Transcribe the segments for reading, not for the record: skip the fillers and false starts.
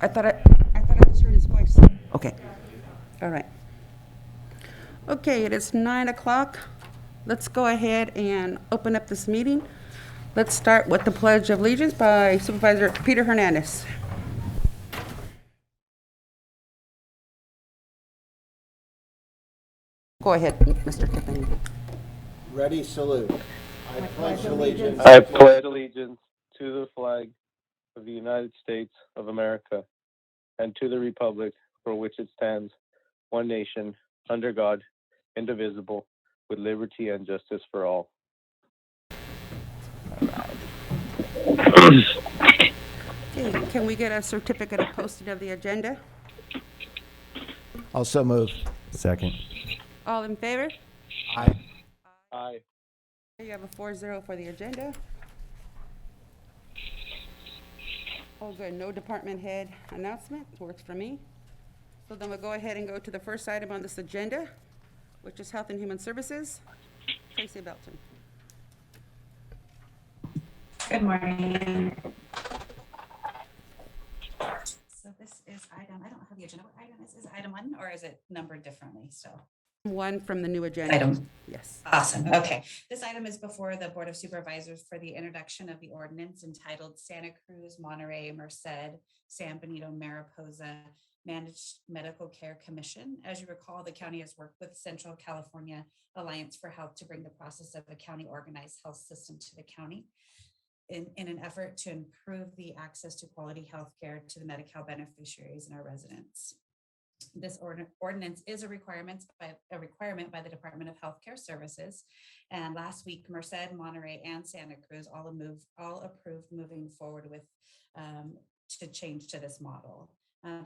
I just heard his voice. Okay. All right. Okay, it is 9 o'clock. Let's go ahead and open up this meeting. Let's start with the Pledge of Allegiance by Supervisor Peter Hernandez. Go ahead, Mr. Tiffany. Ready, salute. I pledge allegiance. I pledge allegiance to the flag of the United States of America and to the republic for which it stands, one nation, under God, indivisible, with liberty and justice for all. Okay, can we get a certificate of posting of the agenda? Also move. Second. All in favor? Aye. Aye. You have a 4-0 for the agenda. Oh, good, no department head announcement, works for me. So then we'll go ahead and go to the first item on this agenda, which is Health and Human Services. Tracy Belton. Good morning. So this is item, I don't have the agenda. What item is item 1 or is it numbered differently still? One from the new agenda. Item. Yes. Awesome. Okay. This item is before the Board of Supervisors for the introduction of the ordinance entitled Santa Cruz, Monterey, Merced, San Benito, Mariposa Managed Medical Care Commission. As you recall, the county has worked with Central California Alliance for Health to bring the process of a county organized health system to the county in an effort to improve the access to quality health care to the Medi-Cal beneficiaries and our residents. This ordinance is a requirement by the Department of Healthcare Services. And last week, Merced, Monterey, and Santa Cruz all approved moving forward with to change to this model.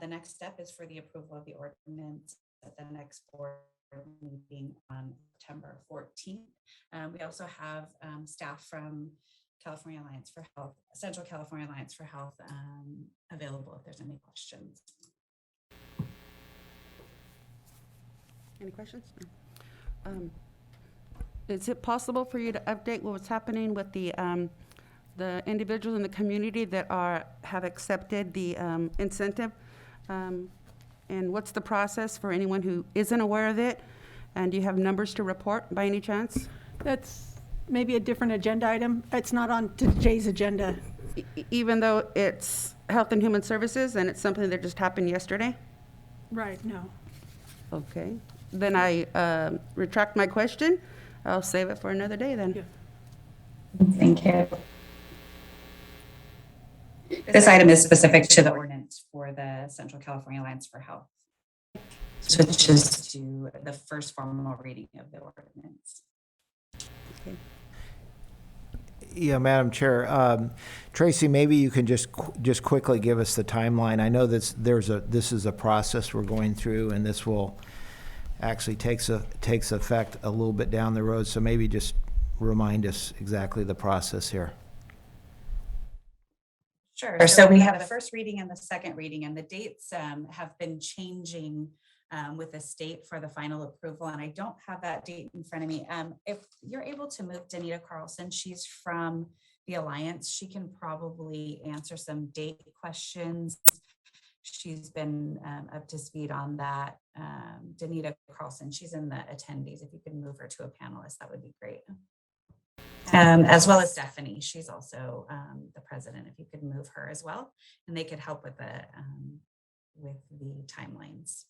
The next step is for the approval of the ordinance at the next board meeting on September 14th. We also have staff from California Alliance for Health, Central California Alliance for Health available if there's any questions. Any questions? Is it possible for you to update what's happening with the individuals in the community that have accepted the incentive? And what's the process for anyone who isn't aware of it? And do you have numbers to report by any chance? That's maybe a different agenda item. It's not on today's agenda. Even though it's Health and Human Services and it's something that just happened yesterday? Right, no. Okay. Then I retract my question. I'll save it for another day then. Yeah. Thank you. This item is specific to the ordinance for the Central California Alliance for Health. Switches to the first formal reading of the ordinance. Okay. Yeah, Madam Chair. Tracy, maybe you can just quickly give us the timeline. I know this is a process we're going through, and this will actually takes effect a little bit down the road. So maybe just remind us exactly the process here. Sure. So we have the first reading and the second reading, and the dates have been changing with the state for the final approval. And I don't have that date in front of me. If you're able to move Benito Carlson, she's from the Alliance. She can probably answer some date questions. She's been up to speed on that. Benito Carlson, she's in the attendees. If you could move her to a panelist, that would be great. As well as Stephanie, she's also the president. If you could move her as well, and they could help with the timelines.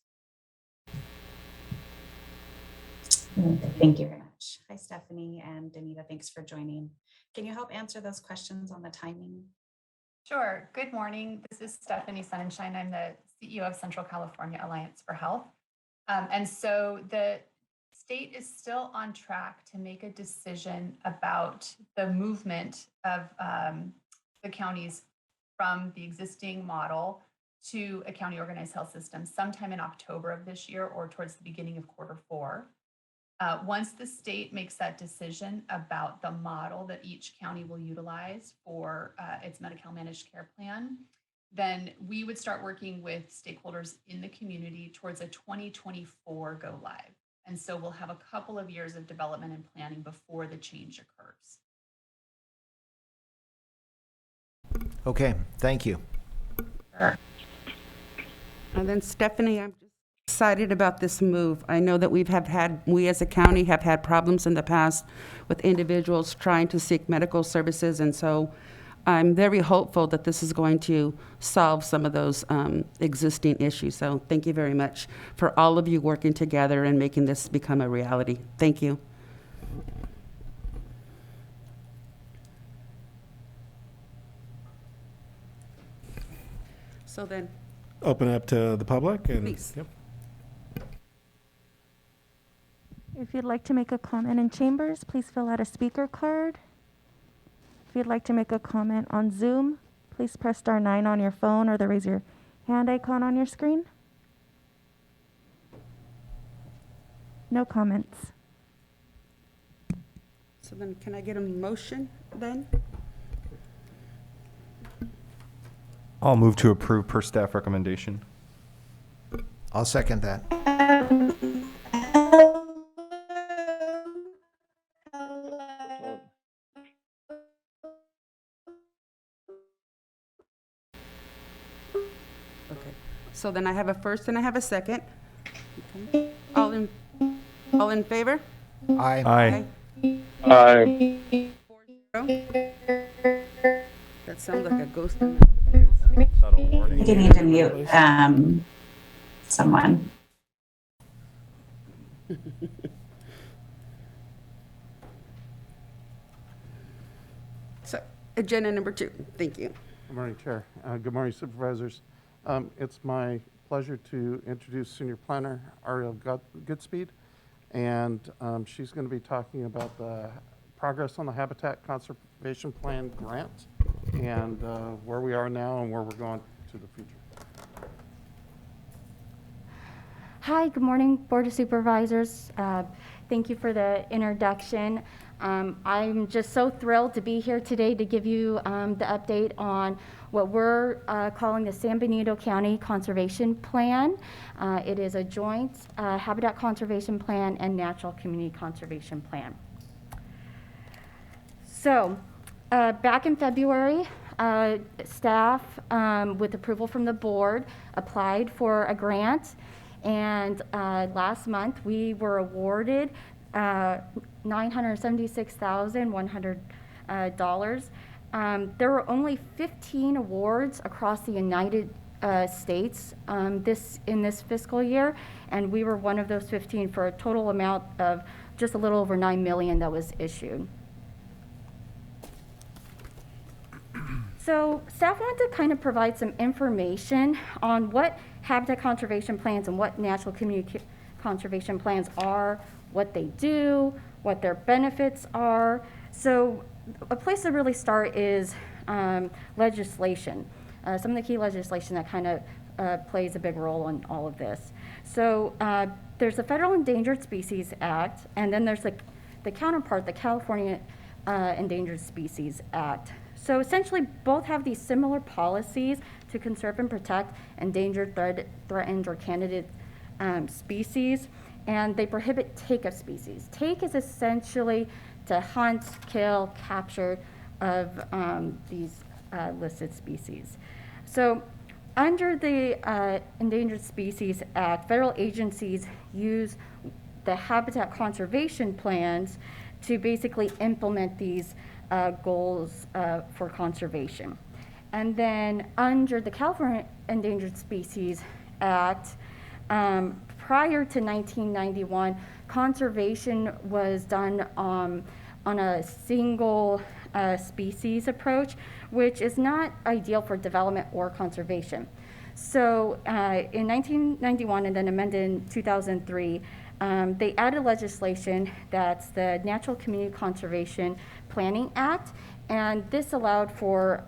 Thank you very much. Hi, Stephanie and Danita. Thanks for joining. Can you help answer those questions on the timing? Sure. Good morning. This is Stephanie Sunshine. I'm the CEO of Central California Alliance for Health. And so the state is still on track to make a decision about the movement of the counties from the existing model to a county organized health system sometime in October of this year or towards the beginning of Q4. Once the state makes that decision about the model that each county will utilize for its Medi-Cal managed care plan, then we would start working with stakeholders in the community towards a 2024 go live. And so we'll have a couple of years of development and planning before the change occurs. Okay, thank you. Sure. And then Stephanie, I'm just excited about this move. I know that we as a county have had problems in the past with individuals trying to seek medical services, and so I'm very hopeful that this is going to solve some of those existing issues. So thank you very much for all of you working together and making this become a reality. Thank you. So then, Open up to the public and. Please. Yep. If you'd like to make a comment in chambers, please fill out a speaker card. If you'd like to make a comment on Zoom, please press *9 on your phone or the raise your hand icon on your screen. No comments. so then can I get a motion then? I'll move to approve per staff recommendation. I'll second that. Okay, so then I have a first and I have a second. Okay. All in favor? Aye. Aye. 4-0. That sounds like a ghost. Is that a warning? You need to mute someone. So, agenda number 2, thank you. Good morning, Chair. Good morning, Supervisors. It's my pleasure to introduce Senior Planner Ariel Goodspeed, and she's going to be talking about the progress on the Habitat Conservation Plan grant and where we are now and where we're going to the future. Hi, good morning, Board of Supervisors. Thank you for the introduction. I'm just so thrilled to be here today to give you the update on what we're calling the San Benito County Conservation Plan. It is a joint Habitat Conservation Plan and Natural Community Conservation Plan. So, back in February, staff, with approval from the board, applied for a grant. And last month, we were awarded $976,100. There were only 15 awards across the United States in this fiscal year, and we were one of those 15 for a total amount of just a little over $9 million that was issued. So staff wanted to kind of provide some information on what habitat conservation plans and what natural community conservation plans are, what they do, what their benefits are. So a place to really start is legislation. Some of the key legislation that kind of plays a big role in all of this. So there's the Federal Endangered Species Act, and then there's the counterpart, the California Endangered Species Act. So essentially, both have these similar policies to conserve and protect endangered, threatened, or candidate species, and they prohibit take of species. Take is essentially to hunt, kill, capture of these listed species. So under the Endangered Species Act, federal agencies use the habitat conservation plans to basically implement these goals for conservation. And then under the California Endangered Species Act, prior to 1991, conservation was done on a single species approach, which is not ideal for development or conservation. So in 1991 and then amended in 2003, they added legislation that's the Natural Community Conservation Planning Act, and this allowed for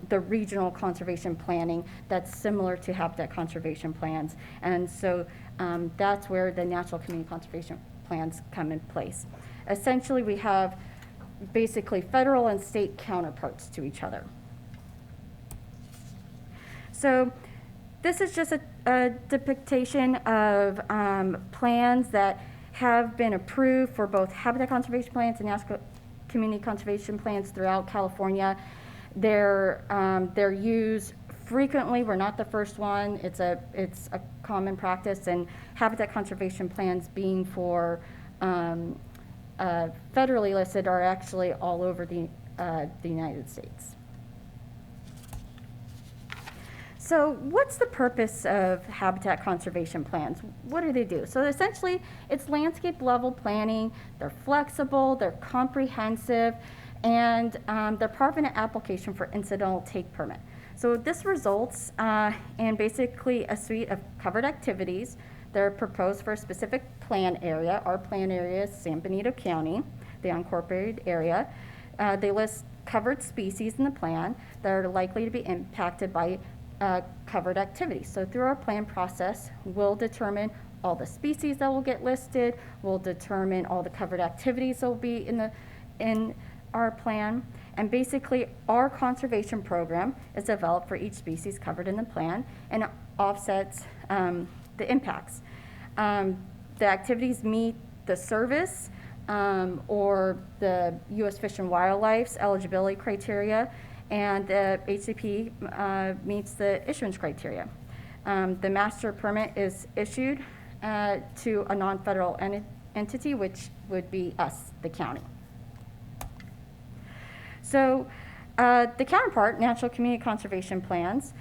the regional conservation planning that's similar to habitat conservation plans. And so that's where the natural community conservation plans come in place. Essentially, we have basically federal and state counterparts to each other. So this is just a depiction of plans that have been approved for both habitat conservation plans and natural community conservation plans throughout California. They're used frequently, we're not the first one, it's a common practice, and habitat conservation plans being for federally listed are actually all over the United States. So what's the purpose of habitat conservation plans? What do they do? So essentially, it's landscape level planning. They're flexible, they're comprehensive, and they're part of an application for incidental take permit. So this results in basically a suite of covered activities. They're proposed for a specific plan area. Our plan area is San Benito County, the unincorporated area. They list covered species in the plan that are likely to be impacted by covered activities. So through our plan process, we'll determine all the species that will get listed, we'll determine all the covered activities that will be in our plan, and basically our conservation program is developed for each species covered in the plan and it offsets the impacts. The activities meet the service or the U.S. Fish and Wildlife's eligibility criteria, and the HCP meets the issuance criteria. The master permit is issued to a non-federal entity, which would be us, the county. So the counterpart, natural community conservation plans,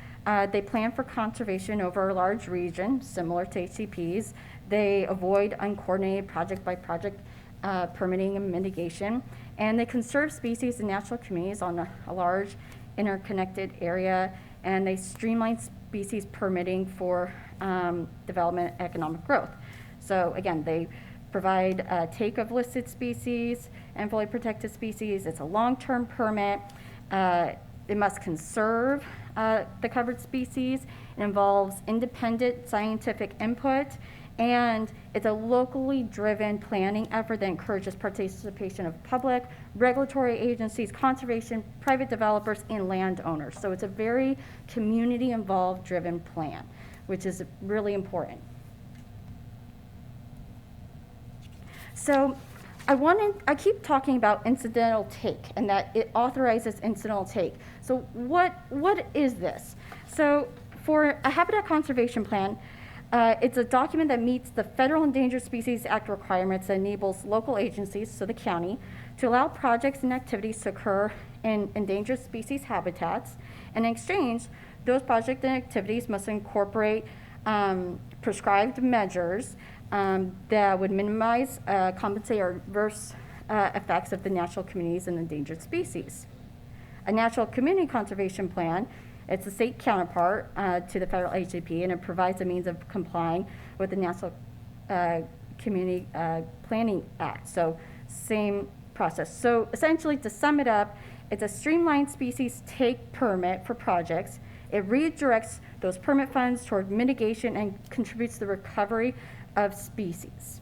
they plan for conservation over a large region, similar to HCPs. They avoid uncoordinated project-by-project permitting and mitigation, and they conserve species and natural communities on a large interconnected area, and they streamline species permitting for development and economic growth. So again, they provide take of listed species and fully protected species. It's a long-term permit. It must conserve the covered species. It involves independent scientific input, and it's a locally driven planning effort that encourages participation of public, regulatory agencies, conservation, private developers, and landowners. So it's a very community-involved driven plan, which is really important. So I keep talking about incidental take and that it authorizes incidental take. So what is this? So for a habitat conservation plan, it's a document that meets the Federal Endangered Species Act requirements that enables local agencies, so the county, to allow projects and activities to occur in endangered species habitats. And in exchange, those projects and activities must incorporate prescribed measures that would minimize, compensate, or adverse effects of the natural communities and endangered species. A natural community conservation plan, it's a state counterpart to the federal HCP, and it provides a means of complying with the National Community Planning Act. So same process. So essentially, to sum it up, it's a streamlined species take permit for projects. It redirects those permit funds toward mitigation and contributes to the recovery of species.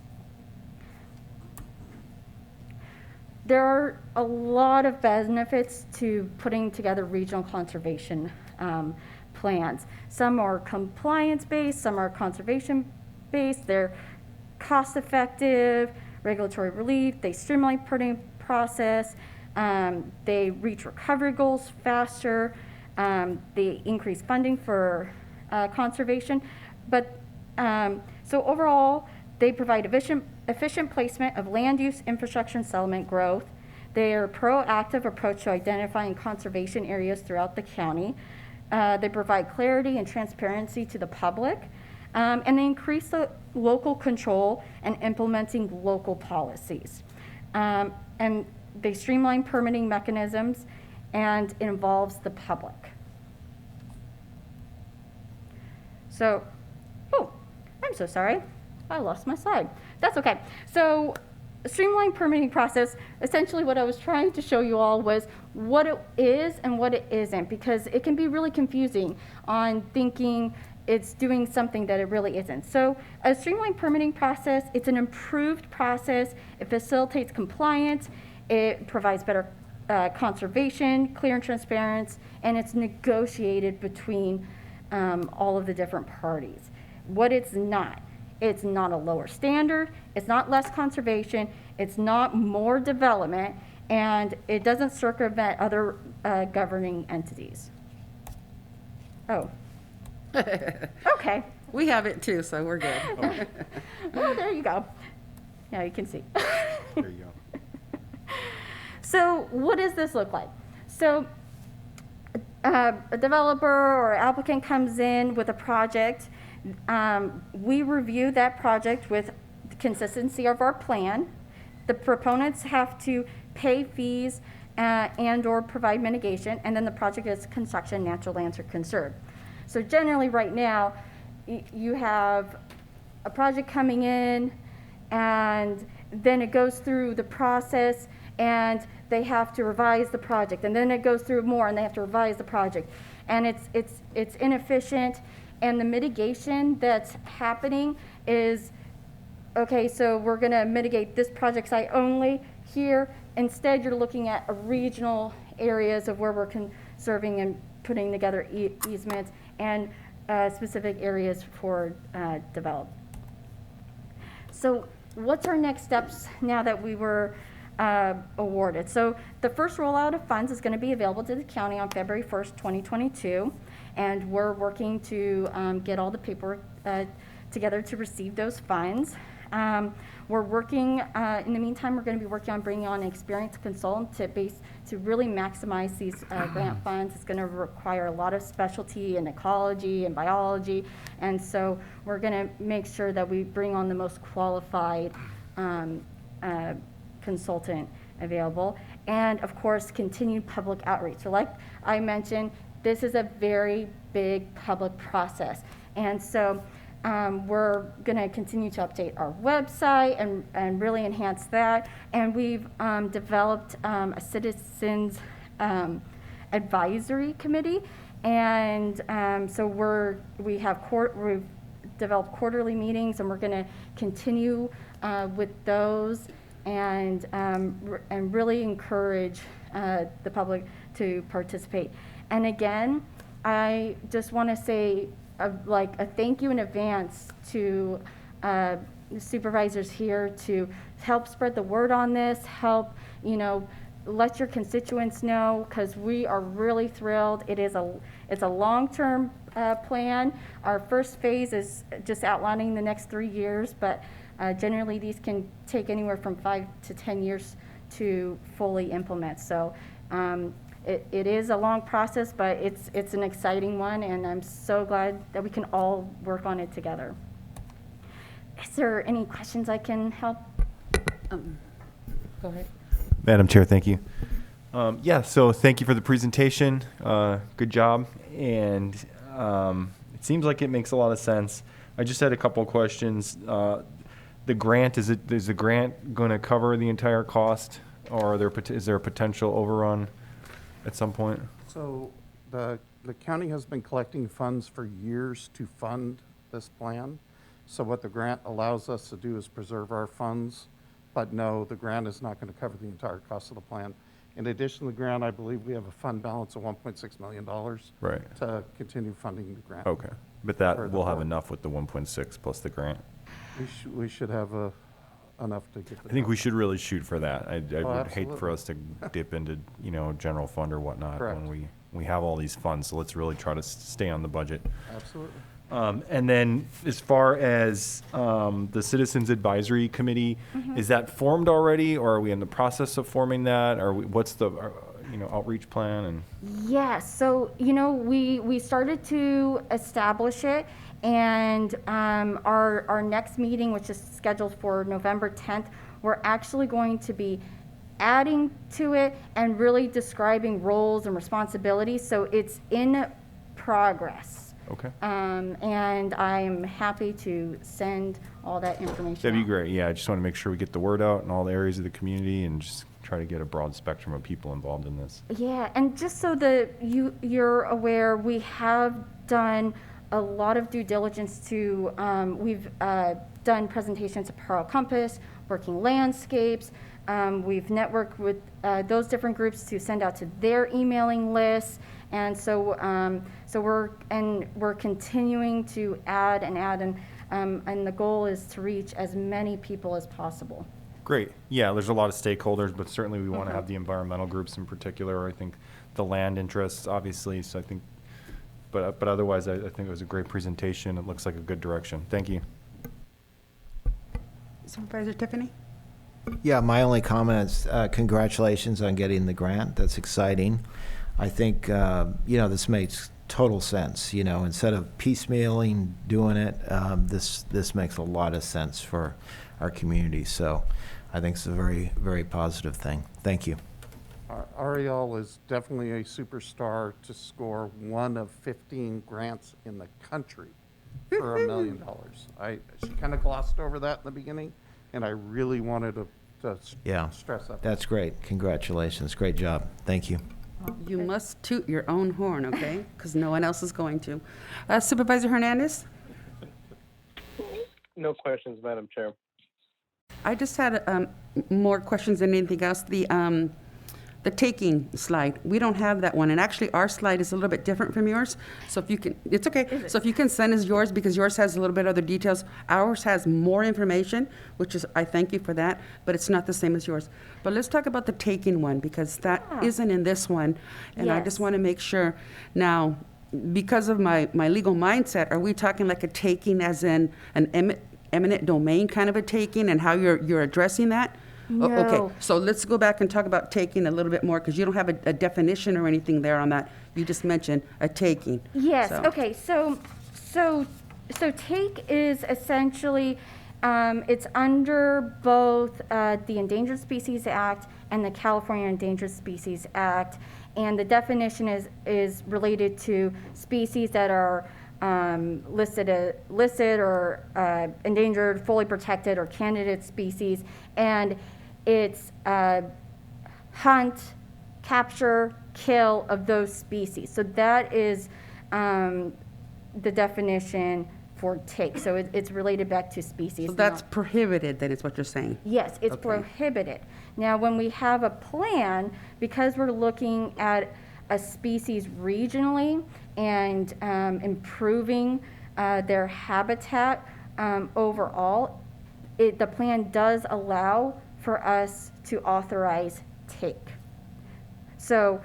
There are a lot of benefits to putting together regional conservation plans. Some are compliance-based, some are conservation-based. They're cost-effective, regulatory relief, they streamline permitting process, they reach recovery goals faster, they increase funding for conservation. But so overall, they provide efficient placement of land use, infrastructure, and settlement growth. They are a proactive approach to identifying conservation areas throughout the county. They provide clarity and transparency to the public, and they increase the local control and implementing local policies. And they streamline permitting mechanisms, and it involves the public. So, oh, I'm so sorry. I lost my slide. That's okay. So, streamlined permitting process, essentially what I was trying to show you all was what it is and what it isn't, because it can be really confusing on thinking it's doing something that it really isn't. So a streamlined permitting process, it's an improved process. It facilitates compliance. It provides better conservation, clear and transparent, and it's negotiated between all of the different parties. What it's not a lower standard, it's not less conservation, it's not more development, and it doesn't circumvent other governing entities. Oh. Okay. We have it too, so we're good. Well, there you go. Yeah, you can see. There you go. So what does this look like? So a developer or applicant comes in with a project. We review that project with the consistency of our plan. The proponents have to pay fees and/or provide mitigation, and then the project is construction, natural lands are conserved. So generally, right now, you have a project coming in, and then it goes through the process, and they have to revise the project, and then it goes through more, and they have to revise the project, and it's inefficient. And the mitigation that's happening is, okay, so we're going to mitigate this project site only here. Instead, you're looking at regional areas of where we're conserving and putting together easements and specific areas for development. So what's our next steps now that we were awarded? So the first rollout of funds is going to be available to the county on February 1st, 2022. And we're working to get all the paperwork together to receive those funds. We're working, in the meantime, we're going to be working on bringing on an experienced consultant to really maximize these grant funds. It's going to require a lot of specialty in ecology and biology. And so we're going to make sure that we bring on the most qualified consultant available. And of course, continued public outreach. So like I mentioned, this is a very big public process. And so we're going to continue to update our website and really enhance that. And we've developed a citizens advisory committee. And so we've developed quarterly meetings, and we're going to continue with those and really encourage the public to participate. And again, I just want to say a thank you in advance to the supervisors here to help spread the word on this, help, let your constituents know, because we are really thrilled. It's a long-term plan. Our first phase is just outlining the next 3 years, but generally these can take anywhere from 5 to 10 years to fully implement. So it is a long process, but it's an exciting one, and I'm so glad that we can all work on it together. Is there any questions I can help? Go ahead. Madam Chair, thank you. Yeah, so thank you for the presentation. Good job. And it seems like it makes a lot of sense. I just had a couple of questions. The grant, is the grant going to cover the entire cost, or is there a potential overrun at some point? So the county has been collecting funds for years to fund this plan. So what the grant allows us to do is preserve our funds, but no, the grant is not going to cover the entire cost of the plan. In addition to the grant, I believe we have a fund balance of $1.6 million Right. to continue funding the grant. Okay. But that For the will have board. enough with the 1.6 plus the grant. We should have enough to get the. I think we should really shoot for that. I would hate for absolutely. us to dip into, general fund or whatnot Correct. when we have all these funds. So let's really try to stay on the budget. Absolutely. And then as far as the Citizens Advisory Committee, is that formed already, or are we in the process of forming that? Or what's the outreach plan? And Yeah, so, we started to establish it, and our next meeting, which is scheduled for November 10th, we're actually going to be adding to it and really describing roles and responsibilities, so it's in progress. okay, And I'm happy to send all that information that'd be out. great. Yeah, I just want to make sure we get the word out in all the areas of the community and just try to get a broad spectrum of people involved in this. Yeah, and just so that you're aware, we have done a lot of due diligence to, we've done presentations at Pearl Compass, Working Landscapes. We've networked with those different groups to send out to their emailing lists. And so, we're continuing to add, and the goal is to reach as many people as possible. Great. Yeah, there's a lot of stakeholders, but certainly we want to have the environmental groups in particular. I think the land interests, obviously, so I think, but otherwise, I think it was a great presentation. It looks like a good direction. Thank you. Supervisor Tiffany? Yeah, my only comment is congratulations on getting the grant. That's exciting. I think, this makes total sense. Instead of piecemealing doing it, this makes a lot of sense for our community. So I think it's a very, very positive thing. Thank you. Ariel is definitely a superstar to score one of 15 grants in the country for $1 million. She kind of glossed over that in the beginning, and I really wanted to Yeah, stress that. that's great. Congratulations. Great job. Thank you. You must toot your own horn, okay? Because no one else is going to. Supervisor Hernandez? No questions, Madam Chair. I just had more questions than anything else. The taking slide, we don't have that one. And actually, our slide is a little bit different from yours. So if you can, it's okay. So if you can send us yours, because yours has a little bit other details. Ours has more information, which is, I thank you for that, but it's not the same as yours. But let's talk about the taking one, because that isn't in this one. And I just Yes. want to make sure. Now, because of my legal mindset, are we talking like a taking as in an eminent domain kind of a taking, and how you're addressing that? No. Okay, so let's go back and talk about taking a little bit more, because you don't have a definition or anything there on that. You just mentioned a taking. Yes, So- okay, so take is essentially, it's under both the Endangered Species Act and the California Endangered Species Act. And the definition is related to species that are listed or endangered, fully protected, or candidate species. And it's hunt, capture, kill of those species. So that is the definition for take. So it's related back to species. So that's not- prohibited, then is what you're saying? Yes, it's Okay. prohibited. Now, when we have a plan, because we're looking at a species regionally and improving their habitat overall, the plan does allow for us to authorize take. So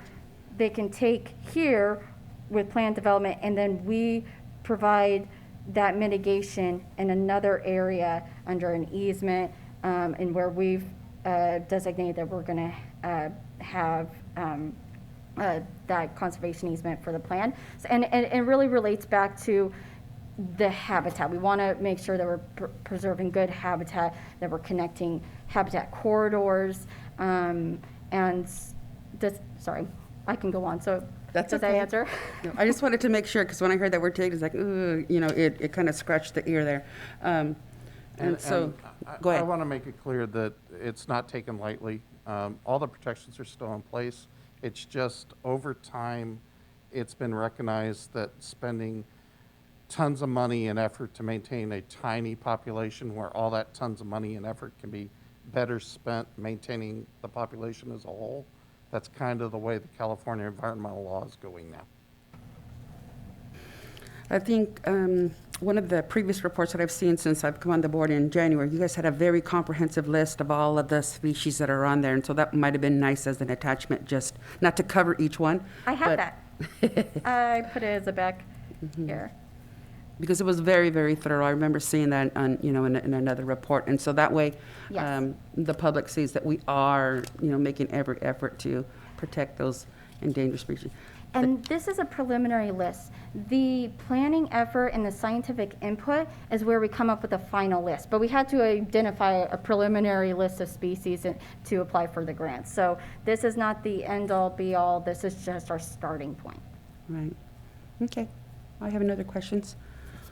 they can take here with plan development, and then we provide that mitigation in another area under an easement, and where we've designated that we're going to have that conservation easement for the plan. So, and it really relates back to the habitat. We want to make sure that we're preserving good habitat, that we're connecting habitat corridors, and this, sorry, I can go on. So That's does that okay. answer? No, I just wanted to make sure, because when I heard that word take, it's like, ooh, it kind of scratched the ear there. And so, go I ahead. want to make it clear that it's not taken lightly. All the protections are still in place. It's just over time, it's been recognized that spending tons of money and effort to maintain a tiny population, where all that tons of money and effort can be better spent maintaining the population as a whole. That's kind of the way the California environmental law is going now. I think one of the previous reports that I've seen since I've come on the board in January, you guys had a very comprehensive list of all of the species that are on there, and so that might have been nice as an attachment, just not to cover each one. I have but- that. I put it as a back here. Because it was very, very thorough. I remember seeing that on, in another report. And so that way, Yes. the public sees that we are, making every effort to protect those endangered species. And this is a preliminary list. The planning effort and the scientific input is where we come up with a final list. But we had to identify a preliminary list of species to apply for the grant. So this is not the end-all, be-all. This is just our starting point. Right. Okay. I have another questions.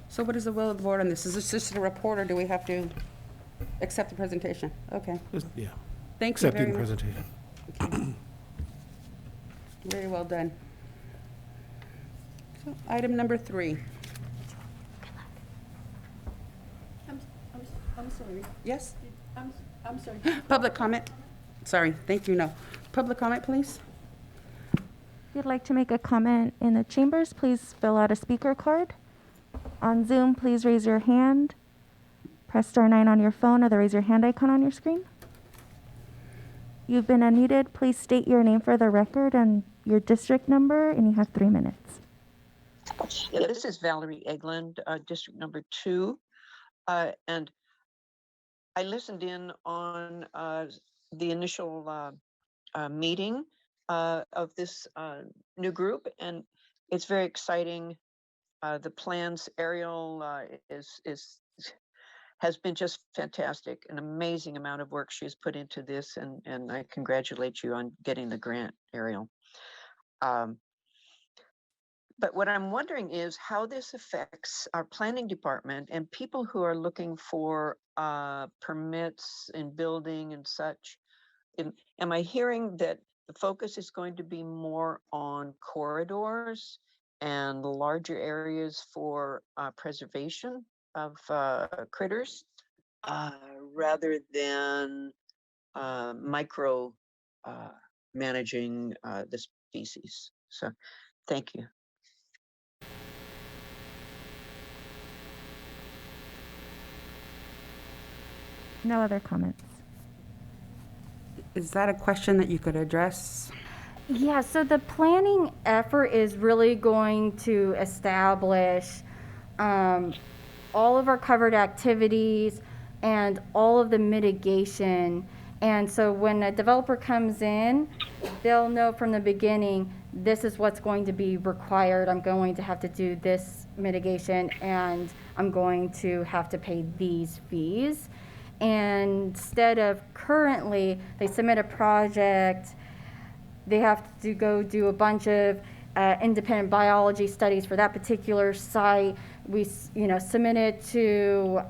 So what is the will of the board on this? Is this just a report, or do we have to accept the presentation? Okay. Yeah, Thank you very accepting the much. presentation. Okay. Very well done. So, item number 3. I'm sorry. Yes? I'm sorry. Public comment? Sorry, thank you, no. Public comment, please? If you'd like to make a comment in the chambers, please fill out a speaker card. On Zoom, please raise your hand. Press *9 on your phone or the raise your hand icon on your screen. You've been unmuted. Please state your name for the record and your district number, and you have 3 minutes. Yeah, this is Valerie Egland, District Number 2. And I listened in on the initial meeting of this new group, and it's very exciting. The plans, Ariel has been just fantastic, an amazing amount of work she's put into this, and I congratulate you on getting the grant, Ariel. But what I'm wondering is how this affects our planning department and people who are looking for permits in building and such. Am I hearing that the focus is going to be more on corridors and larger areas for preservation of critters rather than micro managing the species? So thank you. No other comments. Is that a question that you could address? Yeah, so the planning effort is really going to establish all of our covered activities and all of the mitigation. And so when a developer comes in, they'll know from the beginning, this is what's going to be required. I'm going to have to do this mitigation, and I'm going to have to pay these fees. And instead of currently, they submit a project, they have to go do a bunch of independent biology studies for that particular site. We, submit it to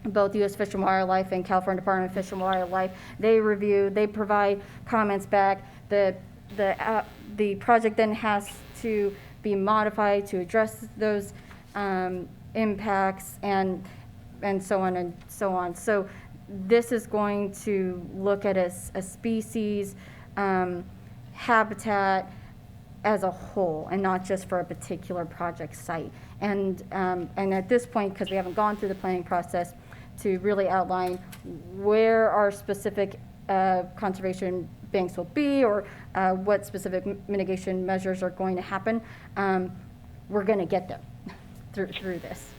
both U.S. Fish and Wildlife and California Department of Fish and Wildlife. They review, they provide comments back. The project then has to be modified to address those impacts and so on and so on. So this is going to look at a species habitat as a whole and not just for a particular project site. And at this point, because we haven't gone through the planning process, to really outline where our specific conservation banks will be or what specific mitigation measures are going to happen, we're going to get them through this.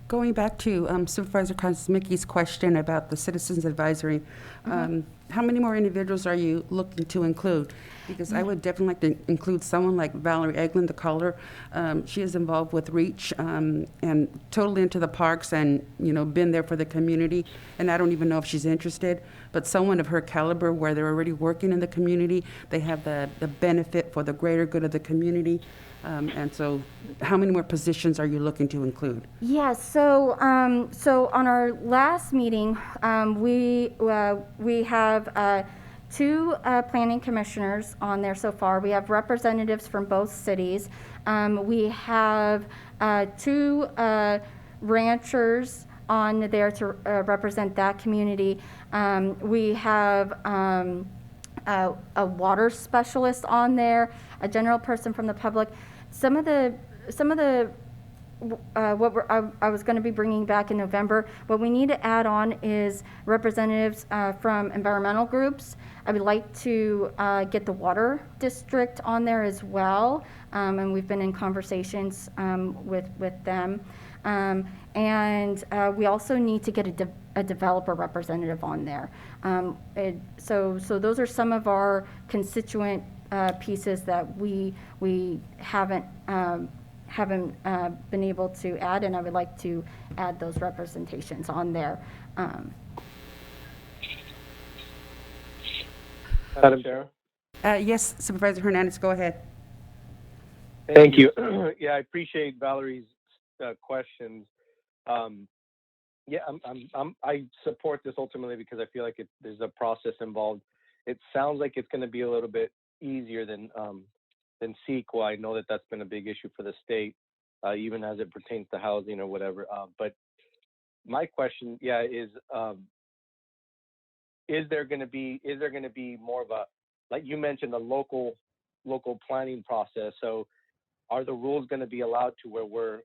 Going back to Supervisor Kosmicki's question about the Citizens Advisory, how many more individuals are you looking to include? Because I would definitely like to include someone like Valerie Egland, the caller. She is involved with REACH and totally into the parks and, been there for the community. And I don't even know if she's interested, but someone of her caliber where they're already working in the community, they have the benefit for the greater good of the community. And so how many more positions are you looking to include? Yeah, so on our last meeting, we have 2 planning commissioners on there so far. We have representatives from both cities. We have 2 ranchers on there to represent that community. We have a water specialist on there, a general person from the public. Some of the I was going to be bringing back in November. What we need to add on is representatives from environmental groups. I would like to get the water district on there as well, and we've been in conversations with them. And we also need to get a developer representative on there. So those are some of our constituent pieces that we haven't been able to add, and I would like to add those representations on there. Madam Chair. Yes, Supervisor Hernandez, go ahead. Thank you. Yeah, I appreciate Valerie's questions. I support this ultimately because I feel like there's a process involved. It sounds like it's going to be a little bit easier than CEQA. I know that that's been a big issue for the state, even as it pertains to housing or whatever. But my question, is there going to be more of a, like you mentioned, a local planning process? So are the rules going to be allowed to where we're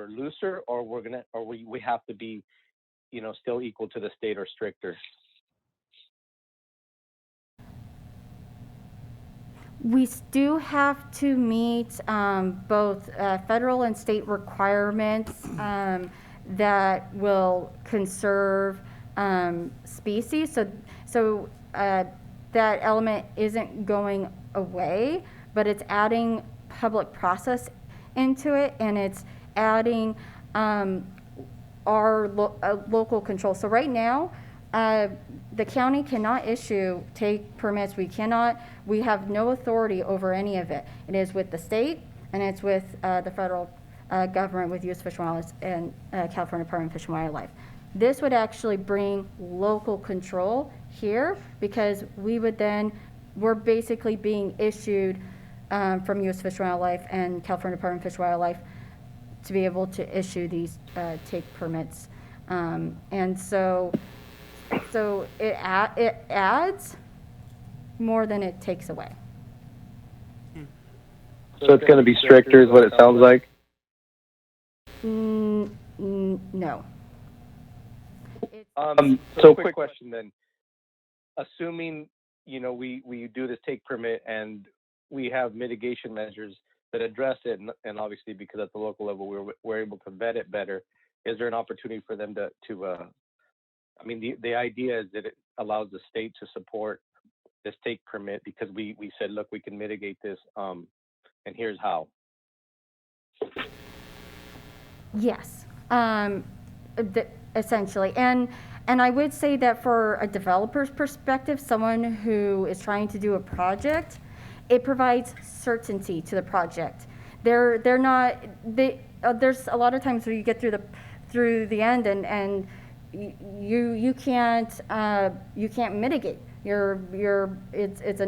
looser, or we have to be, still equal to the state or stricter? We do have to meet both federal and state requirements that will conserve species. So that element isn't going away, but it's adding public process into it, and it's adding our local control. So right now, the county cannot issue take permits. We have no authority over any of it. It is with the state, and it's with the federal government, with U.S. Fish and Wildlife and California Department of Fish and Wildlife. This would actually bring local control here, because we're basically being issued from U.S. Fish and Wildlife and California Department of Fish and Wildlife to be able to issue these take permits. And so it adds more than it takes away. So it's going to be stricter, is what it sounds like. No. So quick question then. Assuming, we do this take permit and we have mitigation measures that address it, and obviously because at the local level we're able to vet it better, is there an opportunity for them to the idea is that it allows the state to support this take permit, because we said, look, we can mitigate this, and here's how. Yes, essentially. And I would say that for a developer's perspective, someone who is trying to do a project, it provides certainty to the project. There's a lot of times where you get through the end and you can't mitigate. It's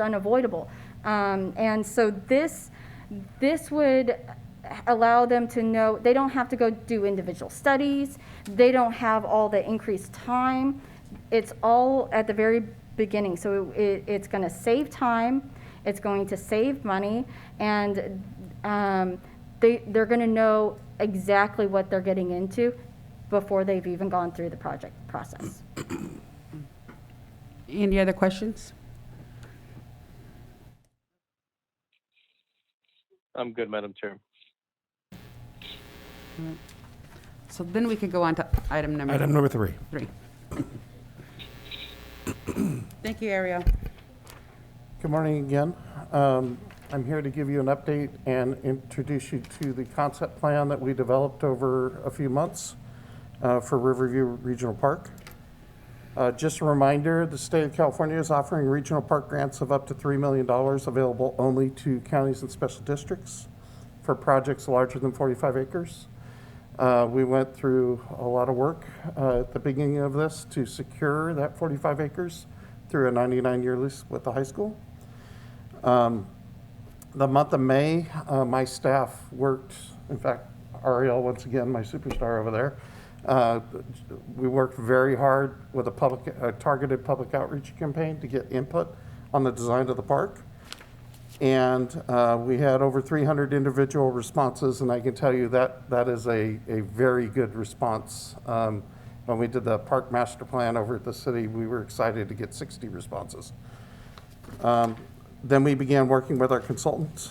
unavoidable. And so this would allow them to know they don't have to go do individual studies. They don't have all the increased time. It's all at the very beginning. So it's going to save time. It's going to save money, and they're going to know exactly what they're getting into before they've even gone through the project process. Any other questions? I'm good, Madam Chair. So then we could go on to item number 3. 3. Thank you, Ariel. Good morning again. I'm here to give you an update and introduce you to the concept plan that we developed over a few months for Riverview Regional Park. Just a reminder, the state of California is offering regional park grants of up to $3 million available only to counties and special districts for projects larger than 45 acres. We went through a lot of work at the beginning of this to secure that 45 acres through a 99-year lease with the high school. The month of May, my staff worked, in fact, Ariel, once again, my superstar over there, we worked very hard with a targeted public outreach campaign to get input on the design of the park. And we had over 300 individual responses, and I can tell you that is a very good response. When we did the park master plan over at the city, we were excited to get 60 responses. Then we began working with our consultants.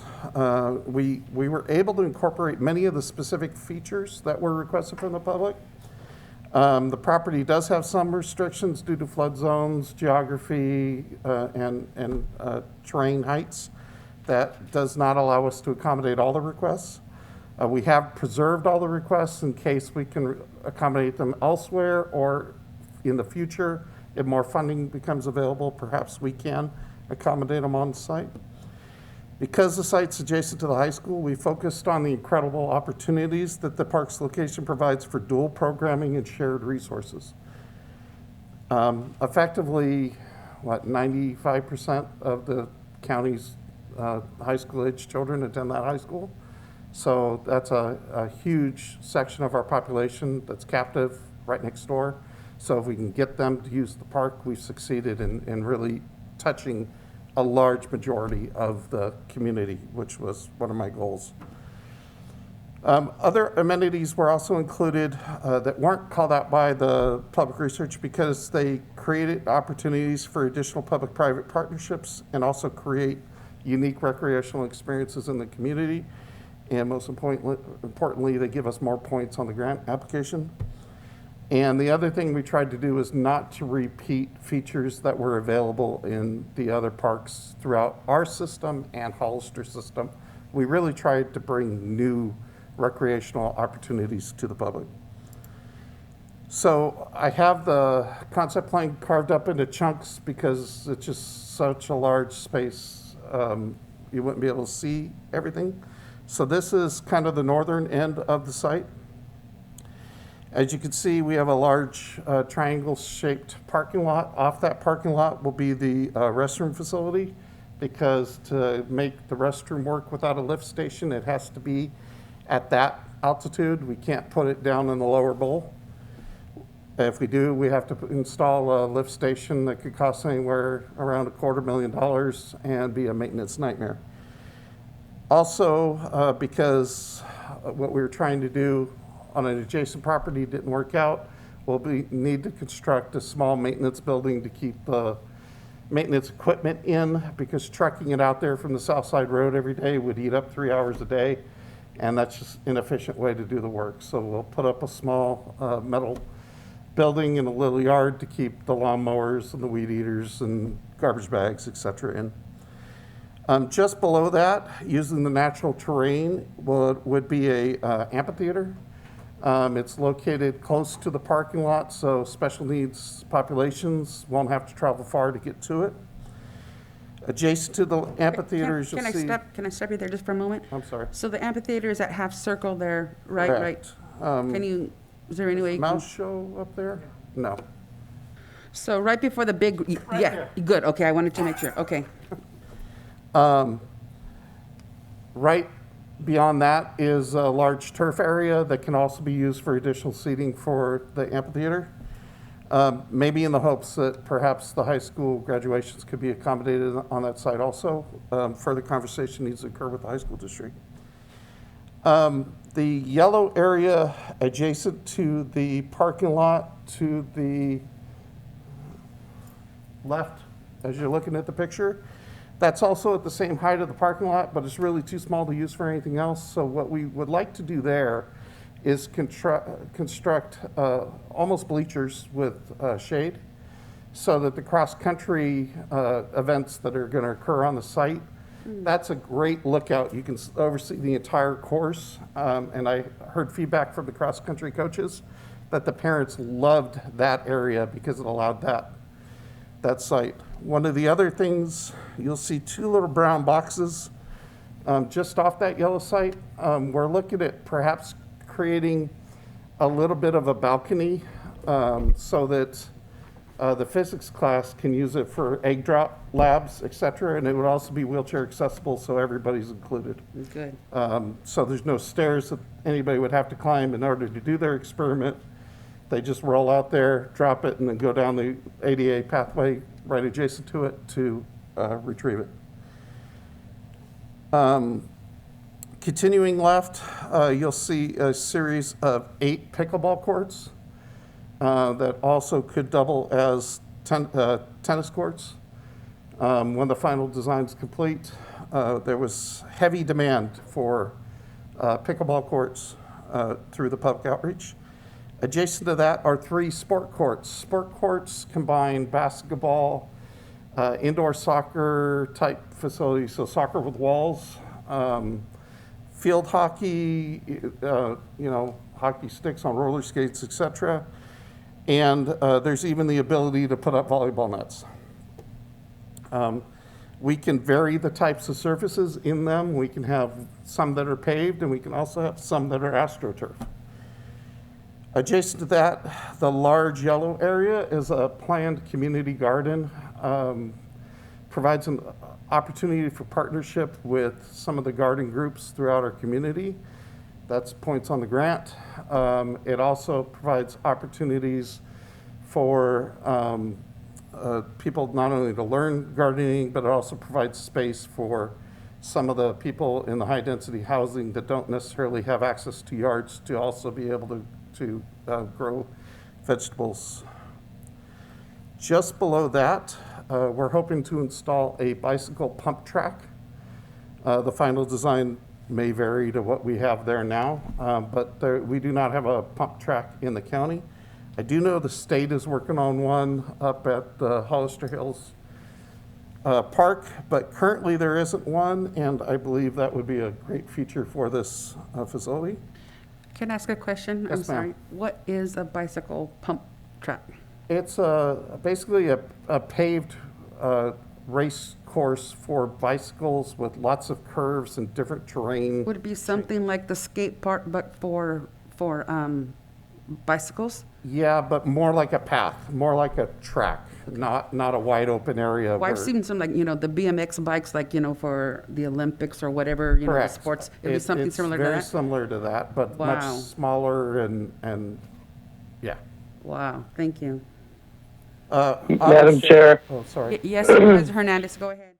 We were able to incorporate many of the specific features that were requested from the public. The property does have some restrictions due to flood zones, geography, and terrain heights. That does not allow us to accommodate all the requests. We have preserved all the requests in case we can accommodate them elsewhere, or in the future, if more funding becomes available, perhaps we can accommodate them on site. Because the site's adjacent to the high school, we focused on the incredible opportunities that the park's location provides for dual programming and shared resources. Effectively, 95% of the county's high school age children attend that high school. So that's a huge section of our population that's captive right next door. So if we can get them to use the park, we've succeeded in really touching a large majority of the community, which was one of my goals. Other amenities were also included that weren't called out by the public research because they created opportunities for additional public-private partnerships and also create unique recreational experiences in the community. And most importantly, they give us more points on the grant application. And the other thing we tried to do is not to repeat features that were available in the other parks throughout our system and Hollister system. We really tried to bring new recreational opportunities to the public. So I have the concept plan carved up into chunks because it's just such a large space. You wouldn't be able to see everything. So this is kind of the northern end of the site. As you can see, we have a large triangle-shaped parking lot. Off that parking lot will be the restroom facility, because to make the restroom work without a lift station, it has to be at that altitude. We can't put it down in the lower bowl. If we do, we have to install a lift station that could cost anywhere around $250,000 and be a maintenance nightmare. Also, because what we were trying to do on an adjacent property didn't work out, we'll need to construct a small maintenance building to keep the maintenance equipment in, because trucking it out there from the Southside Road every day would eat up 3 hours a day, and that's just an inefficient way to do the work. So we'll put up a small metal building in a little yard to keep the lawnmowers and the weed eaters and garbage bags, et cetera, in. Just below that, using the natural terrain, would be a amphitheater. It's located close to the parking lot, so special needs populations won't have to travel far to get to it. Adjacent to the amphitheater, as you'll see. Can I stop you there just for a moment? I'm sorry. So the amphitheater is that half circle there, right? Correct. Can is there any way you Mouse can? show up there? No. So right before the big, yeah, good, okay, I wanted to make sure, okay. Right beyond that is a large turf area that can also be used for additional seating for the amphitheater. Maybe in the hopes that perhaps the high school graduations could be accommodated on that site also. Further conversation needs to occur with the high school district. The yellow area adjacent to the parking lot to the left, as you're looking at the picture, that's also at the same height of the parking lot, but it's really too small to use for anything else. So what we would like to do there is construct almost bleachers with shade, so that the cross-country events that are going to occur on the site, that's a great lookout. You can oversee the entire course. And I heard feedback from the cross-country coaches that the parents loved that area because it allowed that site. One of the other things, you'll see two little brown boxes just off that yellow site. We're looking at perhaps creating a little bit of a balcony so that the physics class can use it for egg drop labs, et cetera, and it would also be wheelchair accessible, so everybody's included. Good. So there's no stairs that anybody would have to climb in order to do their experiment. They just roll out there, drop it, and then go down the ADA pathway right adjacent to it to retrieve it. Continuing left, you'll see a series of 8 pickleball courts that also could double as tennis courts. When the final design is complete, there was heavy demand for pickleball courts through the public outreach. Adjacent to that are 3 sport courts. Sport courts combine basketball, indoor soccer type facilities, so soccer with walls, field hockey, hockey sticks on roller skates, et cetera. And there's even the ability to put up volleyball nets. We can vary the types of surfaces in them. We can have some that are paved, and we can also have some that are AstroTurf. Adjacent to that, the large yellow area is a planned community garden. Provides an opportunity for partnership with some of the garden groups throughout our community. That's points on the grant. It also provides opportunities for people not only to learn gardening, but it also provides space for some of the people in the high density housing that don't necessarily have access to yards to also be able to grow vegetables. Just below that, we're hoping to install a bicycle pump track The final design may vary to what we have there now, but we do not have a pump track in the county. I do know the state is working on one up at the Hollister Hills Park, but currently there isn't one, and I believe that would be a great feature for this facility. Can I ask a question? Yes, I'm ma'am. sorry. What is a bicycle pump track? It's basically a paved race course for bicycles with lots of curves and different terrain. Would it be something like the skate park, but for bicycles? Yeah, but more like a path, more like a track, not a wide open area. Well, I've where- seen some, like, the BMX bikes, like, for the Olympics or whatever, the Correct. sports. It'd be something similar to It's very that? similar to that, but much Wow. smaller and yeah. Wow, thank you. Madam Obviously- Chair. Oh, sorry. Yes, Supervisor Hernandez, go ahead.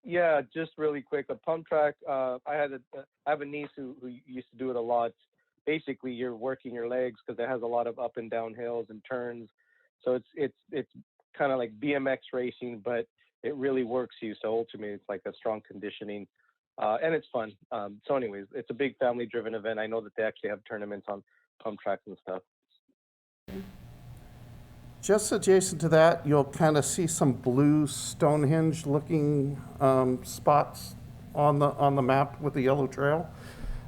Yeah, just really quick. A pump track. I have a niece who used to do it a lot. Basically, you're working your legs because it has a lot of up and down hills and turns. So it's kind of like BMX racing, but it really works you. So ultimately, it's like a strong conditioning, and it's fun. So anyways, it's a big family-driven event. I know that they actually have tournaments on pump tracks and stuff. Just adjacent to that, you'll kind of see some blue Stonehenge-looking spots on the map with the yellow trail.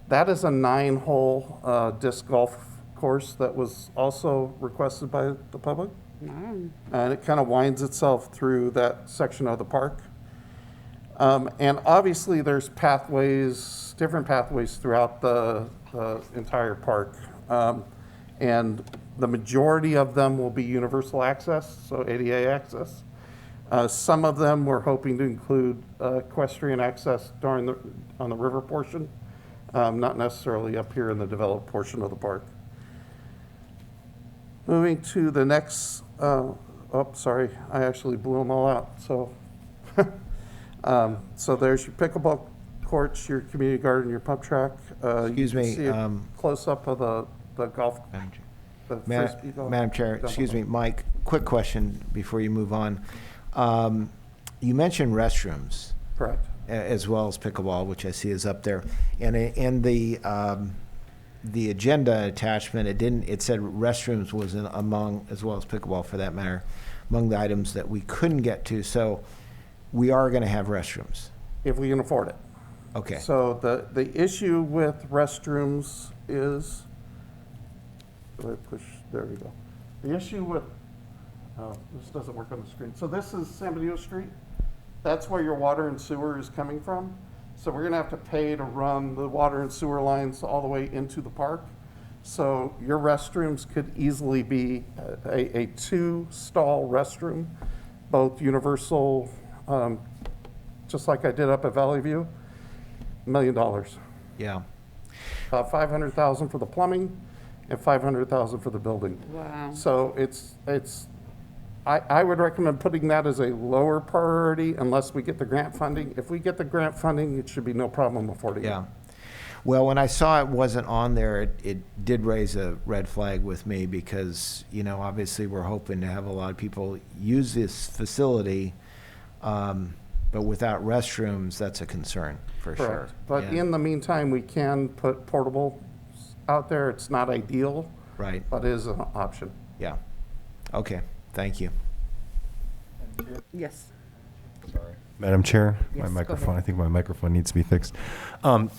That is a 9-hole disc golf course that was also requested by the public. And it kind of winds itself through that section of the park. And obviously, there's pathways, different pathways throughout the entire park. And the majority of them will be universal access, so ADA access. Some of them we're hoping to include equestrian access on the river portion, not necessarily up here in the developed portion of the park. Moving to the next, sorry, I actually blew them all out. So, so there's your pickleball courts, your community garden, your pump track. Excuse You can me, see a close-up of the golf. The frisbee golf. Madam Chair, excuse me, Mike, quick question before you move on. You mentioned restrooms. Correct. As well as pickleball, which I see is up there. And in the agenda attachment, it said restrooms was among, as well as pickleball for that matter, among the items that we couldn't get to. So we are going to have restrooms. If we can afford it. Okay. So the issue with restrooms is, there we go. The issue with, this doesn't work on the screen. So this is San Benito Street. That's where your water and sewer is coming from. So we're gonna have to pay to run the water and sewer lines all the way into the park. So your restrooms could easily be a 2-stall restroom, both universal, just like I did up at Valley View, $1 million. Yeah. $500,000 for the plumbing and $500,000 for the building. Wow. So I would recommend putting that as a lower priority unless we get the grant funding. If we get the grant funding, it should be no problem affording it. Yeah. Well, when I saw it wasn't on there, it did raise a red flag with me because, obviously we're hoping to have a lot of people use this facility, but without restrooms, that's a concern for sure. Correct. But Yeah. in the meantime, we can put portable out there. It's not ideal, Right, but it is an option. yeah. Okay, thank you. Yes. Madam Chair, Yes, my go microphone, ahead. I think my microphone needs to be fixed.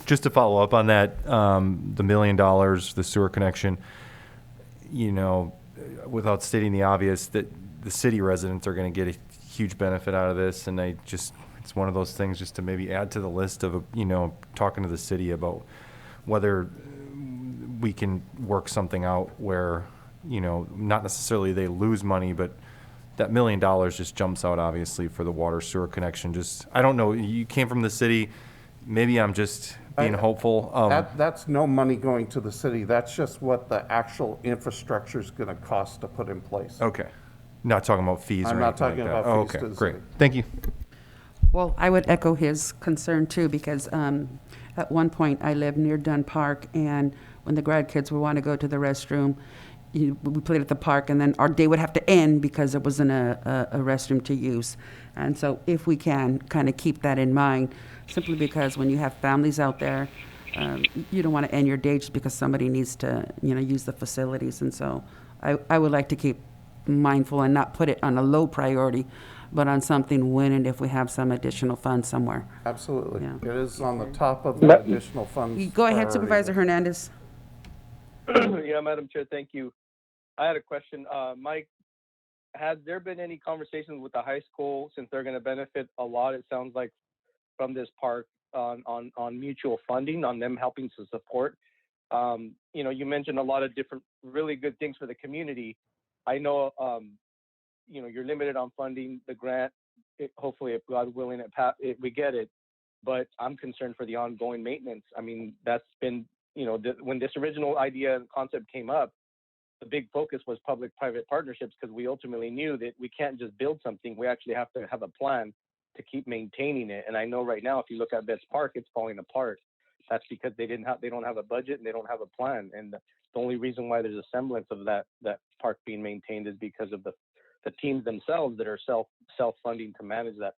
Just to follow up on that, the $1 million, the sewer connection, without stating the obvious, that the city residents are going to get a huge benefit out of this. And it's one of those things just to maybe add to the list of, talking to the city about whether we can work something out where, not necessarily they lose money, but that $1 million just jumps out obviously for the water sewer connection. Just, I don't know, you came from the city, maybe I'm just being hopeful. That's no money going to the city. That's just what the actual infrastructure is going to cost to put in place. Okay. Not talking about fees or I'm anything not talking like that. about Oh, fees to okay, the great. city. Thank you. Well, I would echo his concern too, because at one point I lived near Dunn Park, and when the grad kids would want to go to the restroom, we played at the park, and then our day would have to end because there wasn't a restroom to use. And so if we can kind of keep that in mind, simply because when you have families out there, you don't want to end your day just because somebody needs to, use the facilities. And so I would like to keep mindful and not put it on a low priority, but on something when and if we have some additional funds somewhere. Absolutely. Yeah. It is on the top of the additional funds. Go ahead, priority Supervisor list. Hernandez. Yeah, Madam Chair, thank you. I had a question. Mike, has there been any conversations with the high school, since they're going to benefit a lot, it sounds like, from this park on mutual funding, on them helping to support? You mentioned a lot of different really good things for the community. I know, you're limited on funding the grant. Hopefully, if God willing, we get it. But I'm concerned for the ongoing maintenance. I mean, that's been, when this original idea and concept came up, the big focus was public-private partnerships, because we ultimately knew that we can't just build something. We actually have to have a plan to keep maintaining it. And I know right now, if you look at Betts Park, it's falling apart. That's because they don't have a budget and they don't have a plan. And the only reason why there's a semblance of that park being maintained is because of the teams themselves that are self-funding to manage that,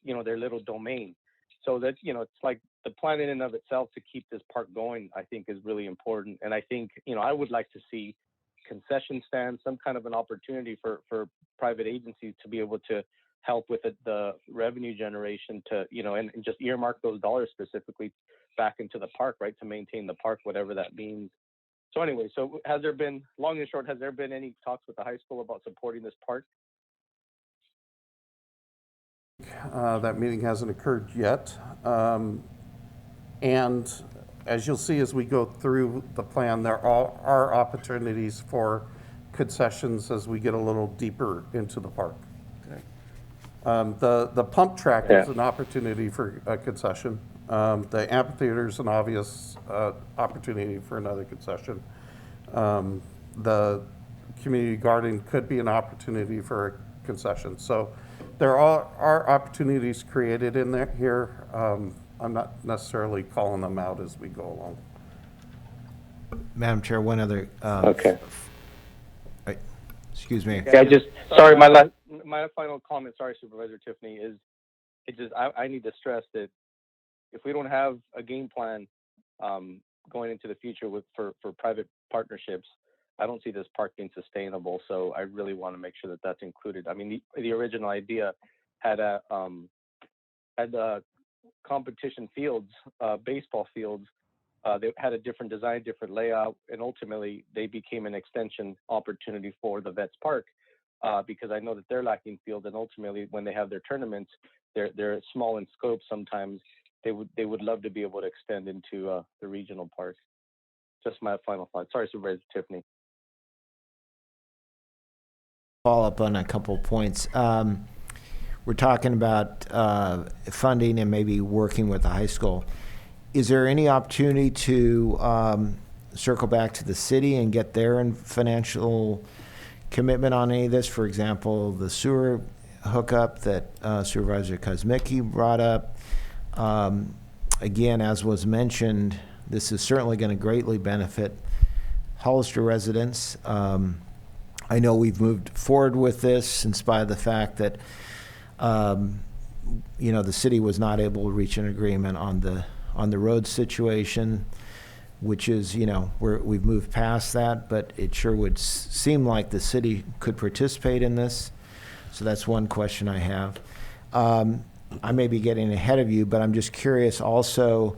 their little domain. So that, it's like the plan in and of itself to keep this park going, I think is really important. And I think, I would like to see concession stands, some kind of an opportunity for private agencies to be able to help with the revenue generation to, and just earmark those dollars specifically back into the park, right, to maintain the park, whatever that means. So anyway, has there been, long and short, has there been any talks with the high school about supporting this park? That meeting hasn't occurred yet. And as you'll see as we go through the plan, there are opportunities for concessions as we get a little deeper into the park. The pump track is an opportunity for a concession. The amphitheater is an obvious opportunity for another concession. The community garden could be an opportunity for a concession. So there are opportunities created in here. I'm not necessarily calling them out as we go along. Madam Chair, one other, Okay. excuse me. Yeah, sorry, my final comment, sorry, Supervisor Tiffany, is I need to stress that if we don't have a game plan going into the future for private partnerships, I don't see this park being sustainable. So I really want to make sure that that's included. I mean, the original idea had competition fields, baseball fields. They had a different design, different layout, and ultimately they became an extension opportunity for the Vets Park because I know that they're lacking fields, and ultimately when they have their tournaments, they're small in scope. Sometimes they would love to be able to extend into the regional park. Just my final thought. Sorry, Supervisor Tiffany. Follow up on a couple points. We're talking about funding and maybe working with the high school. Is there any opportunity to circle back to the city and get their financial commitment on any of this? For example, the sewer hookup that Supervisor Kuzmicki brought up. Again, as was mentioned, this is certainly going to greatly benefit Hollister residents. I know we've moved forward with this in spite of the fact that the city was not able to reach an agreement on the road situation, which is, we've moved past that, but it sure would seem like the city could participate in this. So that's one question I have. I may be getting ahead of you, but I'm just curious also,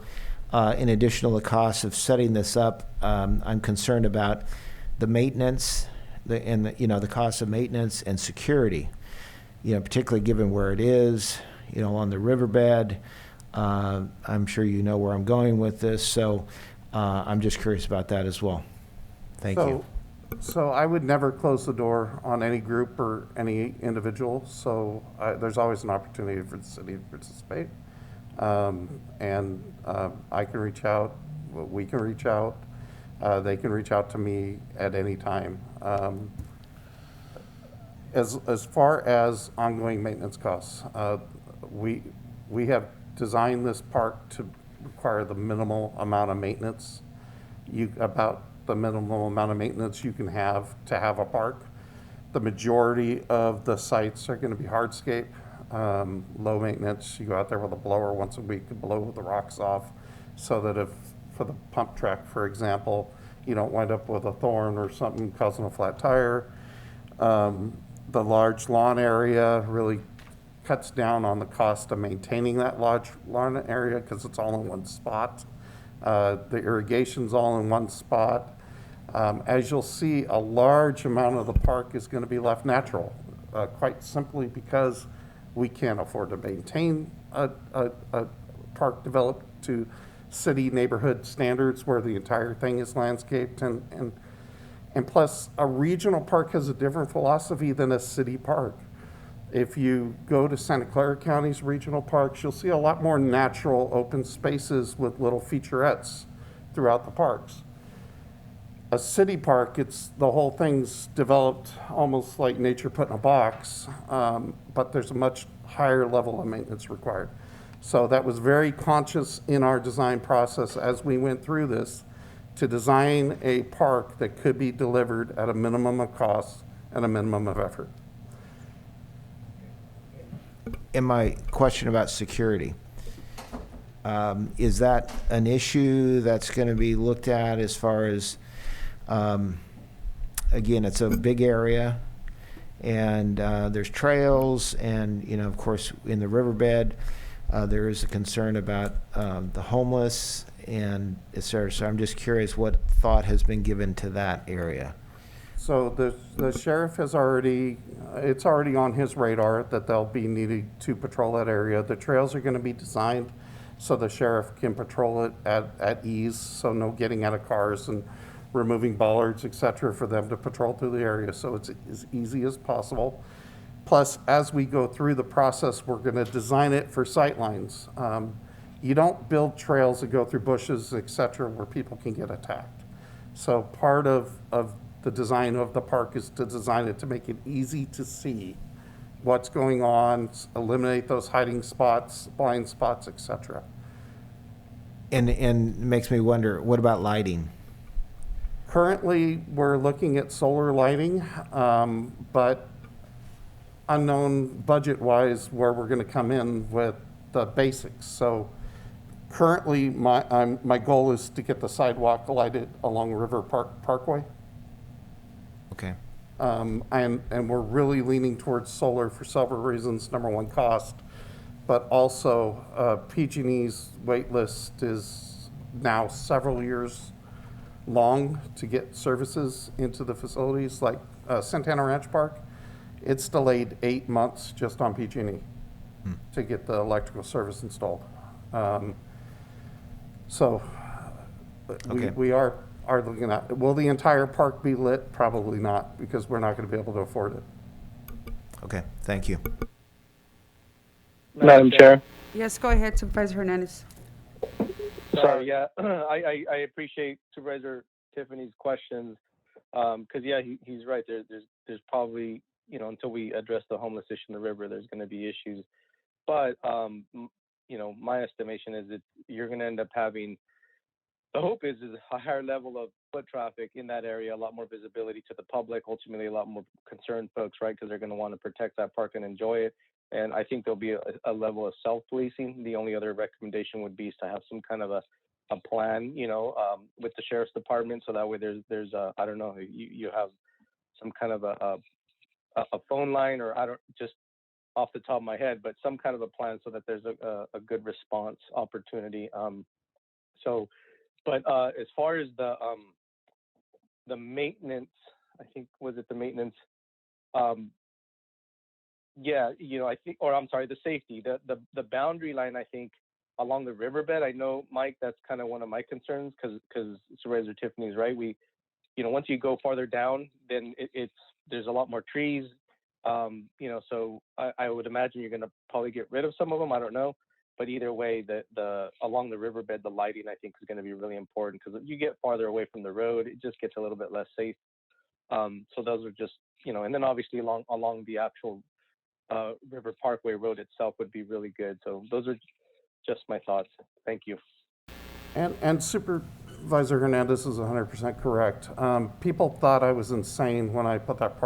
in addition to the cost of setting this up, I'm concerned about the maintenance, the cost of maintenance and security, particularly given where it is, on the riverbed. I'm sure you know where I'm going with this, so I'm just curious about that as well. Thank you. So I would never close the door on any group or any individual, so there's always an opportunity for the city to participate. And I can reach out, we can reach out, they can reach out to me at any time. As far as ongoing maintenance costs, we have designed this park to require the minimal amount of maintenance. About the minimum amount of maintenance you can have to have a park. The majority of the sites are going to be hardscape, low maintenance. You go out there with a blower once a week to blow the rocks off, so that if, for the pump track, for example, you don't wind up with a thorn or something causing a flat tire. The large lawn area really cuts down on the cost of maintaining that large lawn area because it's all in one spot. The irrigation's all in one spot. As you'll see, a large amount of the park is going to be left natural, quite simply because we can't afford to maintain a park developed to city neighborhood standards where the entire thing is landscaped. And plus, a regional park has a different philosophy than a city park. If you go to Santa Clara County's regional parks, you'll see a lot more natural open spaces with little featurettes throughout the parks. A city park, the whole thing's developed almost like nature put in a box, but there's a much higher level of maintenance required. So that was very conscious in our design process as we went through this, to design a park that could be delivered at a minimum of cost and a minimum of effort. And my question about security, is that an issue that's going to be looked at as far as, again, it's a big area, and there's trails, and, you know, of course, in the riverbed, there is a concern about the homeless and et cetera. So I'm just curious what thought has been given to that area. So the sheriff has already, it's already on his radar that they'll be needing to patrol that area. The trails are going to be designed so the sheriff can patrol it at ease, so no getting out of cars and removing bollards, et cetera, for them to patrol through the area. So it's as easy as possible. Plus, as we go through the process, we're going to design it for sightlines. You don't build trails that go through bushes, et cetera, where people can get attacked. So part of the design of the park is to design it to make it easy to see what's going on, eliminate those hiding spots, blind spots, et cetera. And it makes me wonder, what about lighting? Currently, we're looking at solar lighting, but unknown budget-wise where we're going to come in with the basics. So currently, my goal is to get the sidewalk lighted along River Parkway. Okay. And we're really leaning towards solar for several reasons. Number one, cost, but also PG&E's wait list is now several years long to get services into the facilities. Like Santana Ranch Park, it's delayed 8 months just on PG&E to get the electrical service installed. So Okay. we are looking at, will the entire park be lit? Probably not, because we're not going to be able to afford it. Okay, thank you. Madam Chair. Yes, go ahead, Supervisor Hernandez. Sorry, yeah, I appreciate Supervisor Tiffany's questions, because yeah, he's right. There's probably, you know, until we address the homeless issue in the river, there's going to be issues. But you know, my estimation is that you're going to end up having, the hope is a higher level of foot traffic in that area, a lot more visibility to the public, ultimately a lot more concerned folks, right? Because they're going to want to protect that park and enjoy it. And I think there'll be a level of self-policing. The only other recommendation would be is to have some kind of a plan, you know, with the sheriff's department, so that way there's I don't know, you have some kind of a phone line, or I don't, just off the top of my head, but some kind of a plan so that there's a good response opportunity. But as far as the maintenance, I think, was it the maintenance? Yeah, you know, I think, or I'm sorry, the safety, the boundary line, I think, along the riverbed. I know, Mike, that's kind of one of my concerns, because Supervisor Tiffany's right. We, you know, once you go farther down, then there's a lot more trees. You know, so I would imagine you're going to probably get rid of some of them. I don't know. But either way, the along the riverbed, the lighting, I think, is going to be really important, because if you get farther away from the road, it just gets a little bit less safe. So those are just, you know, and then obviously along the actual River Parkway Road itself would be really good. So those are just my thoughts. Thank you. And Supervisor Hernandez is 100% correct. People thought I was insane when I put that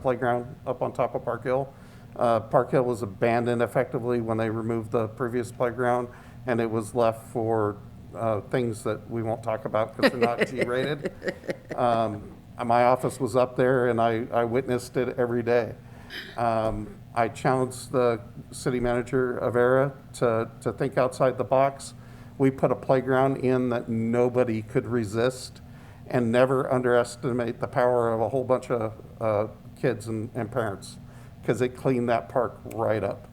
playground up on top of Park Hill. Park Hill was abandoned effectively when they removed the previous playground, and it was left for things that we won't talk about because they're not G-rated. My office was up there, and I witnessed it every day. I challenged the city manager of Era to think outside the box. We put a playground in that nobody could resist, and never underestimate the power of a whole bunch of kids and parents, because it cleaned that park right up.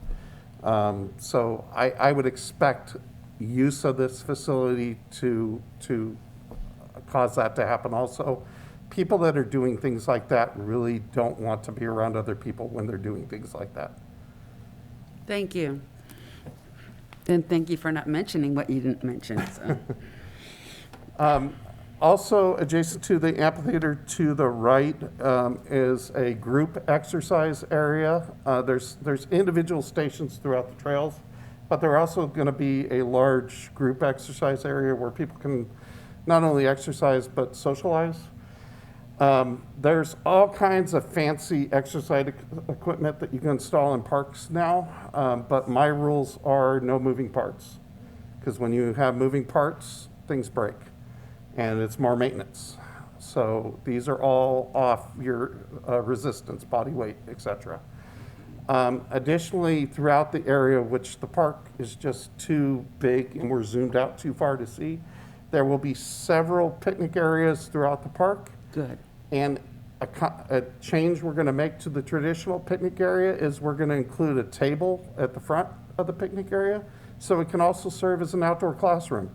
So I would expect use of this facility to cause that to happen also. People that are doing things like that really don't want to be around other people when they're doing things like that. Thank you. And thank you for not mentioning what you didn't mention, so. Also, adjacent to the amphitheater to the right is a group exercise area. There's individual stations throughout the trails, but there are also going to be a large group exercise area where people can not only exercise but socialize. There's all kinds of fancy exercise equipment that you can install in parks now, but my rules are no moving parts, because when you have moving parts, things break, and it's more maintenance. So these are all off your resistance, body weight, etc. Additionally, throughout the area, which the park is just too big and we're zoomed out too far to see, there will be several picnic areas throughout the park. Good. And a change we're going to make to the traditional picnic area is we're going to include a table at the front of the picnic area, so it can also serve as an outdoor classroom.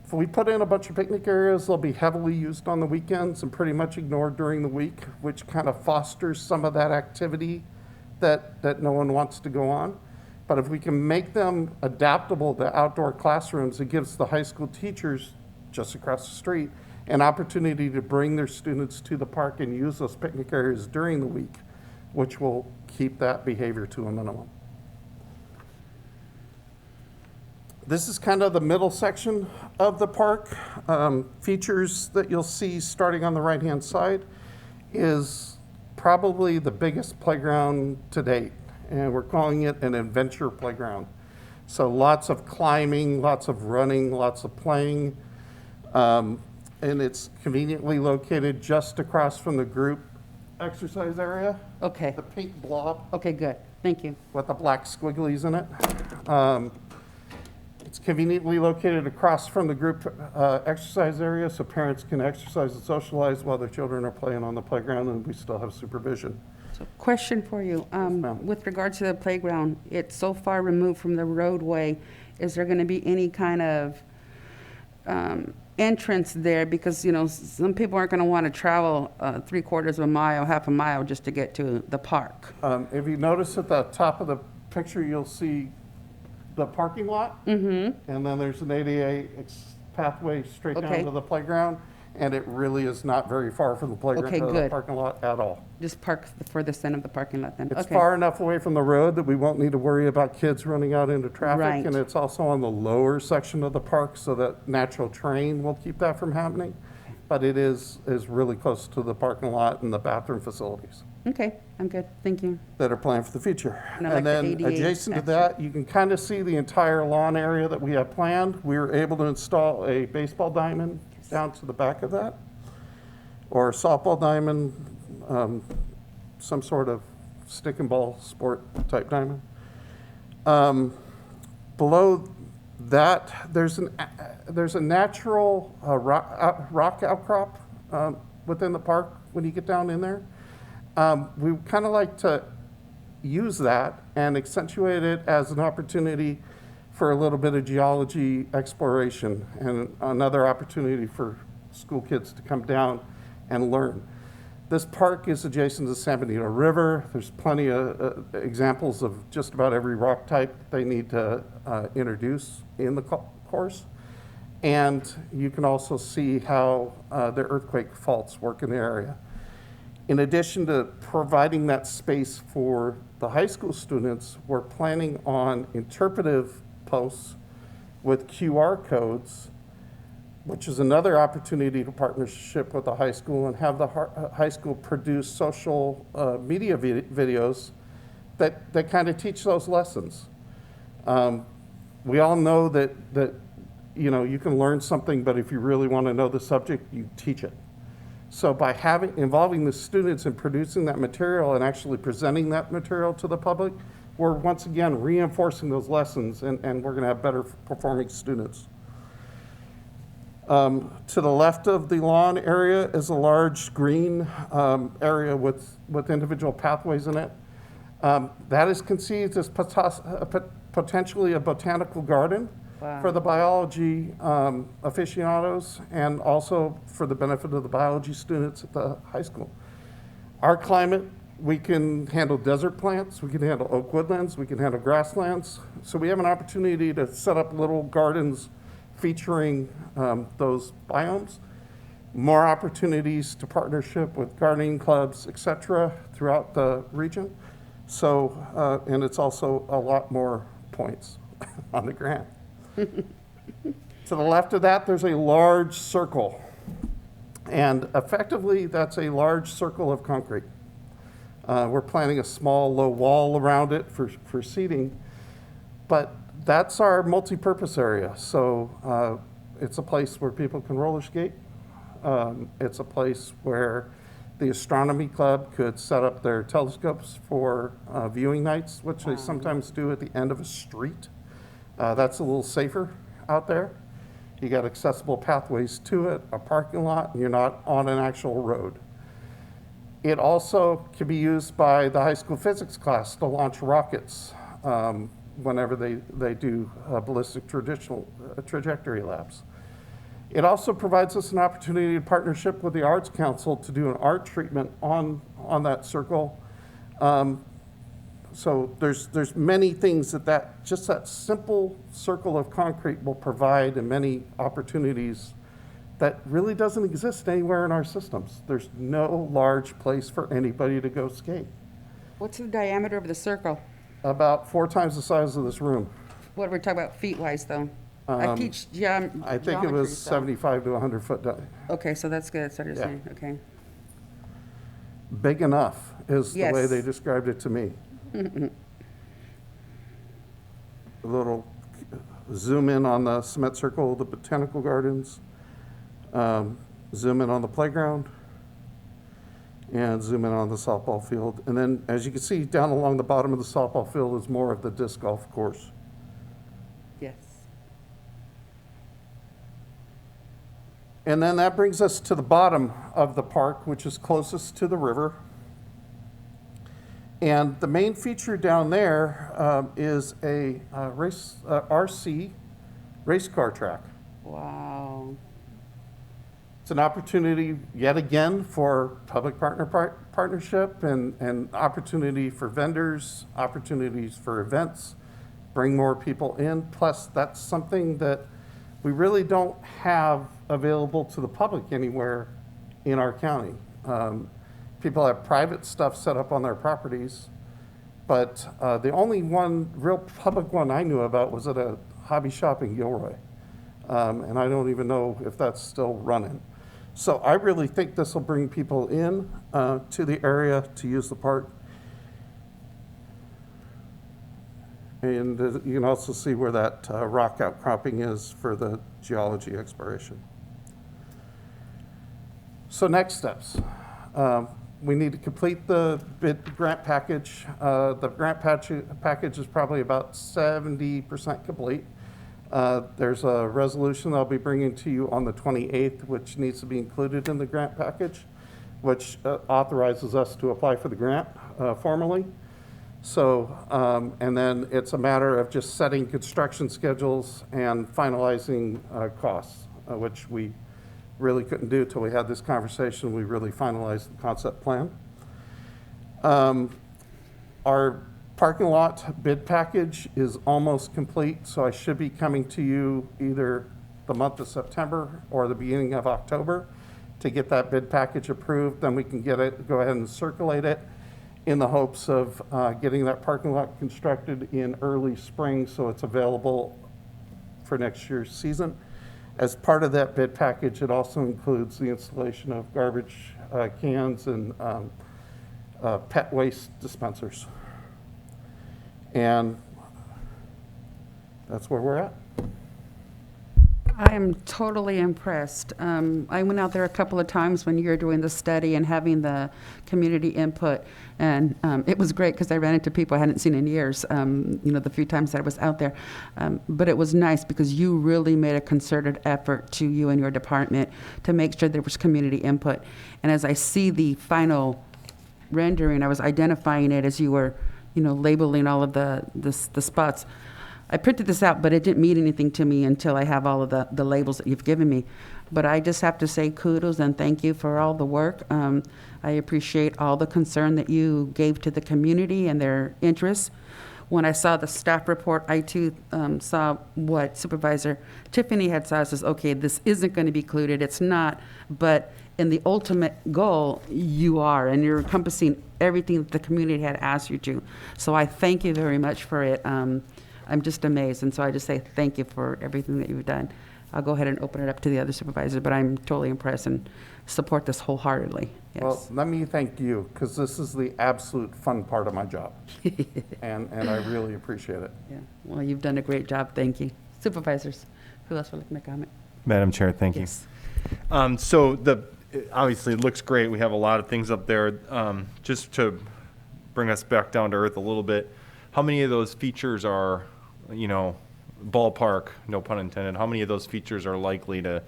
If we put in a bunch of picnic areas, they'll be heavily used on the weekends and pretty much ignored during the week, which kind of fosters some of that activity that no one wants to go on. But if we can make them adaptable to outdoor classrooms, it gives the high school teachers just across the street an opportunity to bring their students to the park and use those picnic areas during the week, which will keep that behavior to a minimum. This is kind of the middle section of the park. Features that you'll see starting on the right-hand side is probably the biggest playground to date, and we're calling it an adventure playground. So lots of climbing, lots of running, lots of playing. And it's conveniently located just across from the group exercise area. Okay. The pink blob Okay, good. Thank you. with the black squigglies in it. It's conveniently located across from the group exercise area, so parents can exercise and socialize while their children are playing on the playground, and we still have supervision. So, question for you. ma'am. With regard to the playground, it's so far removed from the roadway. Is there going to be any kind of entrance there? Because, you know, some people aren't going to want to travel 3/4 of a mile, half a mile just to get to the park. If you notice at the top of the picture, you'll see the parking lot. And then there's an ADA pathway straight down Okay. to the playground. And it really is not very far from the playground Okay, to the good. parking lot at all. Just park the furthest end of the parking lot then? It's Okay. far enough away from the road that we won't need to worry about kids running out into traffic. Right. And it's also on the lower section of the park, so that natural terrain will keep that from happening. But it is really close to the parking lot and the bathroom facilities Okay, I'm good. Thank you. that are planned for the future. And I like the then ADA adjacent to aspect. that, you can kind of see the entire lawn area that we have planned. We were able to install a baseball diamond down to the back of that, or a softball diamond, some sort of stick and ball sport type diamond. Below that, there's a natural rock outcrop within the park when you get down in there. We kind of like to use that and accentuate it as an opportunity for a little bit of geology exploration and another opportunity for school kids to come down and learn. This park is adjacent to the San Benito River. There's plenty of examples of just about every rock type they need to introduce in the course. And you can also see how the earthquake faults work in the area. In addition to providing that space for the high school students, we're planning on interpretive posts with QR codes which is another opportunity to partnership with the high school and have the high school produce social media videos that kind of teach those lessons. We all know that you can learn something, but if you really want to know the subject, you teach it. So by involving the students in producing that material and actually presenting that material to the public, we're once again reinforcing those lessons, and we're going to have better performing students. To the left of the lawn area is a large green area with individual pathways in it. That is conceived as potentially a botanical garden. Wow. For the biology aficionados and also for the benefit of the biology students at the high school. Our climate, we can handle desert plants, we can handle oak woodlands, we can handle grasslands. So we have an opportunity to set up little gardens featuring those biomes. More opportunities to partnership with gardening clubs, et cetera, throughout the region. So, and it's also a lot more points on the grant. To the left of that, there's a large circle. And effectively, that's a large circle of concrete. We're planting a small low wall around it for seating, but that's our multi-purpose area. So it's a place where people can roller skate. It's a place where the astronomy club could set up their telescopes for viewing nights, which they sometimes do at the end of a street. That's a little safer out there. You got accessible pathways to it, a parking lot, and you're not on an actual road. It also can be used by the high school physics class to launch rockets whenever they do ballistic trajectory labs. It also provides us an opportunity to partnership with the Arts Council to do an art treatment on that circle. So there's many things that just that simple circle of concrete will provide, and many opportunities that really doesn't exist anywhere in our systems. There's no large place for anybody to go skate. What's the diameter of the circle? About 4 times the size of this room. What are we talking about feet-wise, though? I teach I think it was 75 to 100 foot. Okay, so that's good. That's what you're Yeah. saying. Okay. Big enough is the way Yes. they described it to me. A little zoom in on the cement circle, the botanical gardens, zoom in on the playground, and zoom in on the softball field. And then, as you can see, down along the bottom of the softball field is more of the disc golf course. Yes. And then that brings us to the bottom of the park, which is closest to the river. And the main feature down there is a RC race car track. Wow. It's an opportunity, yet again, for public partnership and opportunity for vendors, opportunities for events, bring more people in. Plus, that's something that we really don't have available to the public anywhere in our county. People have private stuff set up on their properties, but the only one real public one I knew about was at a hobby shop in Gilroy. And I don't even know if that's still running. So I really think this will bring people in to the area to use the park. And you can also see where that rock outcropping is for the geology exploration. So next steps. We need to complete the grant package. The grant package is probably about 70% complete. There's a resolution I'll be bringing to you on the 28th, which needs to be included in the grant package, which authorizes us to apply for the grant formally. So, and then it's a matter of just setting construction schedules and finalizing costs, which we really couldn't do until we had this conversation. We really finalized the concept plan. Our parking lot bid package is almost complete, so I should be coming to you either the month of September or the beginning of October to get that bid package approved. Then we can get it, go ahead and circulate it in the hopes of getting that parking lot constructed in early spring so it's available for next year's season. As part of that bid package, it also includes the installation of garbage cans and pet waste dispensers. And that's where we're at. I am totally impressed. I went out there a couple of times when you were doing the study and having the community input, and it was great because I ran into people I hadn't seen in years, the few times that I was out there. But it was nice because you really made a concerted effort to you and your department to make sure there was community input. And as I see the final rendering, I was identifying it as you were, labeling all of the spots. I printed this out, but it didn't mean anything to me until I have all of the labels that you've given me. But I just have to say kudos and thank you for all the work. I appreciate all the concern that you gave to the community and their interests. When I saw the staff report, I too saw what Supervisor Tiffany had saw. Says, okay, this isn't going to be included. It's not. But in the ultimate goal, you are, and you're encompassing everything that the community had asked you to. So I thank you very much for it. I'm just amazed, and so I just say thank you for everything that you've done. I'll go ahead and open it up to the other supervisors, but I'm totally impressed and support this wholeheartedly. Yes. Well, let me thank you, because this is the absolute fun part of my job. and I really appreciate it. Yeah. Well, you've done a great job. Thank you. Supervisors, who else would like to make a comment? Madam Chair, thank Yes. you. So obviously it looks great. We have a lot of things up there. Just to bring us back down to earth a little bit, how many of those features are, ballpark, no pun intended, how many of those features are likely to,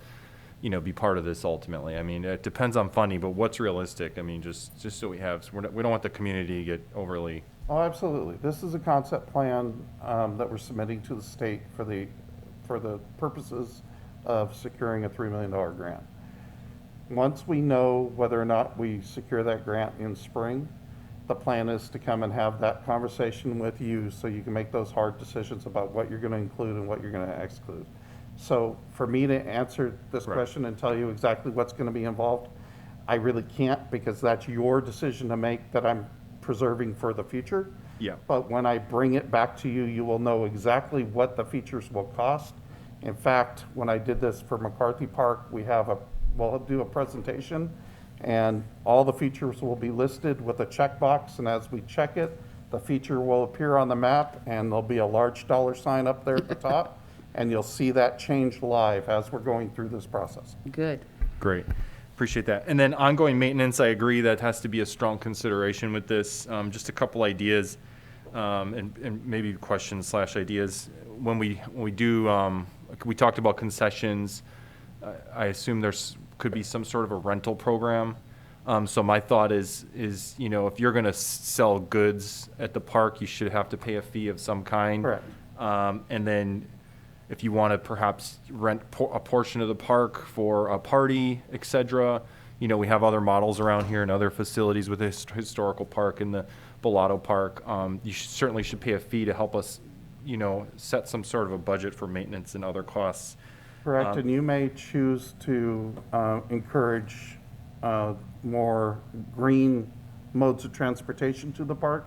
be part of this ultimately? I mean, it depends on funding, but what's realistic? I mean, just so we have, we don't want the community to get overly. Oh, absolutely. This is a concept plan that we're submitting to the state for the purposes of securing a $3 million grant. Once we know whether or not we secure that grant in spring, the plan is to come and have that conversation with you so you can make those hard decisions about what you're going to include and what you're going to exclude. So for me to answer this question and tell you exactly what's going to be involved, I really can't, because that's your decision to make that I'm preserving for the future. Yeah. But when I bring it back to you, you will know exactly what the features will cost. In fact, when I did this for McCarthy Park, we'll do a presentation, and all the features will be listed with a checkbox, and as we check it, the feature will appear on the map, and there'll be a large dollar sign up there at the top, and you'll see that change live as we're going through this process. Good. Great. Appreciate that. And then ongoing maintenance, I agree that has to be a strong consideration with this. Just a couple ideas and maybe questions / ideas. When we do, we talked about concessions. I assume could be some sort of a rental program. So my thought is if you're going to sell goods at the park, you should have to pay a fee of some kind. Correct. And then if you want to perhaps rent a portion of the park for a party, et cetera, we have other models around here and other facilities with the historical park and the Bellato Park. You certainly should pay a fee to help us, set some sort of a budget for maintenance and other costs. Correct, and you may choose to encourage more green modes of transportation to the park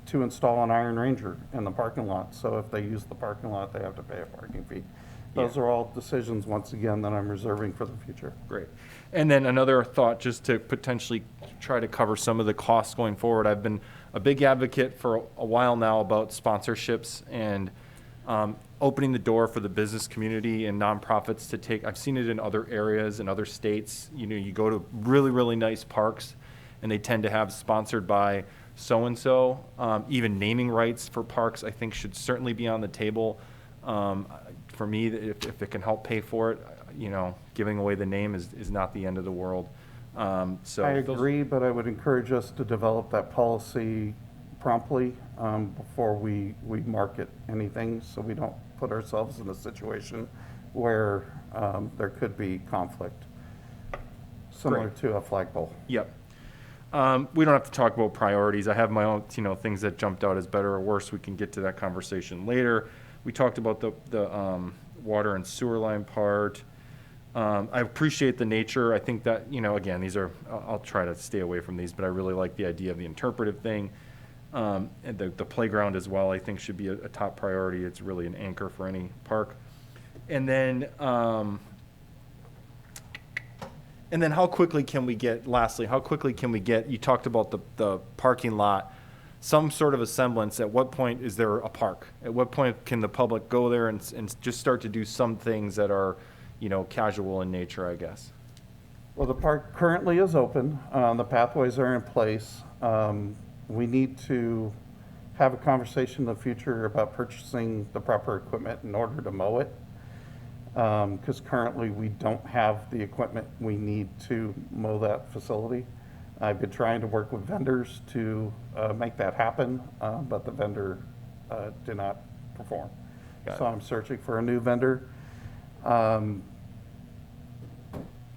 to install an Iron Ranger in the parking lot. So if they use the parking lot, they have to pay a parking fee. Those are all decisions, once again, that I'm reserving for the future. Great. And then another thought, just to potentially try to cover some of the costs going forward. I've been a big advocate for a while now about sponsorships and opening the door for the business community and nonprofits to take. I've seen it in other areas, in other states. You go to really, really nice parks, and they tend to have sponsored by so-and-so. Even naming rights for parks, I think, should certainly be on the table. For me, if it can help pay for it, giving away the name is not the end of the world. So I agree, but I would encourage us to develop that policy promptly before we market anything, so we don't put ourselves in a situation where there could be conflict, similar to a flagpole. Yep. We don't have to talk about priorities. I have my own, things that jumped out as better or worse. We can get to that conversation later. We talked about the water and sewer line part. I appreciate the nature. I think that, again, these are, I'll try to stay away from these, but I really like the idea of the interpretive thing. And the playground as well, I think, should be a top priority. It's really an anchor for any park. And then And then how quickly can we get, lastly, how quickly can we get, you talked about the parking lot, some sort of a semblance. At what point is there a park? At what point can the public go there and just start to do some things that are, casual in nature, I guess? Well, the park currently is open. The pathways are in place. We need to have a conversation in the future about purchasing the proper equipment in order to mow it. Because currently we don't have the equipment we need to mow that facility. I've been trying to work with vendors to make that happen, but the vendor did not perform. So I'm searching for a new vendor. I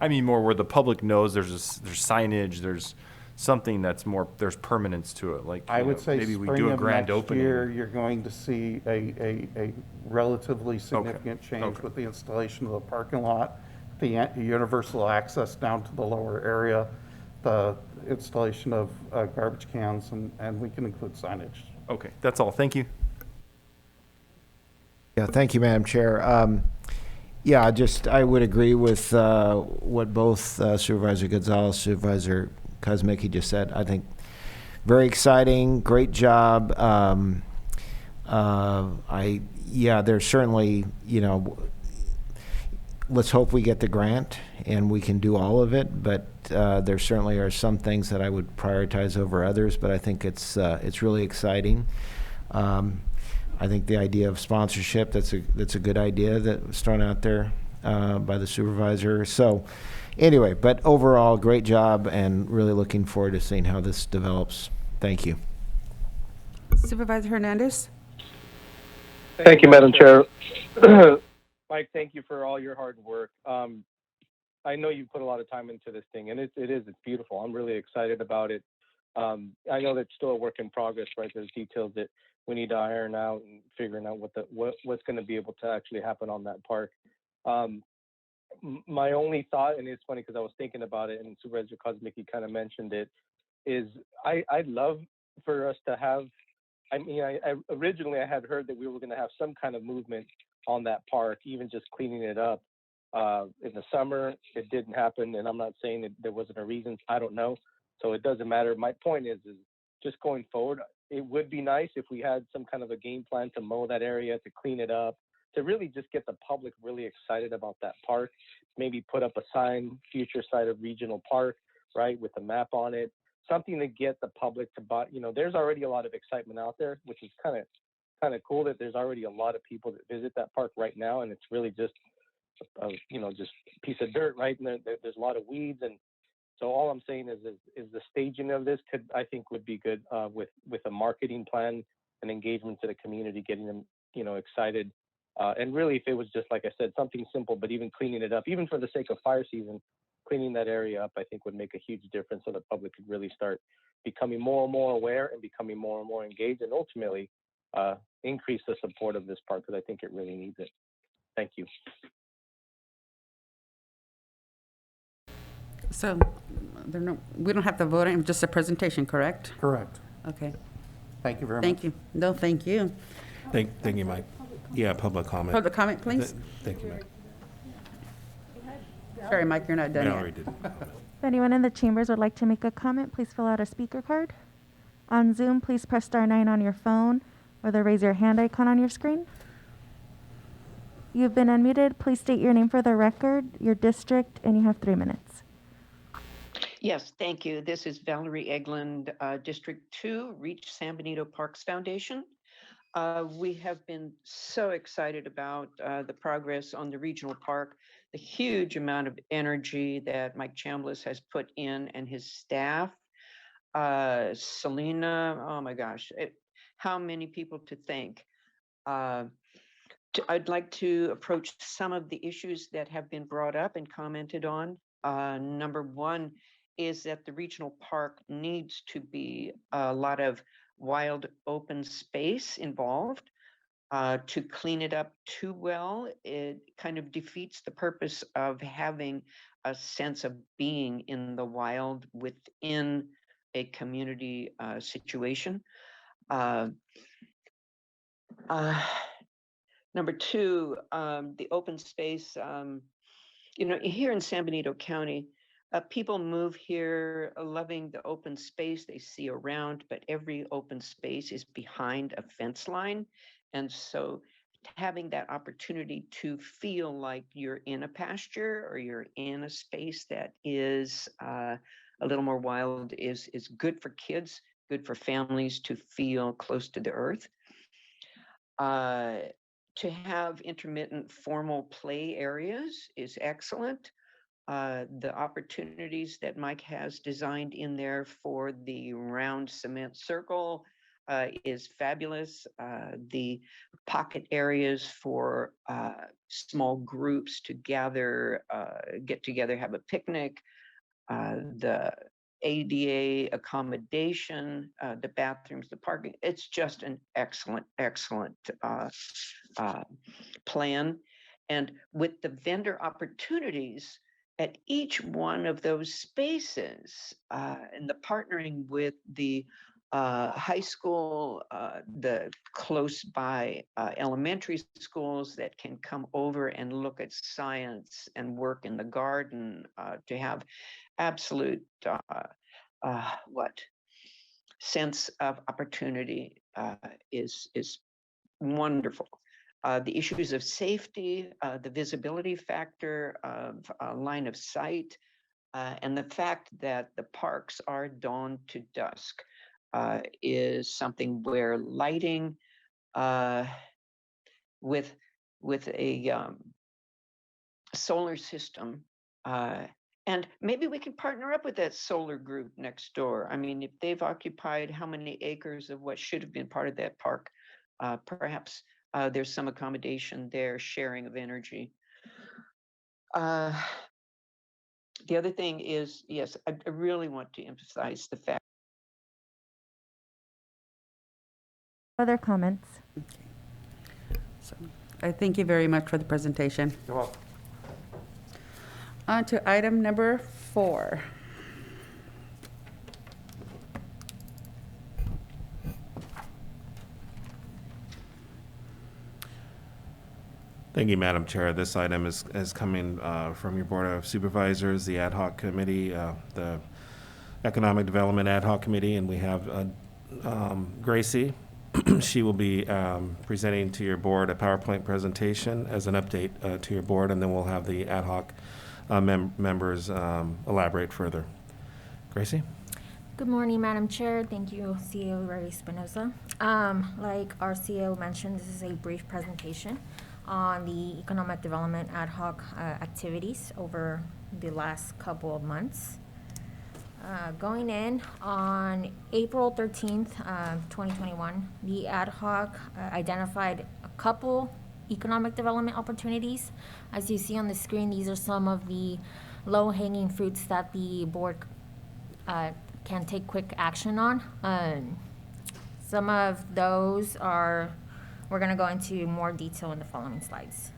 mean, more where the public knows there's signage, there's something that's more, there's permanence to it. Like, I would say maybe we spring do a of grand next opening. year, you're going to see a relatively significant change Okay. with the installation of the parking lot, the universal access down to the lower area, the installation of garbage cans, and we can include signage. Okay, that's all. Thank you. Yeah, thank you, Madam Chair. Yeah, I would agree with what both Supervisor Gonzalez, Supervisor Kuzmicki just said. I think very exciting, great job. There's certainly, let's hope we get the grant and we can do all of it, but there certainly are some things that I would prioritize over others, but I think it's really exciting. I think the idea of sponsorship, that's a good idea that was thrown out there by the supervisor. So anyway, but overall, great job and really looking forward to seeing how this develops. Thank you. Supervisor Hernandez? Thank you, Madam Chair. Mike, thank you for all your hard work. I know you put a lot of time into this thing, and it's beautiful. I'm really excited about it. I know that's still a work in progress, right? There's details that we need to iron out and figuring out what's going to be able to actually happen on that park. My only thought, and it's funny because I was thinking about it, and Supervisor Kuzmicki kind of mentioned it, is I'd love for us to have. I mean, I originally I had heard that we were going to have some kind of movement on that park, even just cleaning it up in the summer. It didn't happen, and I'm not saying that there wasn't a reason. I don't know, so it doesn't matter. My point is just going forward, it would be nice if we had some kind of a game plan to mow that area, to clean it up, to really just get the public really excited about that park. Maybe put up a sign, future site of regional park, right, with a map on it. Something to get the public to buy. There's already a lot of excitement out there, which is kind of cool that there's already a lot of people that visit that park right now, and it's really just just a piece of dirt, right? And there's a lot of weeds, and so all I'm saying is the staging of this would be good with a marketing plan and engagement to the community, getting them excited, and really if it was just like I said, something simple, but even cleaning it up, even for the sake of fire season. Cleaning that area up, I think, would make a huge difference so the public could really start becoming more and more aware and becoming more and more engaged, and ultimately increase the support of this park because I think it really needs it. Thank you. So we don't have to vote on it, just a presentation, correct? Correct. Okay, Thank you very much. thank you. No, thank you. Thank you, Mike. Yeah, public comment. Public comment, please. Thank you, Mike. Sorry, Mike, you're not done I yet. already did. If anyone in the chambers would like to make a comment, please fill out a speaker card. On Zoom, please press *9 on your phone or the raise your hand icon on your screen. You've been unmuted. Please state your name for the record, your district, and you have 3 minutes. Yes, thank you. This is Valerie Egland, District 2, Reach San Benito Parks Foundation. We have been so excited about the progress on the regional park, the huge amount of energy that Mike Chambliss has put in and his staff. Selena, oh my gosh, how many people to thank. I'd like to approach some of the issues that have been brought up and commented on. Number one is that the regional park needs to be a lot of wild open space involved. To clean it up too well, it kind of defeats the purpose of having a sense of being in the wild within a community situation. Number two, the open space, here in San Benito County, People move here loving the open space they see around, but every open space is behind a fence line. And so having that opportunity to feel like you're in a pasture or you're in a space that is a little more wild is good for kids, good for families to feel close to the earth. To have intermittent formal play areas is excellent. The opportunities that Mike has designed in there for the round cement circle is fabulous. The pocket areas for small groups to gather, get together, have a picnic, the ADA accommodation, the bathrooms, the parking. It's just an excellent, excellent plan. And with the vendor opportunities at each one of those spaces and the partnering with the high school, the close by elementary schools that can come over and look at science and work in the garden to have absolute sense of opportunity is wonderful. The issues of safety, the visibility factor of line of sight, and the fact that the parks are dawn to dusk is something where lighting with a solar system, and maybe we can partner up with that solar group next door. I mean, if they've occupied how many acres of what should have been part of that park, perhaps there's some accommodation there, sharing of energy. The other thing is, yes, I really want to emphasize the fact. Other comments? So, I thank you very much for the presentation. You're welcome. On to item number 4. Thank you, Madam Chair. This item is coming from your Board of Supervisors, the Ad Hoc Committee, the Economic Development Ad Hoc Committee, and we have Gracie. She will be presenting to your board a PowerPoint presentation as an update to your board, and then we'll have the ad hoc members elaborate further. Gracie? Good morning, Madam Chair. Thank you, CEO Ray Espinosa. Like our CEO mentioned, this is a brief presentation on the economic development ad hoc activities over the last couple of months. Going in on April 13th, 2021, the ad hoc identified a couple economic development opportunities. As you see on the screen, these are some of the low-hanging fruits that the board can take quick action on. Some of those are, we're going to go into more detail in the following slides.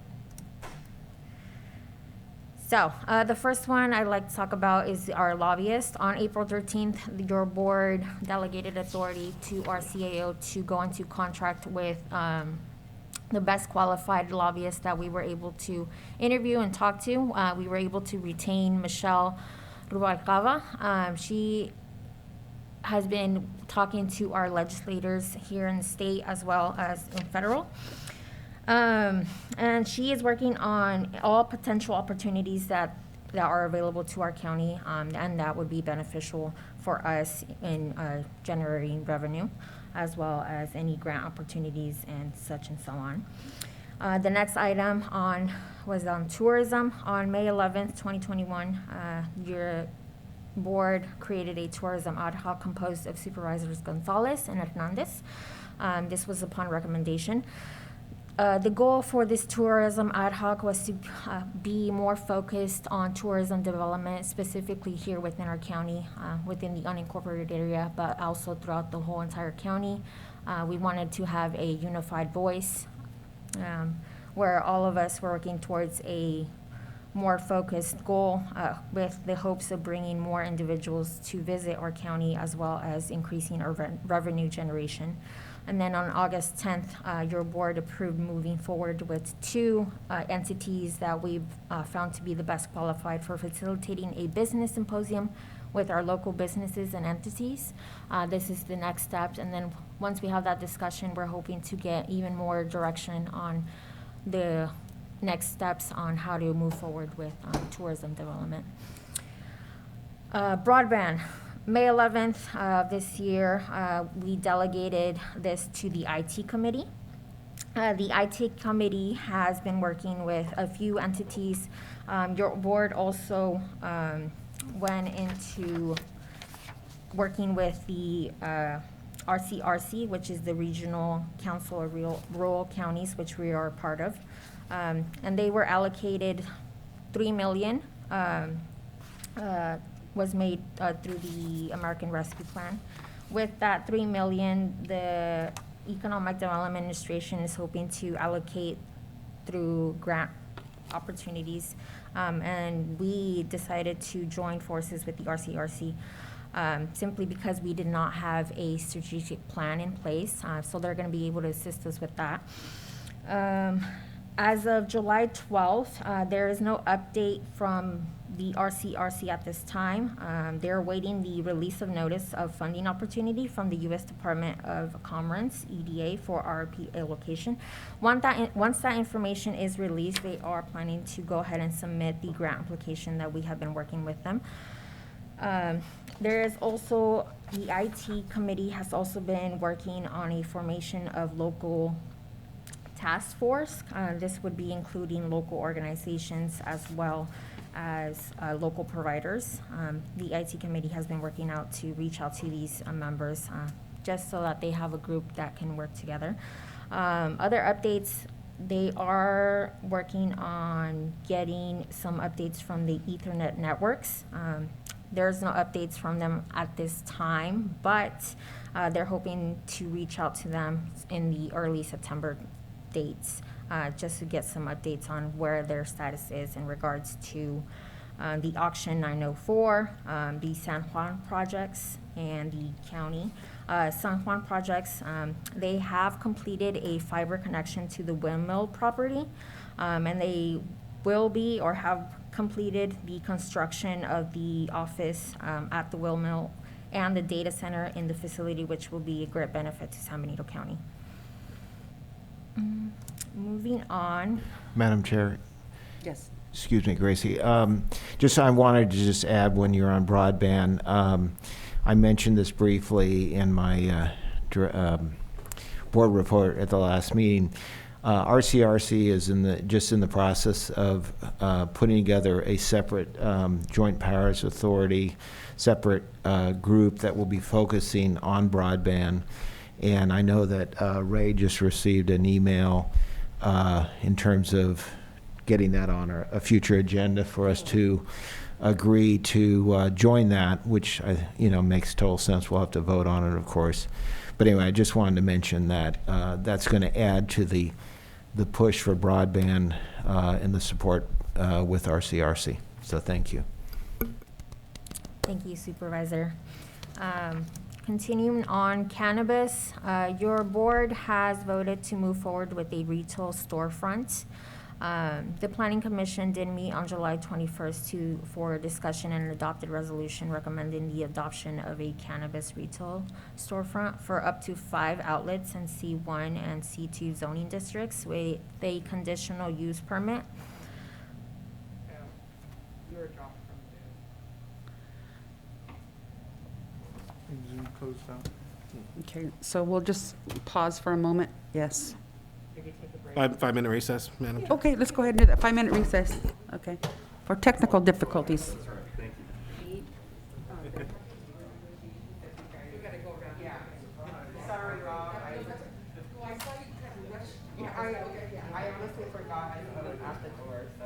So the first one I'd like to talk about is our lobbyist. On April 13th, your board delegated authority to our CAO to go into contract with the best qualified lobbyist that we were able to interview and talk to. We were able to retain Michelle Rubalcaba. She has been talking to our legislators here in the state as well as in federal. And she is working on all potential opportunities that are available to our county, and that would be beneficial for us in generating revenue, as well as any grant opportunities and such and so on. The next item was on tourism. On May 11th, 2021, your board created a tourism ad hoc composed of Supervisors Gonzalez and Hernandez. This was upon recommendation. The goal for this tourism ad hoc was to be more focused on tourism development, specifically here within our county, within the unincorporated area, but also throughout the whole entire county. We wanted to have a unified voice where all of us were working towards a more focused goal with the hopes of bringing more individuals to visit our county, as well as increasing our revenue generation. And then on August 10th, your board approved moving forward with two entities that we've found to be the best qualified for facilitating a business symposium with our local businesses and entities. This is the next step. And then once we have that discussion, we're hoping to get even more direction on the next steps on how to move forward with tourism development. Broadband. May 11th of this year, we delegated this to the IT committee. The IT committee has been working with a few entities. Your board also went into working with the RCRC, which is the Regional Council of Rural Counties, which we are a part of. And they were allocated $3 million. Was made through the American Rescue Plan. With that $3 million, the Economic Development Administration is hoping to allocate through grant opportunities. And we decided to join forces with the RCRC simply because we did not have a strategic plan in place. So they're going to be able to assist us with that. As of July 12th, there is no update from the RCRC at this time. They're awaiting the release of notice of funding opportunity from the U.S. Department of Commerce, EDA, for RP allocation. Once that information is released, they are planning to go ahead and submit the grant application that we have been working with them. There is also, the IT committee has also been working on a formation of local task force. This would be including local organizations as well as local providers. The IT committee has been working out to reach out to these members just so that they have a group that can work together. Other updates, they are working on getting some updates from the Ethernet networks. There's no updates from them at this time, but they're hoping to reach out to them in the early September dates, just to get some updates on where their status is in regards to the auction 904, the San Juan projects, and the county. San Juan projects, they have completed a fiber connection to the windmill property, and they will be or have completed the construction of the office at the windmill and the data center in the facility, which will be a great benefit to San Benito County. Moving on. Madam Chair, Yes. excuse me, Gracie. I wanted to just add when you're on broadband, I mentioned this briefly in my board report at the last meeting. RCRC is just in the process of putting together a separate joint powers authority, separate group that will be focusing on broadband. And I know that Ray just received an email in terms of getting that on a future agenda for us to agree to join that, which makes total sense. We'll have to vote on it, of course. But anyway, I just wanted to mention that that's going to add to the push for broadband and the support with RCRC. So thank you. Thank you, Supervisor. Continuing on cannabis, your board has voted to move forward with a retail storefront. The Planning Commission did meet on July 21st for discussion and adopted resolution recommending the adoption of a cannabis retail storefront for up to 5 outlets in C1 and C2 zoning districts with a conditional use permit. Zoom closed out. Okay, so we'll just pause for a moment. Yes. 5-minute recess, Madam Chair. Okay, let's go ahead and do that. 5-minute recess. Okay. For technical difficulties. I honestly forgot I was at the door, so.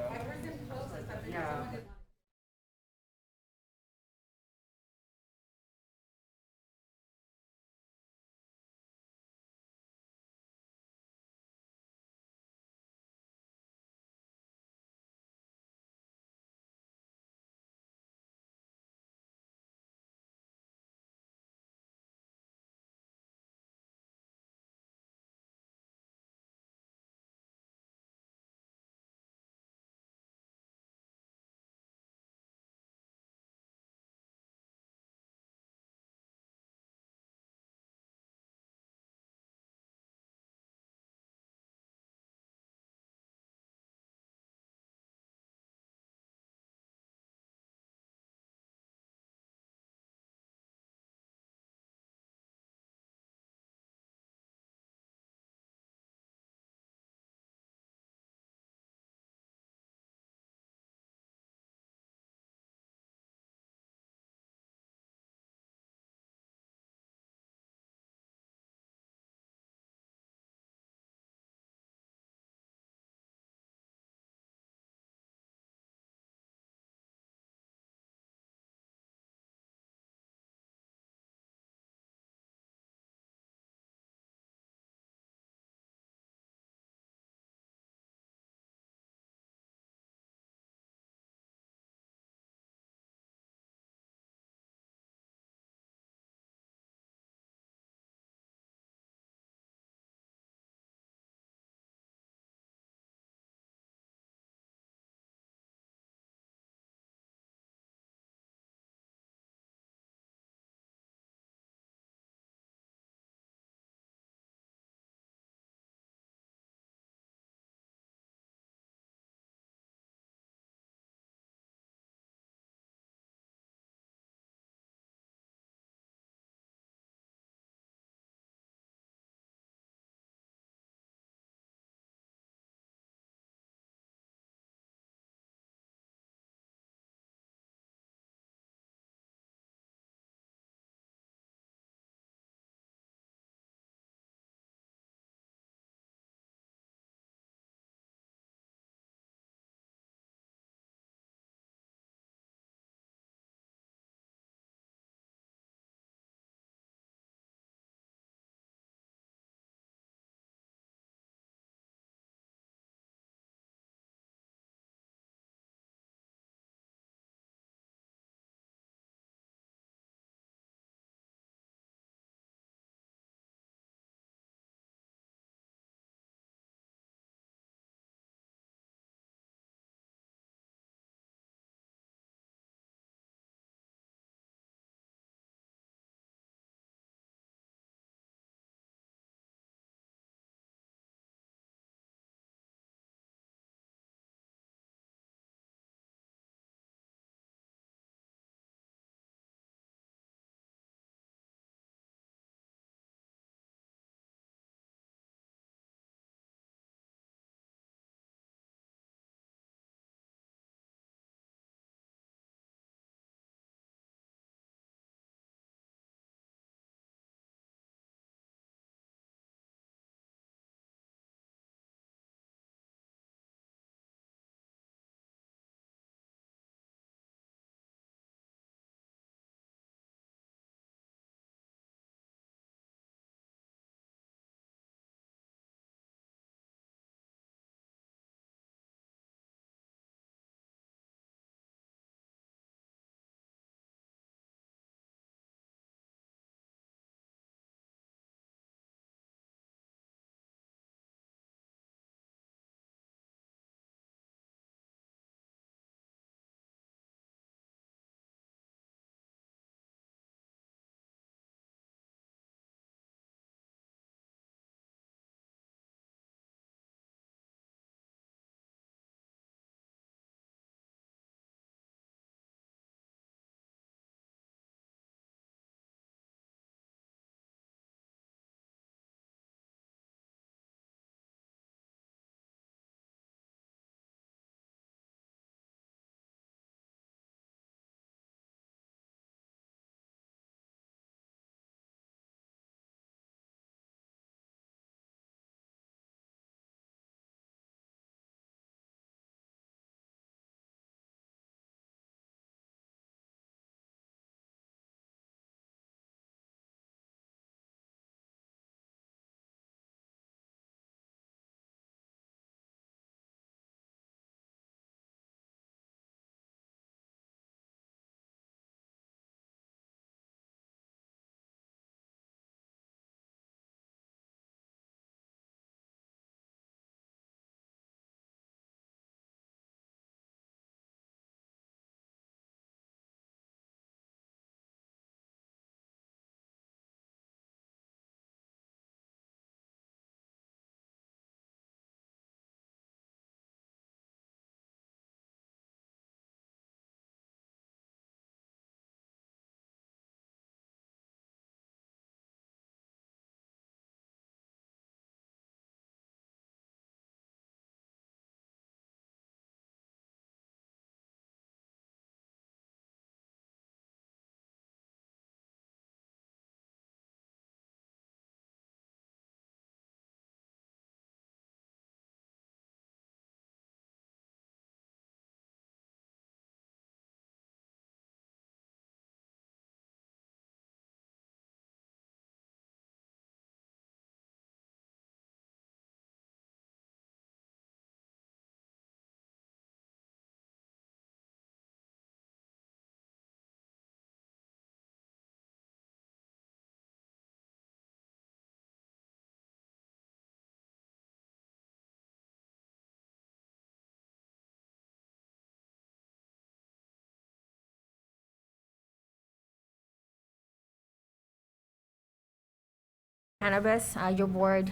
Cannabis, your board,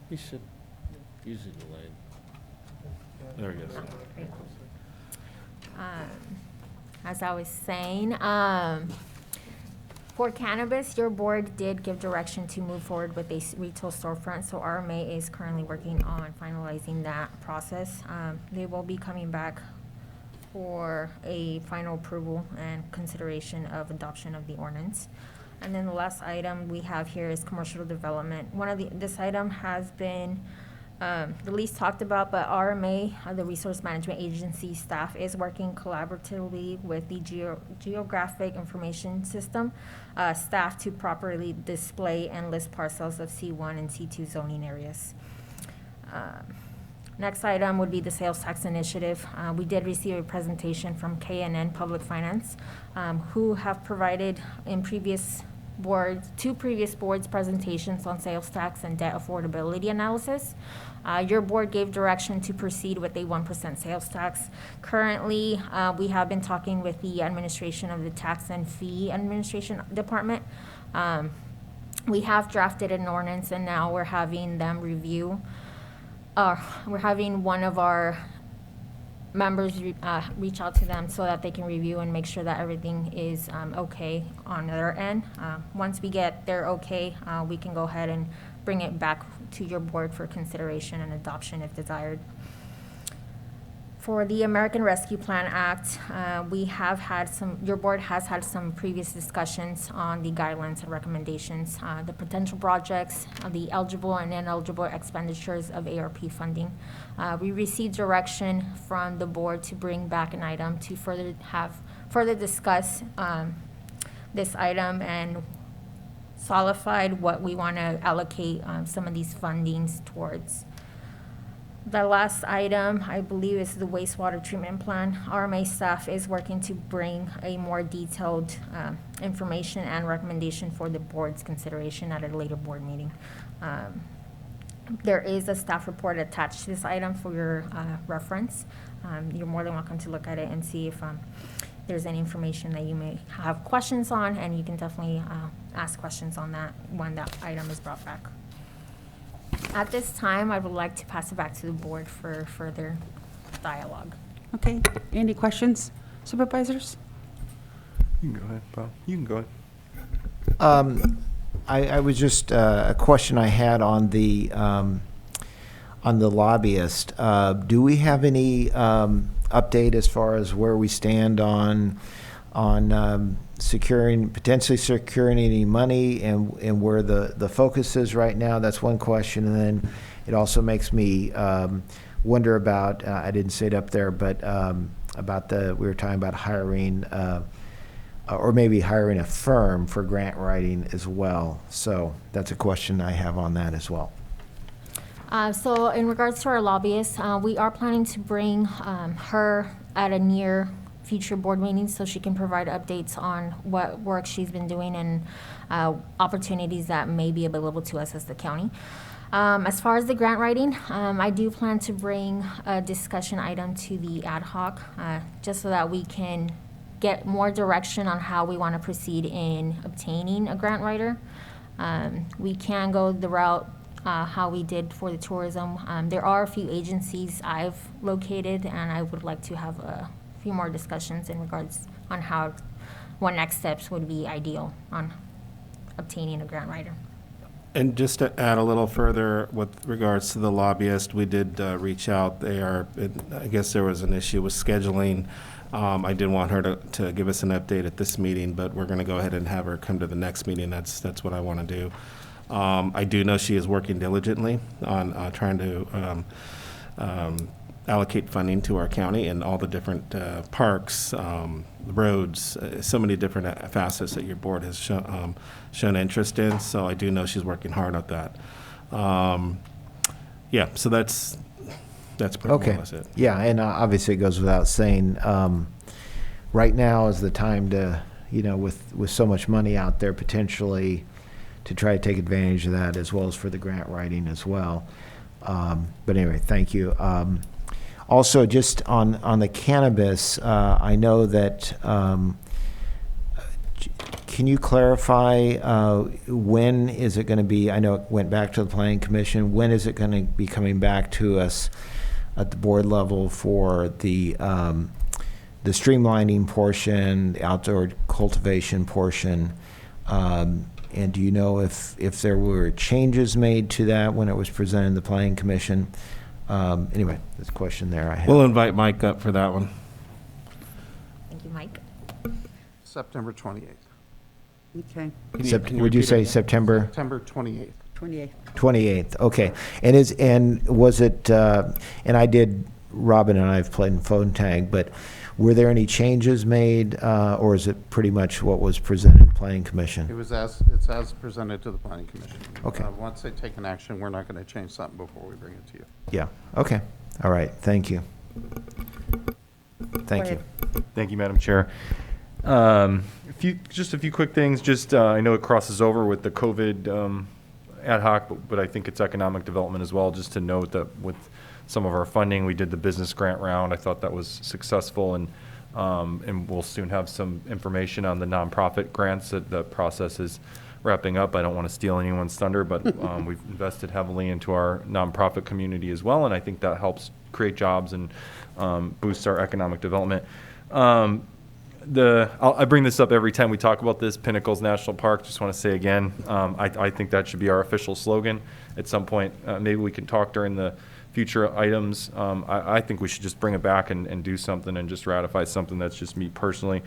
He should use it delayed. There he goes. as I was saying, for cannabis, your board did give direction to move forward with a retail storefront, so RMA is currently working on finalizing that process. They will be coming back for a final approval and consideration of adoption of the ordinance. And then the last item we have here is commercial development. This item has been the least talked about, but RMA, the Resource Management Agency staff, is working collaboratively with the Geographic Information System staff to properly display and list parcels of C1 and C2 zoning areas. Next item would be the sales tax initiative. We did receive a presentation from K&N Public Finance, who have provided in two previous boards presentations on sales tax and debt affordability analysis. Your board gave direction to proceed with a 1% sales tax. Currently, we have been talking with the administration of the Tax and Fee Administration Department. We have drafted an ordinance, and now we're having them review. We're having one of our members reach out to them so that they can review and make sure that everything is okay on their end. Once we get their okay, we can go ahead and bring it back to your board for consideration and adoption if desired. For the American Rescue Plan Act, your board has had some previous discussions on the guidelines and recommendations, the potential projects, the eligible and ineligible expenditures of ARP funding. We received direction from the board to bring back an item to further discuss this item and solidified what we want to allocate some of these fundings towards. The last item, I believe, is the wastewater treatment plan. RMA staff is working to bring a more detailed information and recommendation for the board's consideration at a later board meeting. There is a staff report attached to this item for your reference. You're more than welcome to look at it and see if there's any information that you may have questions on, and you can definitely ask questions on that when that item is brought back. At this time, I would like to pass it back to the board for further dialogue. Okay, any questions, supervisors? You can go ahead, Bob. You can go ahead. I was just a question I had on the lobbyist. Do we have any update as far as where we stand on potentially securing any money and where the focus is right now? That's one question. And then it also makes me wonder about, I didn't say it up there, but we were talking about hiring, or maybe hiring a firm for grant writing as well. So that's a question I have on that as well. So in regards to our lobbyist, we are planning to bring her at a near future board meetings so she can provide updates on what work she's been doing and opportunities that may be available to us as the county. As far as the grant writing, I do plan to bring a discussion item to the ad hoc just so that we can get more direction on how we want to proceed in obtaining a grant writer. We can go the route how we did for the tourism. There are a few agencies I've located, and I would like to have a few more discussions in regards on what next steps would be ideal on obtaining a grant writer. And just to add a little further with regards to the lobbyist, we did reach out. I guess there was an issue with scheduling. I didn't want her to give us an update at this meeting, but we're going to go ahead and have her come to the next meeting. That's what I want to do. I do know she is working diligently on trying to allocate funding to our county and all the different parks, roads, so many different facets that your board has shown interest in. So I do know she's working hard at that. Yeah, so that's pretty more or less it. Yeah, and obviously it goes without saying, right now is the time to, with so much money out there potentially, to try to take advantage of that, as well as for the grant writing as well. But anyway, thank you. Also, just on the cannabis, I know that can you clarify, when is it going to be, I know it went back to the Planning Commission, when is it going to be coming back to us at the board level for the streamlining portion, the outdoor cultivation portion? And do you know if there were changes made to that when it was presented to the Planning Commission? Anyway, that's a question there I have. We'll invite Mike up for that one. Thank you, Mike. September 28th. Okay, Would you say September? September 28th. 28th. 28th, okay. And was it, and Robin and I have played phone tag, but were there any changes made, or is it pretty much what was presented to Planning Commission? It's as presented to the Planning Commission. Okay. Once they take an action, we're not going to change something before we bring it to you. Yeah, okay, all right, thank you. Thank you. Thank you, Madam Chair. Just a few quick things. Just I know it crosses over with the COVID ad hoc, but I think it's economic development as well. Just to note that with some of our funding, we did the business grant round. I thought that was successful, and we'll soon have some information on the nonprofit grants. That the process is wrapping up. I don't want to steal anyone's thunder, but we've invested heavily into our nonprofit community as well, and I think that helps create jobs and boosts our economic development. I bring this up every time we talk about this, Pinnacles National Park. Just want to say again, I think that should be our official slogan at some point. Maybe we can talk during the future items. I think we should just bring it back and do something and just ratify something. That's just me personally.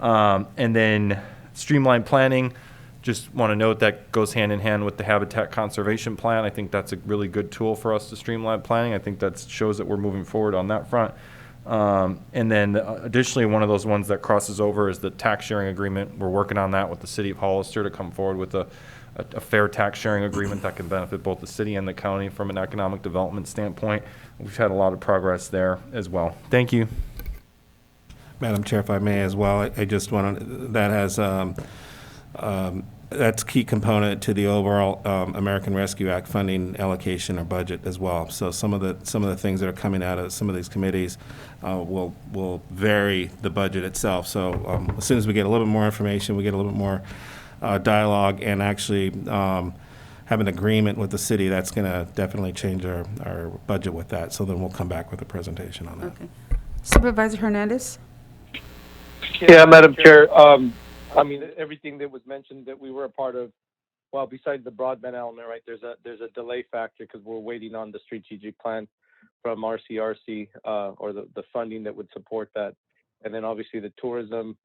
And then streamlined planning, just want to note that goes hand in hand with the habitat conservation plan. I think that's a really good tool for us to streamline planning. I think that shows that we're moving forward on that front. And then additionally, one of those ones that crosses over is the tax sharing agreement. We're working on that with the city of Hollister to come forward with a fair tax sharing agreement that can benefit both the city and the county from an economic development standpoint. We've had a lot of progress there as well. Thank you. Madam Chair, if I may as well, I just want to, that has, that's a key component to the overall American Rescue Act funding allocation or budget as well. So some of the things that are coming out of some of these committees will vary the budget itself. So as soon as we get a little bit more information, we get a little bit more dialogue and actually have an agreement with the city, that's going to definitely change our budget with that. So then we'll come back with a presentation on that. Okay. Supervisor Hernandez? Yeah, Madam Chair. I mean, everything that was mentioned that we were a part of, well, besides the broadband element, right, there's a delay factor because we're waiting on the strategic plan from RCRC or the funding that would support that. And then obviously the tourism,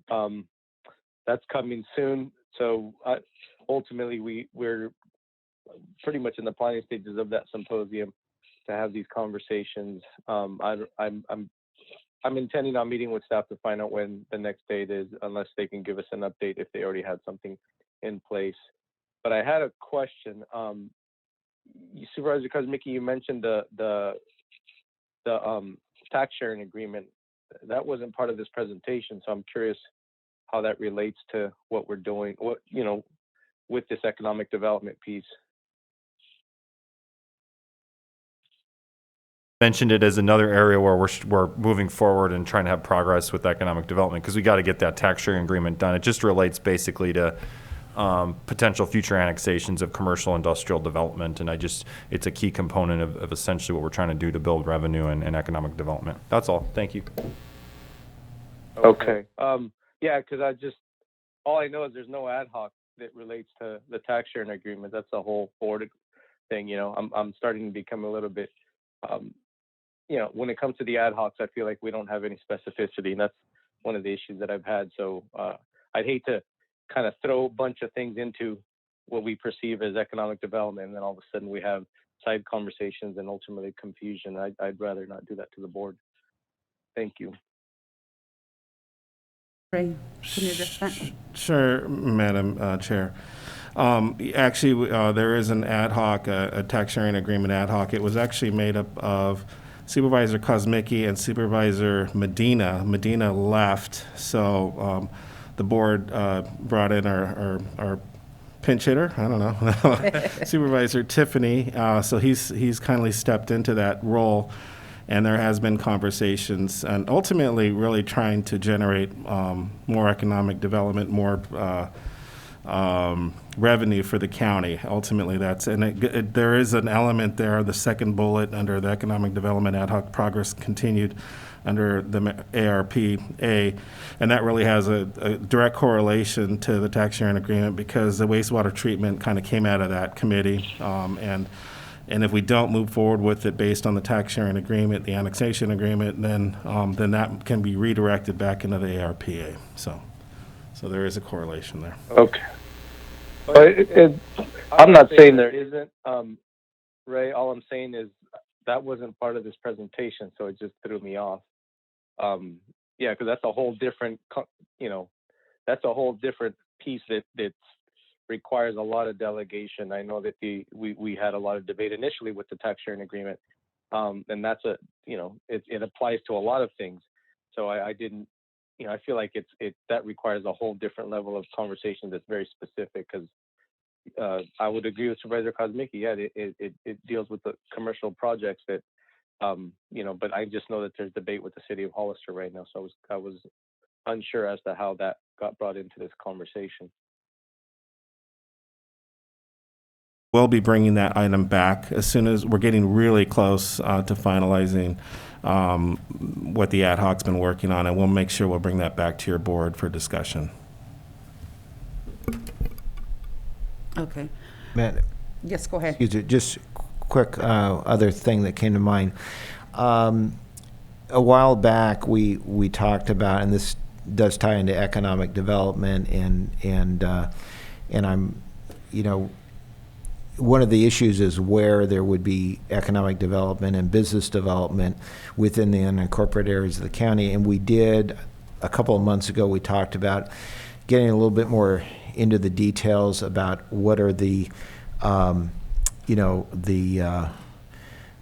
that's coming soon. So ultimately, we're pretty much in the planning stages of that symposium to have these conversations. I'm intending on meeting with staff to find out when the next date is, unless they can give us an update if they already had something in place. But I had a question. Supervisor Kosmicki, you mentioned the tax sharing agreement. That wasn't part of this presentation, so I'm curious how that relates to what we're doing, with this economic development piece. Mentioned it as another area where we're moving forward and trying to have progress with economic development because we got to get that tax sharing agreement done. It just relates basically to potential future annexations of commercial industrial development, and it's a key component of essentially what we're trying to do to build revenue and economic development. That's all. Thank you. Okay. Yeah, because all I know is there's no ad hoc that relates to the tax sharing agreement. That's a whole board thing. I'm starting to become a little bit. When it comes to the ad hocs, I feel like we don't have any specificity, and that's one of the issues that I've had. So I'd hate to kind of throw a bunch of things into what we perceive as economic development, and then all of a sudden we have side conversations and ultimately confusion. I'd rather not do that to the board. Thank you. Ray, can you address that? Sure, Madam Chair. Actually, there is an ad hoc, a tax sharing agreement ad hoc. It was actually made up of Supervisor Kosmicki and Supervisor Medina. Medina left, so the board brought in our pinch hitter. I don't know, Supervisor Tiffany. So he's kindly stepped into that role, and there has been conversations, and ultimately really trying to generate more economic development, more revenue for the county. Ultimately, there is an element there, the second bullet under the Economic Development Ad Hoc Progress Continued under the ARPA, and that really has a direct correlation to the tax sharing agreement because the wastewater treatment kind of came out of that committee, and if we don't move forward with it based on the tax sharing agreement, the annexation agreement, then that can be redirected back into the ARPA. So there is a correlation there. Okay. But I'm not saying there isn't, Ray. All I'm saying is that wasn't part of this presentation, so it just threw me off. Yeah, because that's a whole different, that's a whole different piece that requires a lot of delegation. I know that we had a lot of debate initially with the tax sharing agreement, and that's it applies to a lot of things. So I didn't, I feel like that requires a whole different level of conversation that's very specific. Because I would agree with Supervisor Kosmicki. Yeah, it deals with the commercial projects that, but I just know that there's debate with the city of Hollister right now. So I was unsure as to how that got brought into this conversation. We'll be bringing that item back as soon as we're getting really close to finalizing what the ad hoc's been working on, and we'll make sure we'll bring that back to your board for discussion. Okay. Matt, Yes, go ahead. excuse me, just quick other thing that came to mind. A while back, we talked about, and this does tie into economic development, and I'm, one of the issues is where there would be economic development and business development within the unincorporated areas of the county. And we did, a couple of months ago, we talked about getting a little bit more into the details about what are the,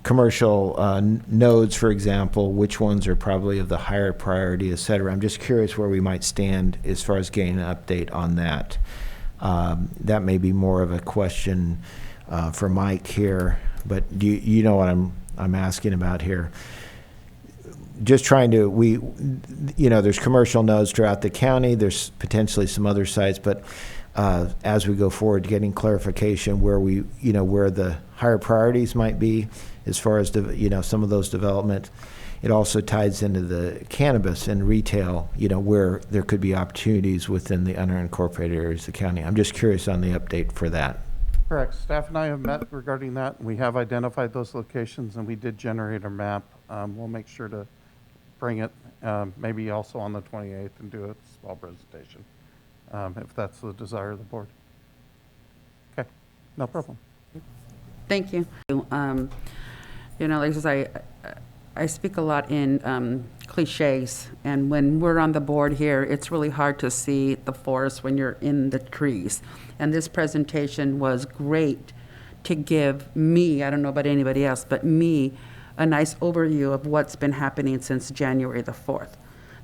commercial nodes, for example, which ones are probably of the higher priority, et cetera. I'm just curious where we might stand as far as getting an update on that. That may be more of a question for Mike here, but do you know what I'm asking about here? Just trying to, there's commercial nodes throughout the county. There's potentially some other sites, but as we go forward, getting clarification where where the higher priorities might be as far as some of those development. It also ties into the cannabis and retail, where there could be opportunities within the unincorporated areas of the county. I'm just curious on the update for that. Correct. Staff and I have met regarding that. We have identified those locations, and we did generate a map. We'll make sure to bring it, maybe also on the 28th, and do a small presentation, if that's the desire of the board. Okay, no problem. Thank you. Like I said, I speak a lot in cliches, and when we're on the board here, it's really hard to see the forest when you're in the trees. And this presentation was great to give me, I don't know about anybody else, but me, a nice overview of what's been happening since January the 4th.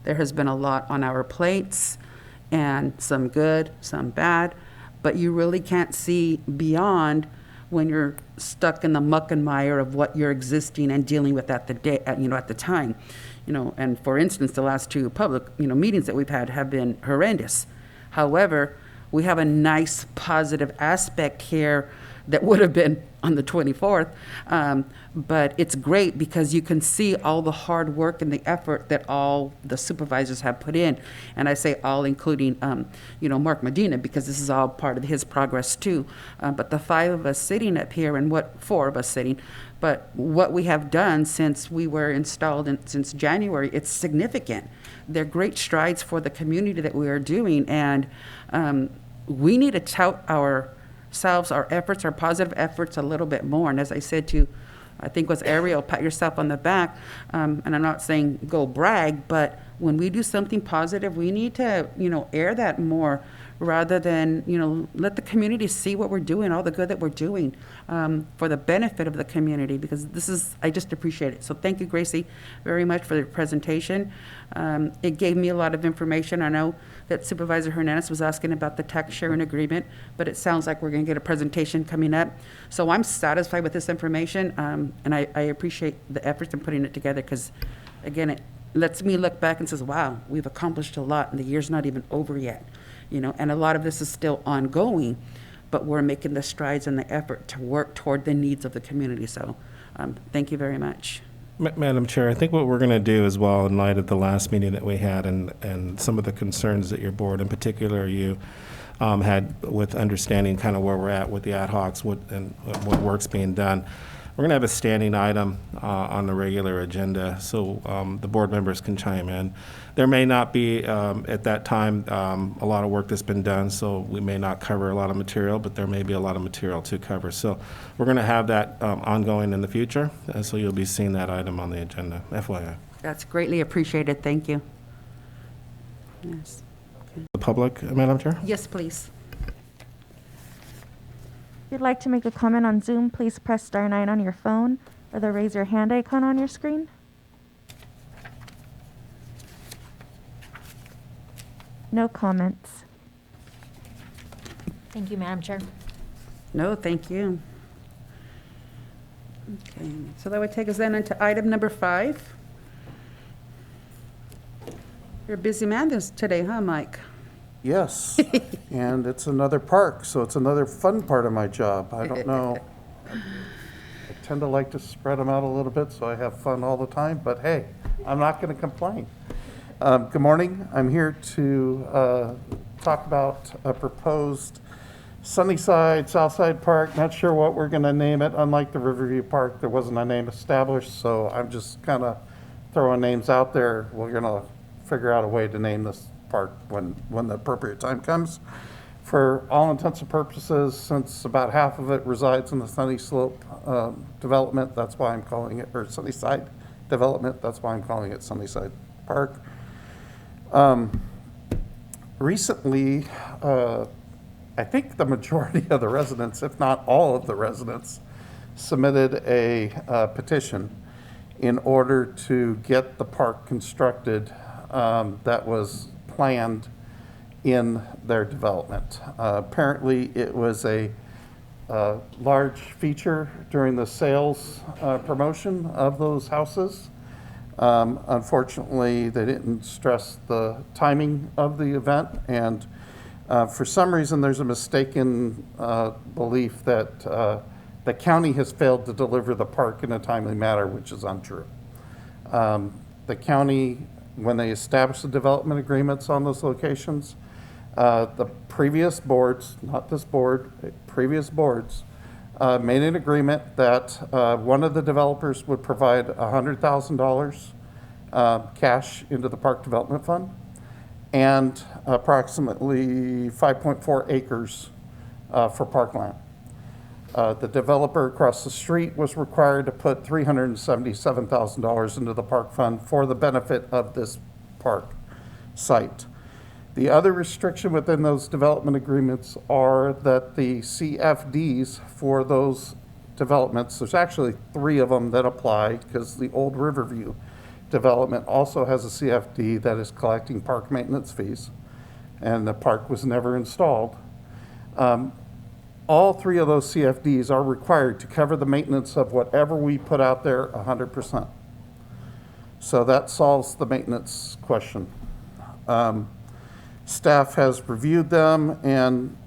There has been a lot on our plates, and some good, some bad, but you really can't see beyond when you're stuck in the muck and mire of what you're existing and dealing with at the time. And for instance, the last two public, meetings that we've had have been horrendous. However, we have a nice positive aspect here that would have been on the 24th, but it's great because you can see all the hard work and the effort that all the supervisors have put in. And I say all, including, Mark Medina, because this is all part of his progress too. But the 5 of us sitting up here, and 4 of us sitting, but what we have done since we were installed since January, it's significant. They're great strides for the community that we are doing, and we need to tout ourselves, our efforts, our positive efforts a little bit more. And as I said to, I think it was Ariel, pat yourself on the back. And I'm not saying go brag, but when we do something positive, we need to, air that more rather than, let the community see what we're doing, all the good that we're doing for the benefit of the community, because I just appreciate it. So thank you, Gracie, very much for the presentation. It gave me a lot of information. I know that Supervisor Hernandez was asking about the tax sharing agreement, but it sounds like we're going to get a presentation coming up. So I'm satisfied with this information, and I appreciate the efforts in putting it together, because, again, it lets me look back and says, wow, we've accomplished a lot, and the year's not even over yet. and a lot of this is still ongoing, but we're making the strides and the effort to work toward the needs of the community. So thank you very much. Madam Chair, I think what we're going to do as well, in light of the last meeting that we had and some of the concerns that your board, in particular you, had with understanding kind of where we're at with the ad hocs and what work's being done. We're going to have a standing item on the regular agenda so the board members can chime in. There may not be, at that time, a lot of work that's been done, so we may not cover a lot of material, but there may be a lot of material to cover. So we're going to have that ongoing in the future, and so you'll be seeing that item on the agenda, FYI. That's greatly appreciated. Thank you. Yes. The public, Madam Chair? Yes, please. If you'd like to make a comment on Zoom, please press star 9 on your phone or the raise your hand icon on your screen. No comments. Thank you, Madam Chair. No, thank you. Okay, so that would take us then into item number 5. You're a busy man today, huh, Mike? Yes, and it's another park, so it's another fun part of my job. I don't know. I tend to like to spread them out a little bit so I have fun all the time, but hey, I'm not going to complain. Good morning. I'm here to talk about a proposed Sunnyside, Southside Park. Not sure what we're going to name it. Unlike the Riverview Park, there wasn't a name established, so I'm just kind of throwing names out there. We're going to figure out a way to name this park when the appropriate time comes. For all intents and purposes, since about half of it resides in the Sunny Slope development, that's why I'm calling it, or Sunnyside development, that's why I'm calling it Sunnyside Park. Recently, I think the majority of the residents, if not all of the residents, submitted a petition in order to get the park constructed that was planned in their development. Apparently, it was a large feature during the sales promotion of those houses. Unfortunately, they didn't stress the timing of the event, and for some reason, there's a mistaken belief that the county has failed to deliver the park in a timely manner, which is untrue. The county, when they established the development agreements on those locations, the previous boards, not this board, previous boards, made an agreement that one of the developers would provide $100,000 cash into the Park Development Fund and approximately 5.4 acres for parkland. The developer across the street was required to put $377,000 into the park fund for the benefit of this park site. The other restriction within those development agreements are that the CFDs for those developments, there's actually 3 of them that apply because the old Riverview development also has a CFD that is collecting park maintenance fees, and the park was never installed. All 3 of those CFDs are required to cover the maintenance of whatever we put out there 100%. So that solves the maintenance question. Staff has reviewed them, and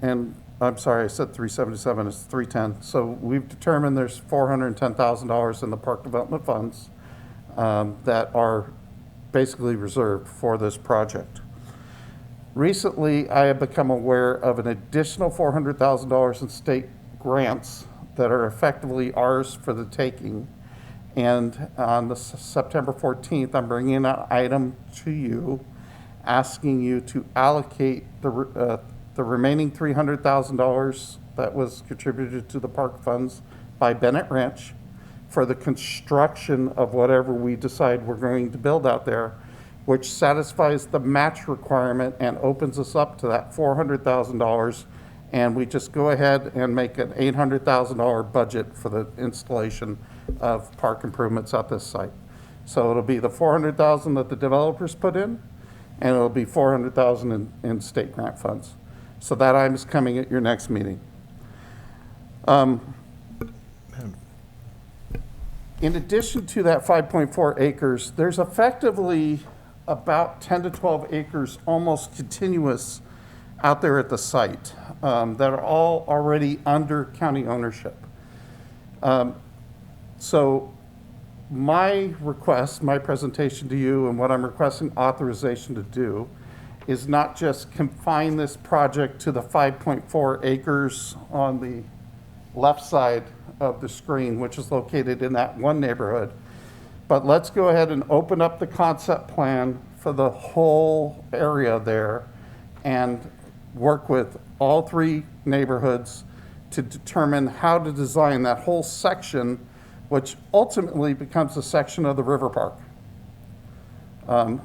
I'm sorry, I said 377, it's 310. So we've determined there's $410,000 in the park development funds that are basically reserved for this project. Recently, I have become aware of an additional $400,000 in state grants that are effectively ours for the taking. And on the September 14th, I'm bringing an item to you asking you to allocate the remaining $300,000 that was contributed to the park funds by Bennett Ranch for the construction of whatever we decide we're going to build out there, which satisfies the match requirement and opens us up to that $400,000. And we just go ahead and make an $800,000 budget for the installation of park improvements at this site. So it'll be the $400,000 that the developers put in, and it'll be $400,000 in state grant funds. So that item is coming at your next meeting. In addition to that 5.4 acres, there's effectively about 10 to 12 acres almost continuous out there at the site that are all already under county ownership. So my request, my presentation to you, and what I'm requesting authorization to do is not just confine this project to the 5.4 acres on the left side of the screen, which is located in that one neighborhood, but let's go ahead and open up the concept plan for the whole area there and work with all 3 neighborhoods to determine how to design that whole section, which ultimately becomes a section of the river park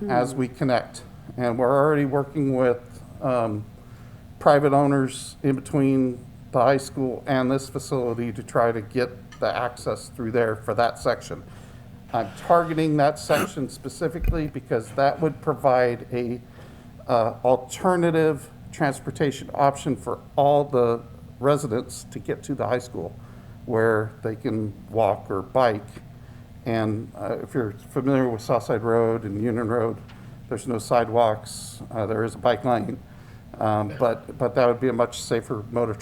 as we connect. And we're already working with private owners in between the high school and this facility to try to get the access through there for that section. I'm targeting that section specifically because that would provide a alternative transportation option for all the residents to get to the high school, where they can walk or bike. And if you're familiar with Southside Road and Union Road, there's no sidewalks. There is a bike lane, but that would be a much safer mode of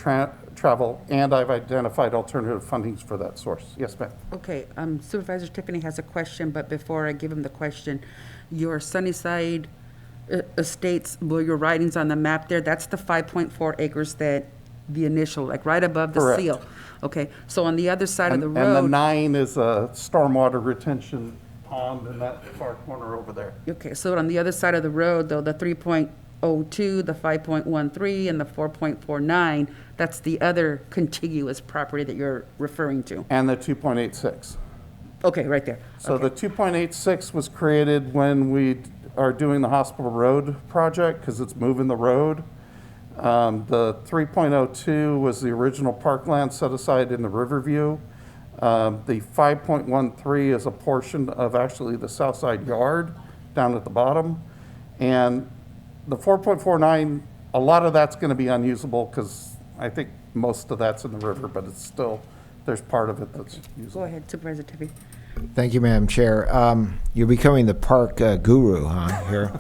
travel. And I've identified alternative fundings for that source. Yes, ma'am. Okay, Supervisor Tiffany has a question, but before I give him the question, your Sunnyside estates, where your writings on the map there, that's the 5.4 acres that the initial, like right above the Correct. seal. Okay, so on the other side of the And the road. 9 is a stormwater retention pond in that far corner over there. Okay, so on the other side of the road, though, the 3.02, the 5.13, and the 4.49, that's the other contiguous property that you're referring to. And the 2.86. Okay, right there. So Okay. the 2.86 was created when we are doing the Hospital Road project, because it's moving the road. The 3.02 was the original parkland set aside in the Riverview. The 5.13 is a portion of actually the Southside yard down at the bottom. And the 4.49, a lot of that's going to be unusable because I think most of that's in the river, but it's still, there's part of it that's usable. Go ahead, Supervisor Tiffany. Thank you, Madam Chair. You're becoming the park guru, huh, here?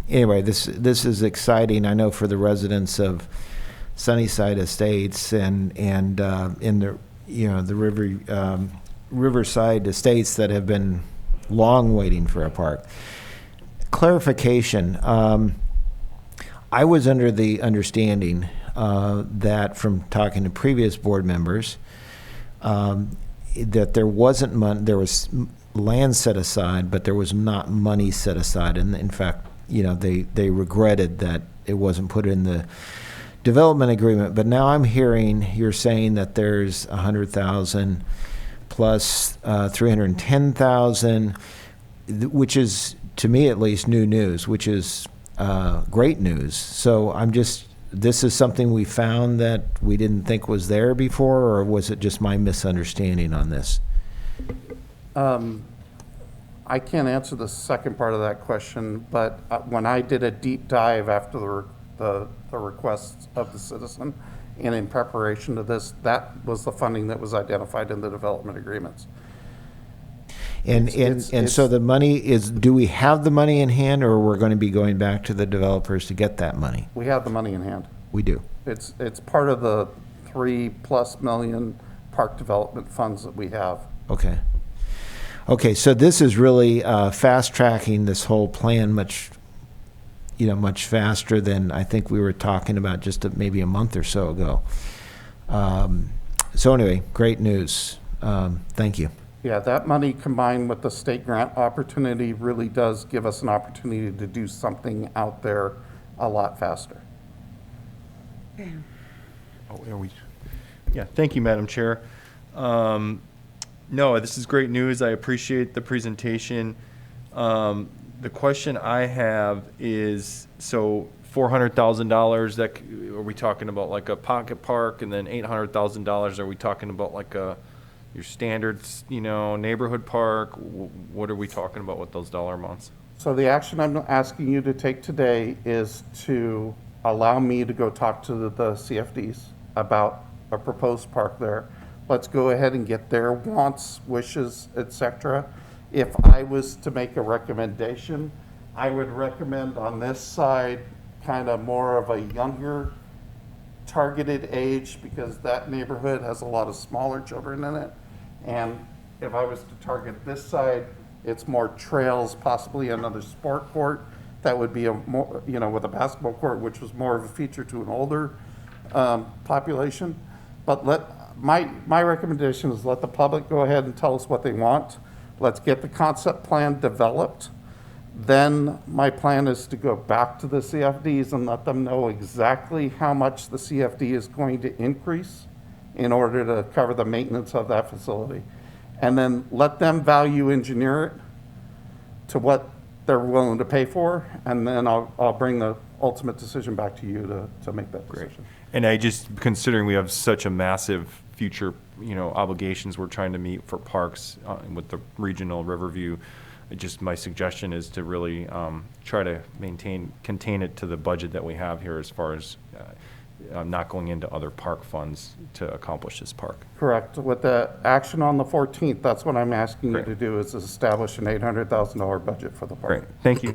Anyway, this is exciting, I know, for the residents of Sunnyside Estates and in the, the Riverside Estates that have been long waiting for a park. Clarification, I was under the understanding that from talking to previous board members, that there wasn't money, there was land set aside, but there was not money set aside. And in fact, they regretted that it wasn't put in the development agreement. But now I'm hearing you're saying that there's 100,000 plus 310,000, which is, to me at least, new news, which is great news. So this is something we found that we didn't think was there before, or was it just my misunderstanding on this? I can't answer the second part of that question, but when I did a deep dive after the requests of the citizen and in preparation to this, that was the funding that was identified in the development agreements. And so the money is, do we have the money in hand, or we're going to be going back to the developers to get that money? We have the money in hand. We do. It's part of the $3+ million park development funds that we have. Okay. Okay, so this is really fast tracking this whole plan much faster than I think we were talking about just maybe a month or so ago. So anyway, great news. Thank you. Yeah, that money combined with the state grant opportunity really does give us an opportunity to do something out there a lot faster. Yeah, thank you, Madam Chair. No, this is great news. I appreciate the presentation. The question I have is, so $400,000, that are we talking about like a pocket park, and then $800,000? Are we talking about like your standard, neighborhood park? What are we talking about with those dollar amounts? So the action I'm asking you to take today is to allow me to go talk to the CFDs about a proposed park there. Let's go ahead and get their wants, wishes, etc. If I was to make a recommendation, I would recommend on this side kind of more of a younger targeted age because that neighborhood has a lot of smaller children in it. And if I was to target this side, it's more trails, possibly another sport court. That would be a more, you know, with a basketball court, which was more of a feature to an older population. But my recommendation is let the public go ahead and tell us what they want. Let's get the concept plan developed. Then my plan is to go back to the CFDs and let them know exactly how much the CFD is going to increase in order to cover the maintenance of that facility. And then let them value engineer it to what they're willing to pay for. And then I'll bring the ultimate decision back to you to make that decision. And I just, considering we have such a massive future, obligations we're trying to meet for parks with the regional Riverview, just my suggestion is to really try to contain it to the budget that we have here as far as not going into other park funds to accomplish this park. Correct. With the action on the 14th, that's what I'm asking you to do is establish an $800,000 budget for the park. Great, thank you.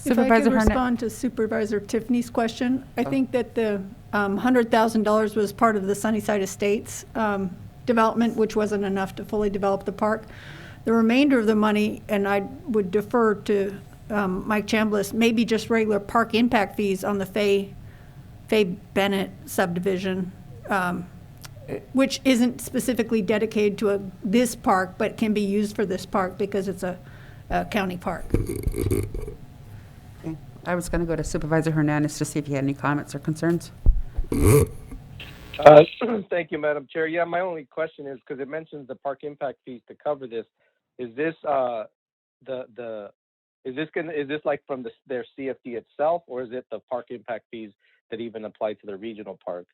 If I could respond to Supervisor Tiffany's question, I think that the $100,000 was part of the Sunnyside Estates development, which wasn't enough to fully develop the park. The remainder of the money, and I would defer to Mike Chambliss, maybe just regular park impact fees on the Fay Bennett subdivision, which isn't specifically dedicated to this park, but can be used for this park because it's a county park. Okay. I was going to go to Supervisor Hernandez to see if he had any comments or concerns. Thank you, Madam Chair. Yeah, my only question is, because it mentions the park impact fees to cover this, is this is this like from their CFD itself, or is it the park impact fees that even apply to the regional park?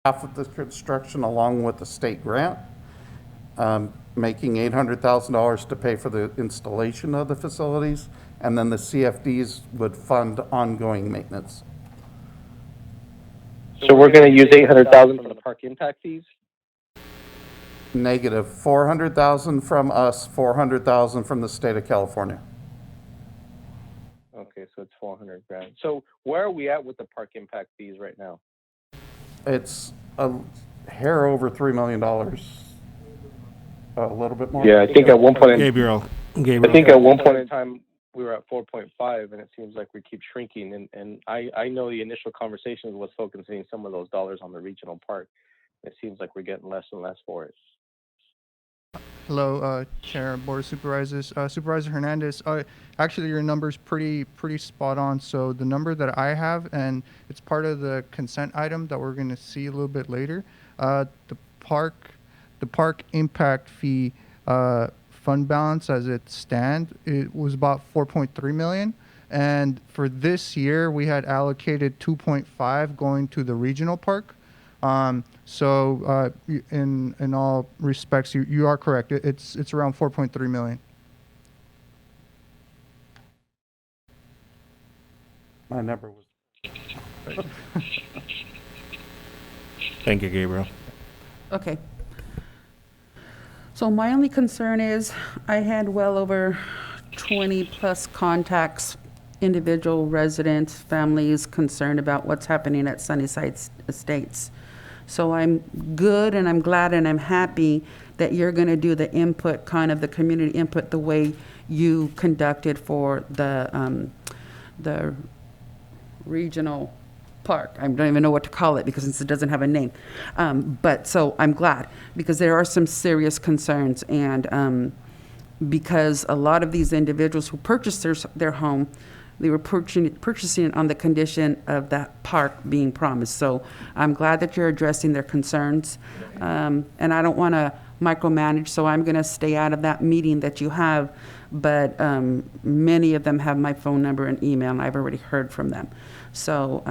Half of the construction along with the state grant, making $800,000 to pay for the installation of the facilities, and then the CFDs would fund ongoing maintenance. So we're going to use $800,000 from the park impact fees? Negative $400,000 from us, $400,000 from the state of California. Okay, so it's $400,000. So where are we at with the park impact fees right now? It's a hair over $3 million. A little bit more. Yeah, I think at one point. Gabriel. I think at one point in time we were at 4.5, and it seems like we keep shrinking. And I know the initial conversations was focusing some of those dollars on the regional park. It seems like we're getting less and less for it. Hello, Chair, Board of Supervisors. Supervisor Hernandez, actually your number's pretty spot on. So the number that I have, and it's part of the consent item that we're going to see a little bit later, the park impact fee fund balance as it stands, it was about 4.3 million. And for this year, we had allocated 2.5 going to the regional park. So in all respects, you are correct. It's around 4.3 million. My number was. Thank you, Gabriel. Okay. So my only concern is I had well over 20 plus contacts, individual residents, families concerned about what's happening at Sunnyside Estates. So I'm good and I'm glad and I'm happy that you're going to do the input, kind of the community input, the way you conducted for the regional park. I don't even know what to call it because it doesn't have a name. But so I'm glad because there are some serious concerns, and because a lot of these individuals who purchased their home, they were purchasing it on the condition of that park being promised. So I'm glad that you're addressing their concerns. And I don't want to micromanage, so I'm going to stay out of that meeting that you have. But many of them have my phone number and email, and I've already heard from them. So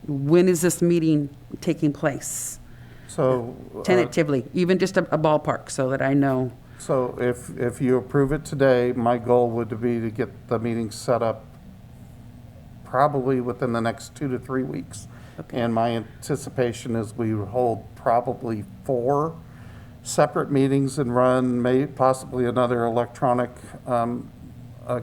when is this meeting taking place? So tentatively, even just a ballpark, so that I know. So if you approve it today, my goal would be to get the meeting set up probably within the next 2 to 3 weeks. Okay. And my anticipation is we would hold probably 4 separate meetings and run possibly another electronic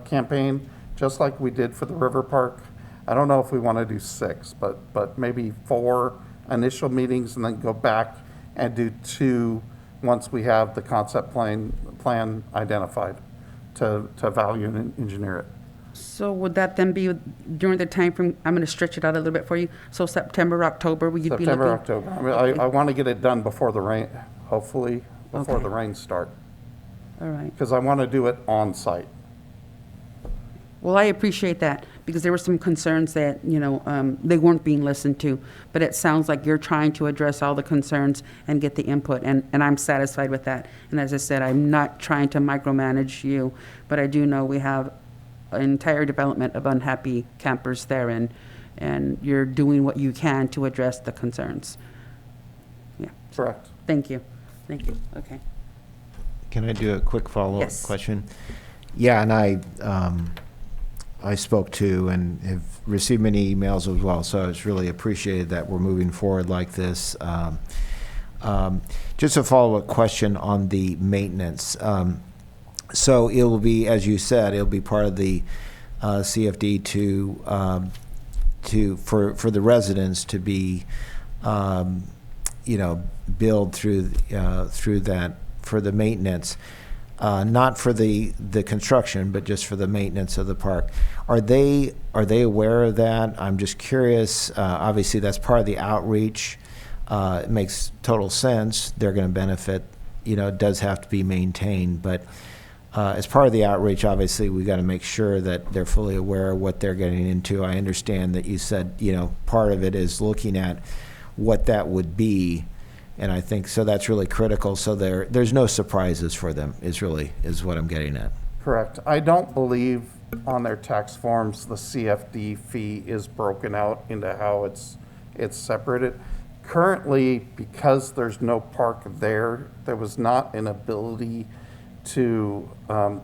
campaign, just like we did for the River Park. I don't know if we want to do 6, but maybe 4 initial meetings and then go back and do 2 once we have the concept plan identified to value and engineer it. So would that then be during the time frame, I'm going to stretch it out a little bit for you, so September, October, will you be looking? September, October. I mean, I want to get it done before the rain, hopefully, before the rains start. All right. Because I want to do it on site. Well, I appreciate that, because there were some concerns that, they weren't being listened to. But it sounds like you're trying to address all the concerns and get the input, and I'm satisfied with that. And as I said, I'm not trying to micromanage you, but I do know we have an entire development of unhappy campers there, and you're doing what you can to address the concerns. Yeah. Correct. Thank you. Thank you. Okay. Can I do a quick follow-up Yes. question? Yeah, and I spoke to and have received many emails as well, so it's really appreciated that we're moving forward like this. Just a follow-up question on the maintenance. So it will be, as you said, it'll be part of the CFD for the residents to be, billed through that for the maintenance. Not for the construction, but just for the maintenance of the park. Are they aware of that? I'm just curious. Obviously, that's part of the outreach. It makes total sense. They're going to benefit. It does have to be maintained, but as part of the outreach, obviously, we got to make sure that they're fully aware of what they're getting into. I understand that you said, part of it is looking at what that would be. And I think, so that's really critical. So there's no surprises for them is what I'm getting at. Correct. I don't believe on their tax forms, the CFD fee is broken out into how it's separated. Currently, because there's no park there was not an ability to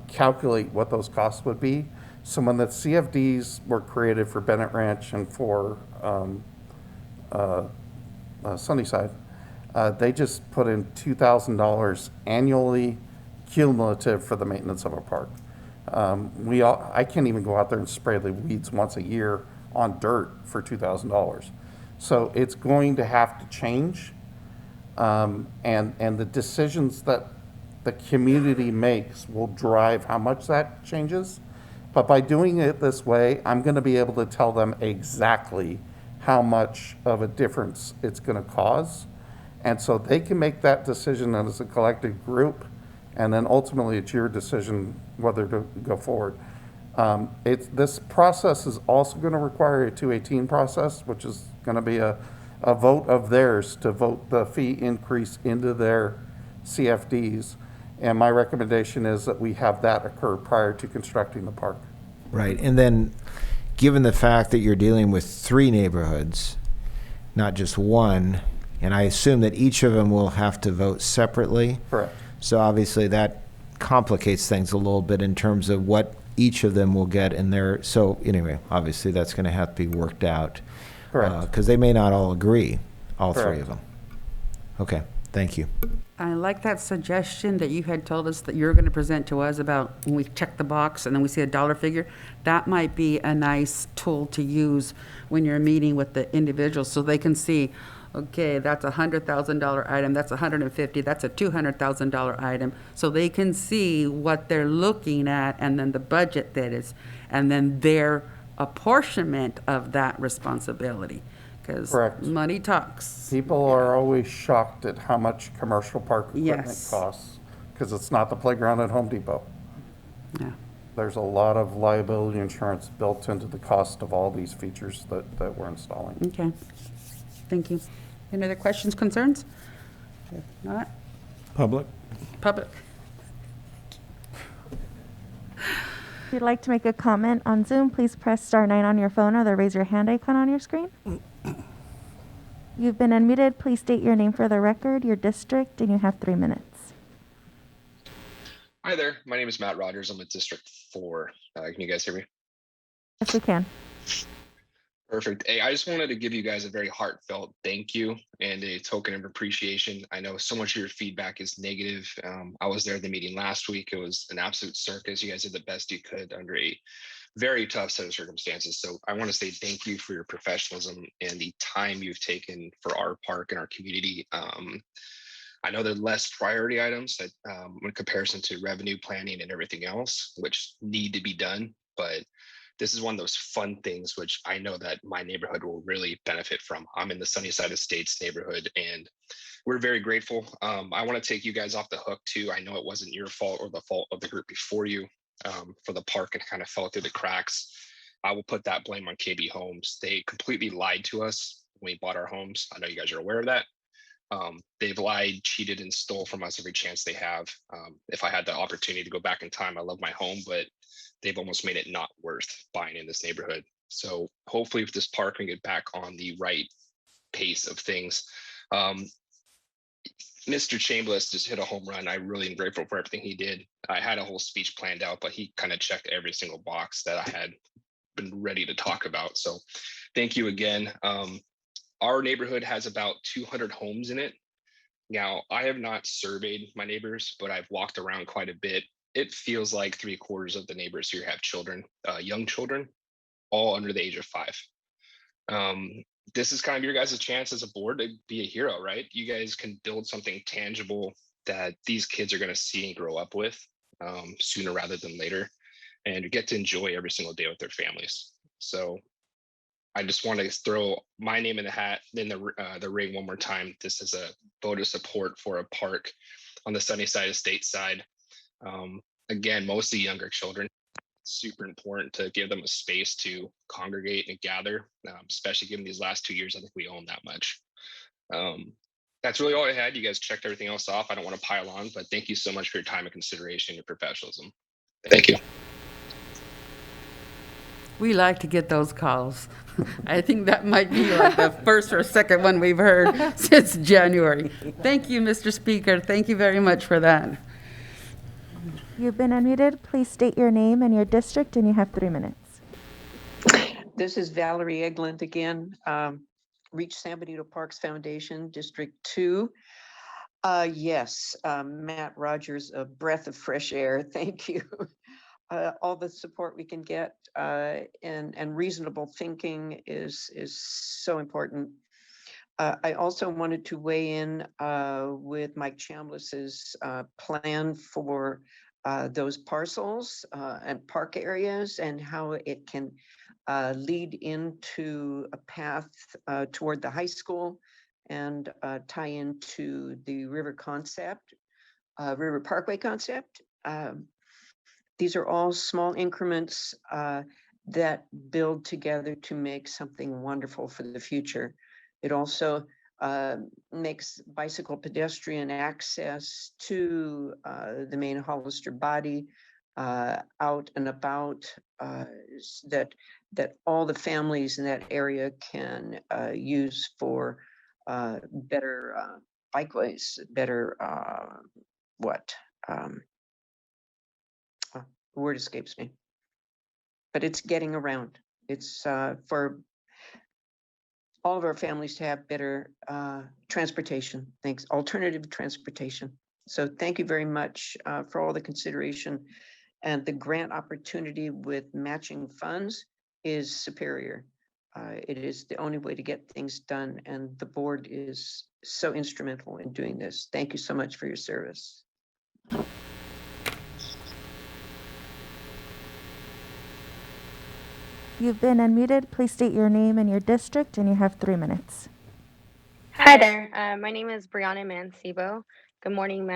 calculate what those costs would be. So when the CFDs were created for Bennett Ranch and for Sunnyside, they just put in $2,000 annually cumulative for the maintenance of a park. I can't even go out there and spray the weeds once a year on dirt for $2,000. So it's going to have to change. And the decisions that the community makes will drive how much that changes. But by doing it this way, I'm going to be able to tell them exactly how much of a difference it's going to cause. And so they can make that decision as a collective group, and then ultimately it's your decision whether to go forward. This process is also going to require a 218 process, which is going to be a vote of theirs to vote the fee increase into their CFDs. And my recommendation is that we have that occur prior to constructing the park. Right. And then given the fact that you're dealing with 3 neighborhoods, not just one, and I assume that each of them will have to vote separately. Correct. So obviously that complicates things a little bit in terms of what each of them will get in their, so anyway, obviously that's going to have to be worked out. Correct. Because they may not all agree, all Correct. 3 of them. Okay, thank you. I like that suggestion that you had told us that you're going to present to us about when we check the box and then we see a dollar figure. That might be a nice tool to use when you're meeting with the individuals so they can see, okay, that's a $100,000 item, that's $150,000, that's a $200,000 item. So they can see what they're looking at and then the budget that is, and then their apportionment of that responsibility. Because Correct. money talks. People are always shocked at how much commercial park equipment Yes. costs, because it's not the playground at Home Depot. Yeah. There's a lot of liability insurance built into the cost of all these features that we're installing. Okay. Thank you. Any other questions, concerns? If not, Public? public. If you'd like to make a comment on Zoom, please press star 9 on your phone or the raise your hand icon on your screen. You've been unmuted. Please state your name for the record, your district, and you have 3 minutes. Hi there. My name is Matt Rogers. I'm with District 4. Can you guys hear me? Yes, we can. Perfect. Hey, I just wanted to give you guys a very heartfelt thank you and a token of appreciation. I know so much of your feedback is negative. I was there at the meeting last week. It was an absolute circus. You guys did the best you could under a very tough set of circumstances. So I want to say thank you for your professionalism and the time you've taken for our park and our community. I know they're less priority items that, in comparison to revenue planning and everything else, which need to be done. But this is one of those fun things which I know that my neighborhood will really benefit from. I'm in the Sunnyside Estates neighborhood, and we're very grateful. I want to take you guys off the hook too. I know it wasn't your fault or the fault of the group before you, for the park and kind of fell through the cracks. I will put that blame on KB Homes. They completely lied to us when we bought our homes. I know you guys are aware of that. They've lied, cheated, and stole from us every chance they have. If I had the opportunity to go back in time, I love my home, but they've almost made it not worth buying in this neighborhood. So hopefully with this park, we get back on the right pace of things. Mr. Chambliss just hit a home run. I really am grateful for everything he did. I had a whole speech planned out, but he kind of checked every single box that I had been ready to talk about. So thank you again. Our neighborhood has about 200 homes in it. Now, I have not surveyed my neighbors, but I've walked around quite a bit. It feels like 3/4 of the neighbors here have children, young children, all under the age of 5. This is kind of your guys' chance as a board to be a hero, right? You guys can build something tangible that these kids are going to see and grow up with, sooner rather than later, and get to enjoy every single day with their families. So I just want to throw my name in the hat, in the ring one more time. This is a vote of support for a park on the Sunnyside Estate side. Again, mostly younger children. Super important to give them a space to congregate and gather, especially given these last 2 years. I think we own that much. That's really all I had. You guys checked everything else off. I don't want to pile on, but thank you so much for your time and consideration, your professionalism. Thank you. We like to get those calls. I think that might be like the first or second one we've heard since January. Thank you, Mr. Speaker. Thank you very much for that. You've been unmuted. Please state your name and your district, and you have 3 minutes. This is Valerie Egland again, Reach San Benito Parks Foundation, District 2. Yes, Matt Rogers, a breath of fresh air. Thank you. All the support we can get and reasonable thinking is so important. I also wanted to weigh in with Mike Chambliss's plan for those parcels and park areas and how it can lead into a path toward the high school and tie into the river concept, river parkway concept. These are all small increments that build together to make something wonderful for the future. It also makes bicycle pedestrian access to the main Hollister body out and about, that all the families in that area can use for better bikeways, better the word escapes me, but it's getting around. It's for all of our families to have better transportation, alternative transportation. So thank you very much for all the consideration, and the grant opportunity with matching funds is superior. It is the only way to get things done, and the board is so instrumental in doing this. Thank you so much for your service. You've been unmuted. Please state your name and your district, and you have 3 minutes. Hi there. My name is Brianna Mancebo. Good morning,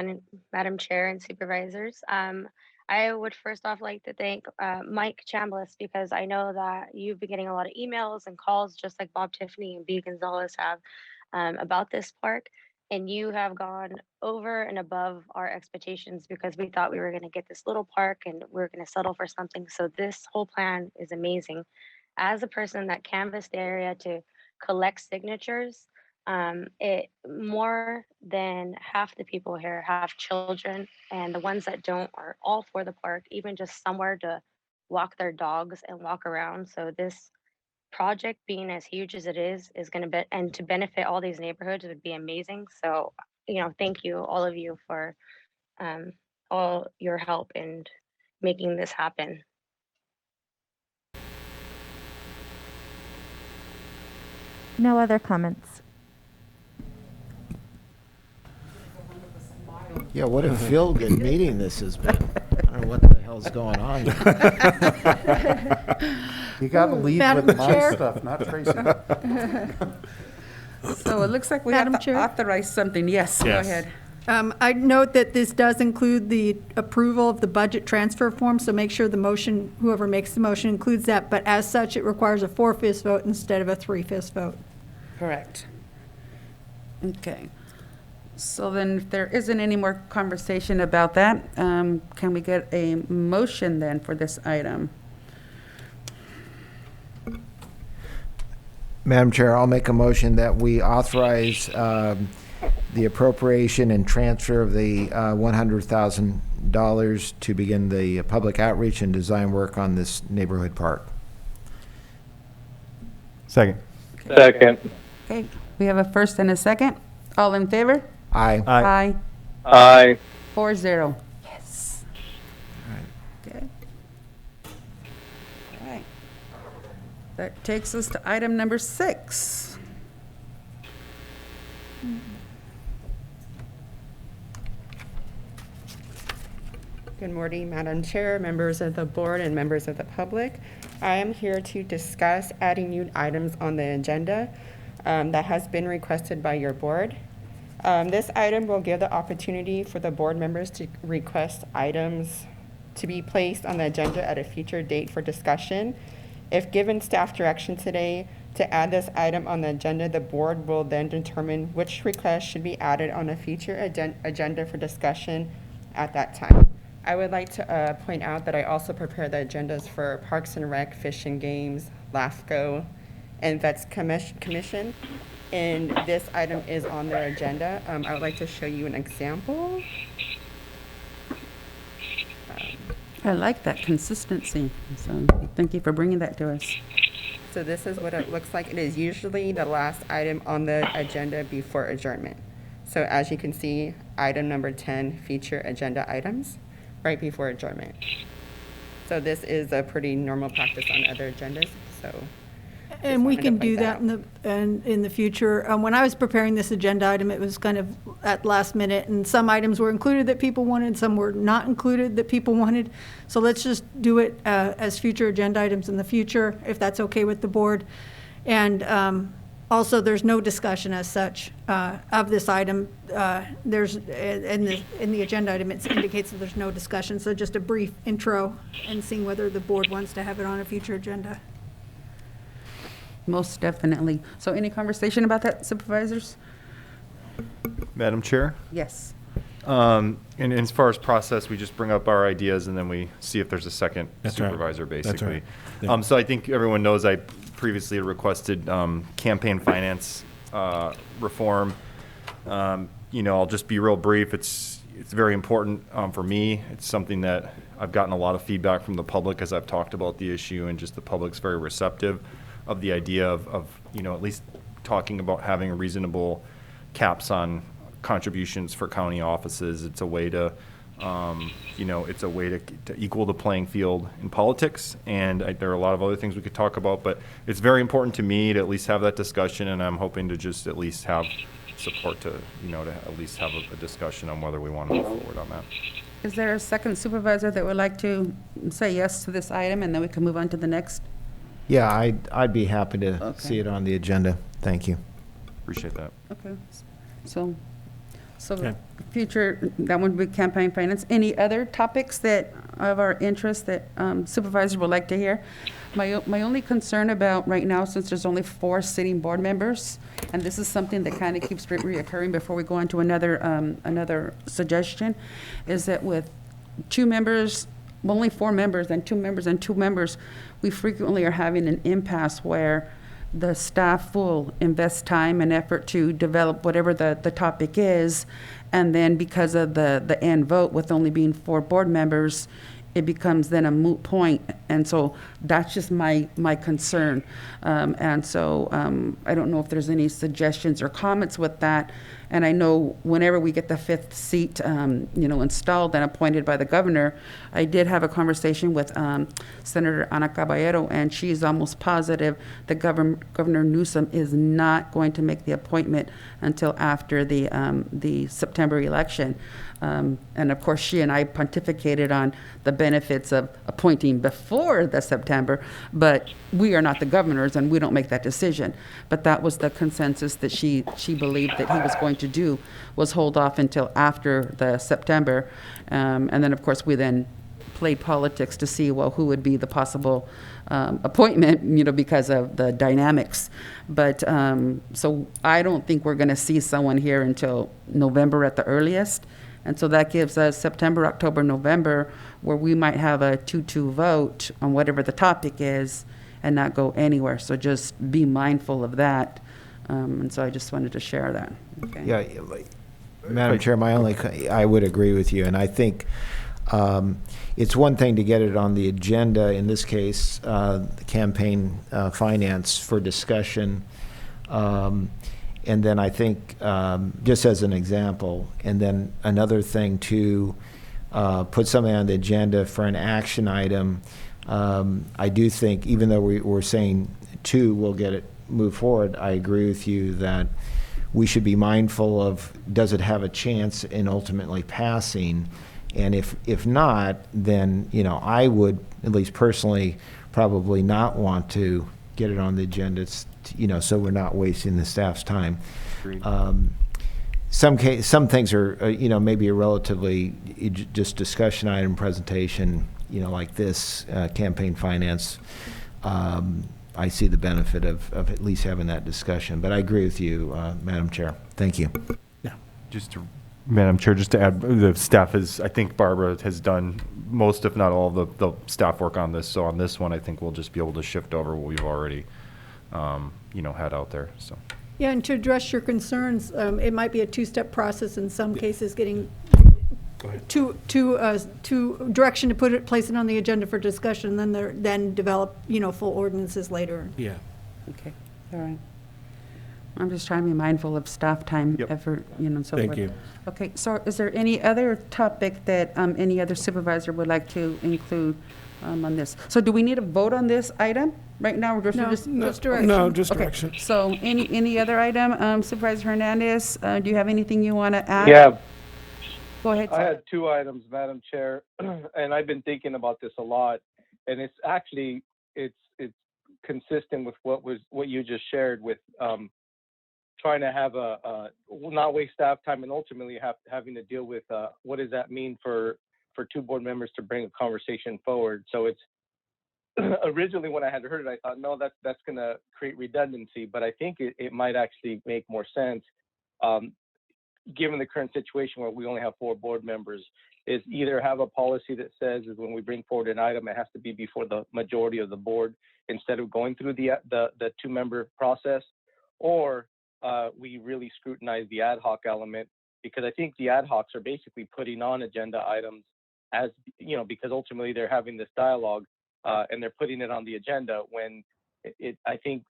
Madam Chair and Supervisors. I would first off like to thank Mike Chambliss, because I know that you've been getting a lot of emails and calls, just like Bob Tiffany and B. Gonzalez have, about this park. And you have gone over and above our expectations, because we thought we were going to get this little park and we are going to settle for something. So this whole plan is amazing. As a person that canvassed the area to collect signatures, it more than half the people here have children, and the ones that don't are all for the park, even just somewhere to walk their dogs and walk around. So this project being as huge as it is going to be, and to benefit all these neighborhoods would be amazing. So, thank you, all of you, for all your help in making this happen. No other comments. Yeah, what a feel-good meeting this has been. I don't know what the hell's going on. You got to lead Madam with my Chair. stuff, not Tracy. So it looks like we have Madam to Chair? authorize something. Yes, go Yes. ahead. I note that this does include the approval of the budget transfer form, so make sure the motion, whoever makes the motion includes that, but as such, it requires a 4/5 vote instead of a 3/5 vote. Correct. Okay. So then if there isn't any more conversation about that, can we get a motion then for this item? Madam Chair, I'll make a motion that we authorize the appropriation and transfer of the $100,000 to begin the public outreach and design work on this neighborhood park. Second. Second. Okay, we have a first and a second. All in favor? Aye. Aye. Aye. 4-0. Yes. Okay. All right. That takes us to item number 6. Good morning, Madam Chair, members of the board, and members of the public. I am here to discuss adding new items on the agenda that has been requested by your board. This item will give the opportunity for the board members to request items to be placed on the agenda at a future date for discussion. If given staff direction today to add this item on the agenda, the board will then determine which request should be added on a future agenda for discussion at that time. I would like to point out that I also prepare the agendas for Parks and Rec, Fish and Games, LAFCO, and Vets Commission. And this item is on their agenda. I would like to show you an example. I like that consistency. So thank you for bringing that to us. So this is what it looks like. It is usually the last item on the agenda before adjournment. So as you can see, item number 10, feature agenda items, right before adjournment. So this is a pretty normal practice on other agendas, so. And we wanted to can point do that that in the future. When I was preparing this agenda item, it was kind of at last minute, and some items were included that people wanted, some were not included that people wanted. So let's just do it as future agenda items in the future, if that's okay with the board. And also, there's no discussion as such of this item. There's in the agenda item, it indicates that there's no discussion. So just a brief intro and seeing whether the board wants to have it on a future agenda. Most definitely. So any conversation about that, supervisors? Madam Chair? Yes. And as far as process, we just bring up our ideas and then we see if there's a second That's right. supervisor, That's basically. right. Yeah. So I think everyone knows I previously requested campaign finance reform. I'll just be real brief. It's very important for me. It's something that I've gotten a lot of feedback from the public as I've talked about the issue, and just the public's very receptive of the idea of at least talking about having reasonable caps on contributions for county offices. It's a way to, to equal the playing field in politics. And there are a lot of other things we could talk about, but it's very important to me to at least have that discussion. And I'm hoping to just at least have support to at least have a discussion on whether we want to move forward on that. Is there a second supervisor that would like to say yes to this item, and then we can move on to the next? Yeah, I'd be happy to see it on the agenda. Thank you. Appreciate that. Okay. So Okay. future, that would be campaign finance. Any other topics that of our interest that supervisors would like to hear? My only concern about right now, since there's only 4 sitting board members, and this is something that kind of keeps reoccurring before we go on to another suggestion, is that with 2 members, only 4 members and 2 members and 2 members, we frequently are having an impasse where the staff will invest time and effort to develop whatever the topic is, and then because of the end vote with only being 4 board members, it becomes then a moot point. And so that's just my concern. And so I don't know if there's any suggestions or comments with that. And I know whenever we get the fifth seat, installed and appointed by the governor, I did have a conversation with Senator Ana Caballero, and she's almost positive that Governor Newsom is not going to make the appointment until after the September election. And of course, she and I pontificated on the benefits of appointing before the September, but we are not the governors and we don't make that decision. But that was the consensus that she believed that he was going to do, was hold off until after the September. And then, of course, we then played politics to see, well, who would be the possible appointment, because of the dynamics. But so I don't think we're going to see someone here until November at the earliest. And so that gives us September, October, November, where we might have a 2-2 vote on whatever the topic is and not go anywhere. So just be mindful of that. And so I just wanted to share that. Okay. Yeah, Madam Chair, I would agree with you. And I think it's one thing to get it on the agenda, in this case, the campaign finance for discussion. And then I think, just as an example, and then another thing to put something on the agenda for an action item. I do think, even though we're saying 2 will get it moved forward, I agree with you that we should be mindful of, does it have a chance in ultimately passing? And if not, then, I would, at least personally, probably not want to get it on the agenda, so we're not wasting the staff's time. Some things are, maybe a relatively just discussion item presentation, like this, campaign finance. I see the benefit of at least having that discussion. But I agree with you, Madam Chair. Thank you. Yeah. Madam Chair, just to add, the staff I think Barbara has done most, if not all, the staff work on this. So on this one, I think we'll just be able to shift over what we've already, had out there. So. Yeah, and to address your concerns, it might be a 2-step process in some cases, getting to direction to place it on the agenda for discussion, then develop, full ordinances later. Yeah. Okay, all right. I'm just trying to be mindful of staff time, effort, and so forth. Thank you. Okay, so is there any other topic that any other supervisor would like to include on this? So do we need a vote on this item right now? We're just direction. No, just Okay, direction. so any other item? Supervisor Hernandez, do you have anything you want to add? Yeah, Go ahead. I had 2 items, Madam Chair, and I've been thinking about this a lot, and it's actually it's consistent with what you just shared with trying to have not waste staff time, and ultimately having to deal with what does that mean for 2 board members to bring a conversation forward. So it's originally when I had heard it, I thought, no, that's going to create redundancy, but I think it might actually make more sense. Given the current situation where we only have 4 board members, is either have a policy that says is when we bring forward an item, it has to be before the majority of the board instead of going through the 2-member process, or we really scrutinize the ad hoc element, because I think the ad hocs are basically putting on agenda items as, because ultimately they're having this dialogue and they're putting it on the agenda when I think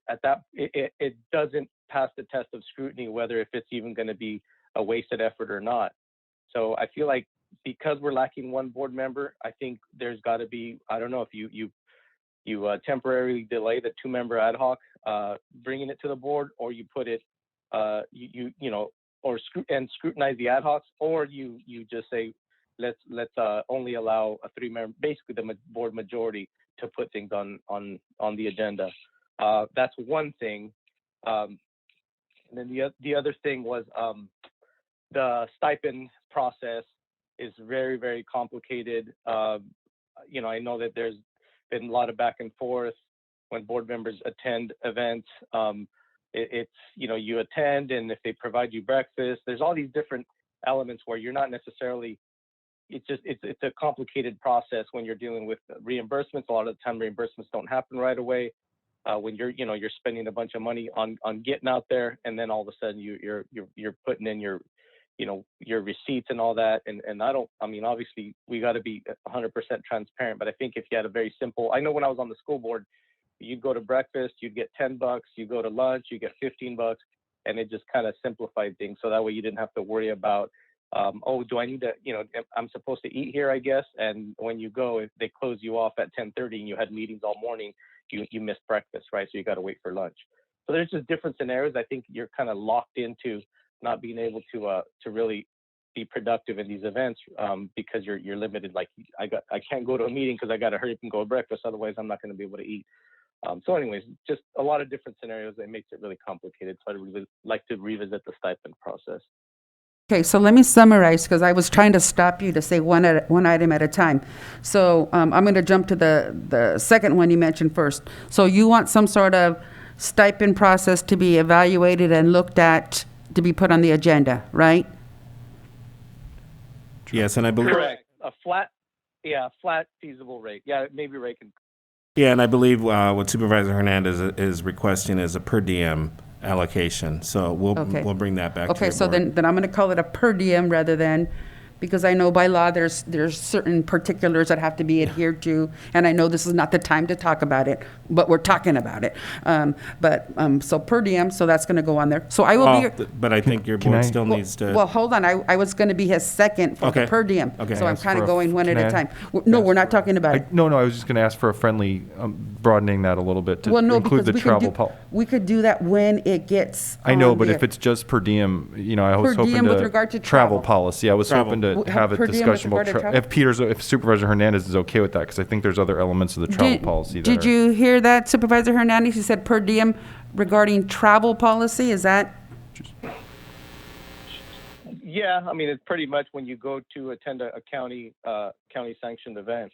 it doesn't pass the test of scrutiny, whether if it's even going to be a wasted effort or not. So I feel like because we're lacking 1 board member, I think there's got to be, I don't know if you temporarily delay the 2-member ad hoc, bringing it to the board, or you put it, and scrutinize the ad hocs, or you just say, let's only allow a 3-member, basically the board majority, to put things on the agenda. That's one thing. And then the other thing was the stipend process is very, very complicated. I know that there's been a lot of back and forth when board members attend events. It's you attend, and if they provide you breakfast, there's all these different elements where you're not necessarily. It's a complicated process when you're dealing with reimbursements. A lot of the time, reimbursements don't happen right away. When you're spending a bunch of money on getting out there, and then all of a sudden you're putting in your your receipts and all that. And I mean, obviously we got to be 100% transparent, but I think if you had a very simple, I know when I was on the school board, you'd go to breakfast, you'd get $10, you go to lunch, you get $15, and it just kind of simplified things. So that way you didn't have to worry about, do I need to, I'm supposed to eat here, I guess. And when you go, if they close you off at 10:30 and you had meetings all morning, you missed breakfast, right? So you got to wait for lunch. So there's just different scenarios. I think you're kind of locked into not being able to really be productive in these events because you're limited. Like I can't go to a meeting because I got to hurry up and go to breakfast. Otherwise, I'm not going to be able to eat. So anyways, just a lot of different scenarios that makes it really complicated. So I'd really like to revisit the stipend process. Okay, so let me summarize, because I was trying to stop you to say one item at a time. So I'm going to jump to the second one you mentioned first. So you want some sort of stipend process to be evaluated and looked at to be put on the agenda, right? Yes, and I believe. Correct. A flat feasible rate. Yeah, maybe Ray can. Yeah, and I believe what Supervisor Hernandez is requesting is a per diem allocation. So we'll bring that back to Okay, your so board. then I'm going to call it a per diem rather than, because I know by law there's certain particulars that have to be adhered to, and I know this is not the time to talk about it, but we're talking about it. So per diem, so that's going to go on there. So I will be. But I think your board still needs to. Well, hold on. I was going to be his second for the per diem. Okay. So I'm kind of going one at can a I- time. No, we're not talking about it. No, I was just going to ask for a friendly, broadening that a little bit to Well, no, include because the travel policy. we could do that when it gets. I know, on but there. if it's just per diem, I was Per hoping diem with to regard to travel travel. policy. I was hoping to have a Per diem with discussion regard about to travel? if Supervisor Hernandez is okay with that, because I think there's other elements of the travel policy. Did you hear that, Supervisor Hernandez? He said per diem regarding travel policy. Is that? Yeah, I mean, it's pretty much when you go to attend a county sanctioned event.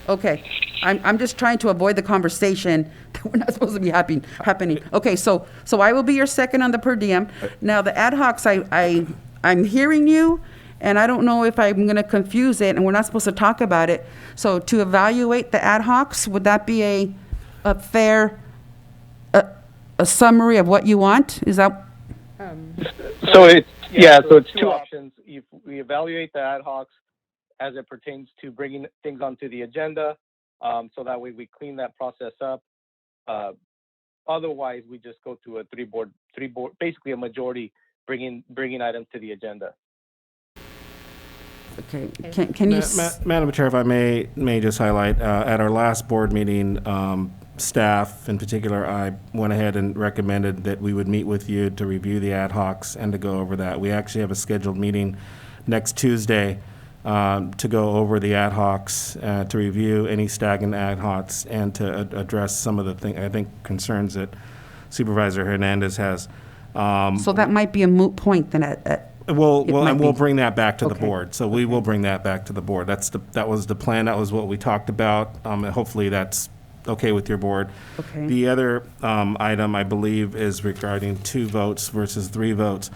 Okay, I'm just trying to avoid the conversation that we're not supposed to be happening. Okay, so I will be your second on the per diem. Now, the ad hocs, I'm hearing you, and I don't know if I'm going to confuse it, and we're not supposed to talk about it. So to evaluate the ad hocs, would that be a fair a summary of what you want? Is that? So it's two options. We evaluate the ad hocs as it pertains to bringing things onto the agenda, so that way we clean that process up. Otherwise, we just go to a three board, basically a majority bringing items to the agenda. Okay, can you? Madam Chair, if I may just highlight, at our last board meeting, staff in particular, I went ahead and recommended that we would meet with you to review the ad hocs and to go over that. We actually have a scheduled meeting next Tuesday to go over the ad hocs, to review any stagnant ad hocs, and to address some of the concerns that Supervisor Hernandez has. So that might be a moot point then. We'll bring that back to the board. So we will bring that back to the board. That was the plan. That was what we talked about. And hopefully that's okay with your board. Okay. The other item, I believe, is regarding 2 votes versus 3 votes.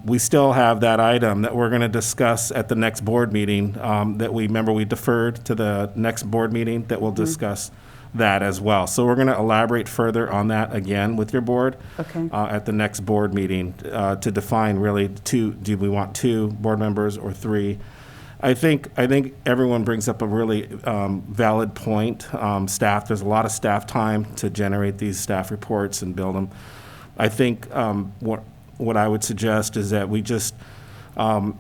We still have that item that we're going to discuss at the next board meeting, that we deferred to the next board meeting, that we'll discuss that as well. So we're going to elaborate further on that again with your board at the next board meeting, to define really do we want 2 board members or 3? I think everyone brings up a really valid point. Staff, there's a lot of staff time to generate these staff reports and build them. I think what I would suggest is that we just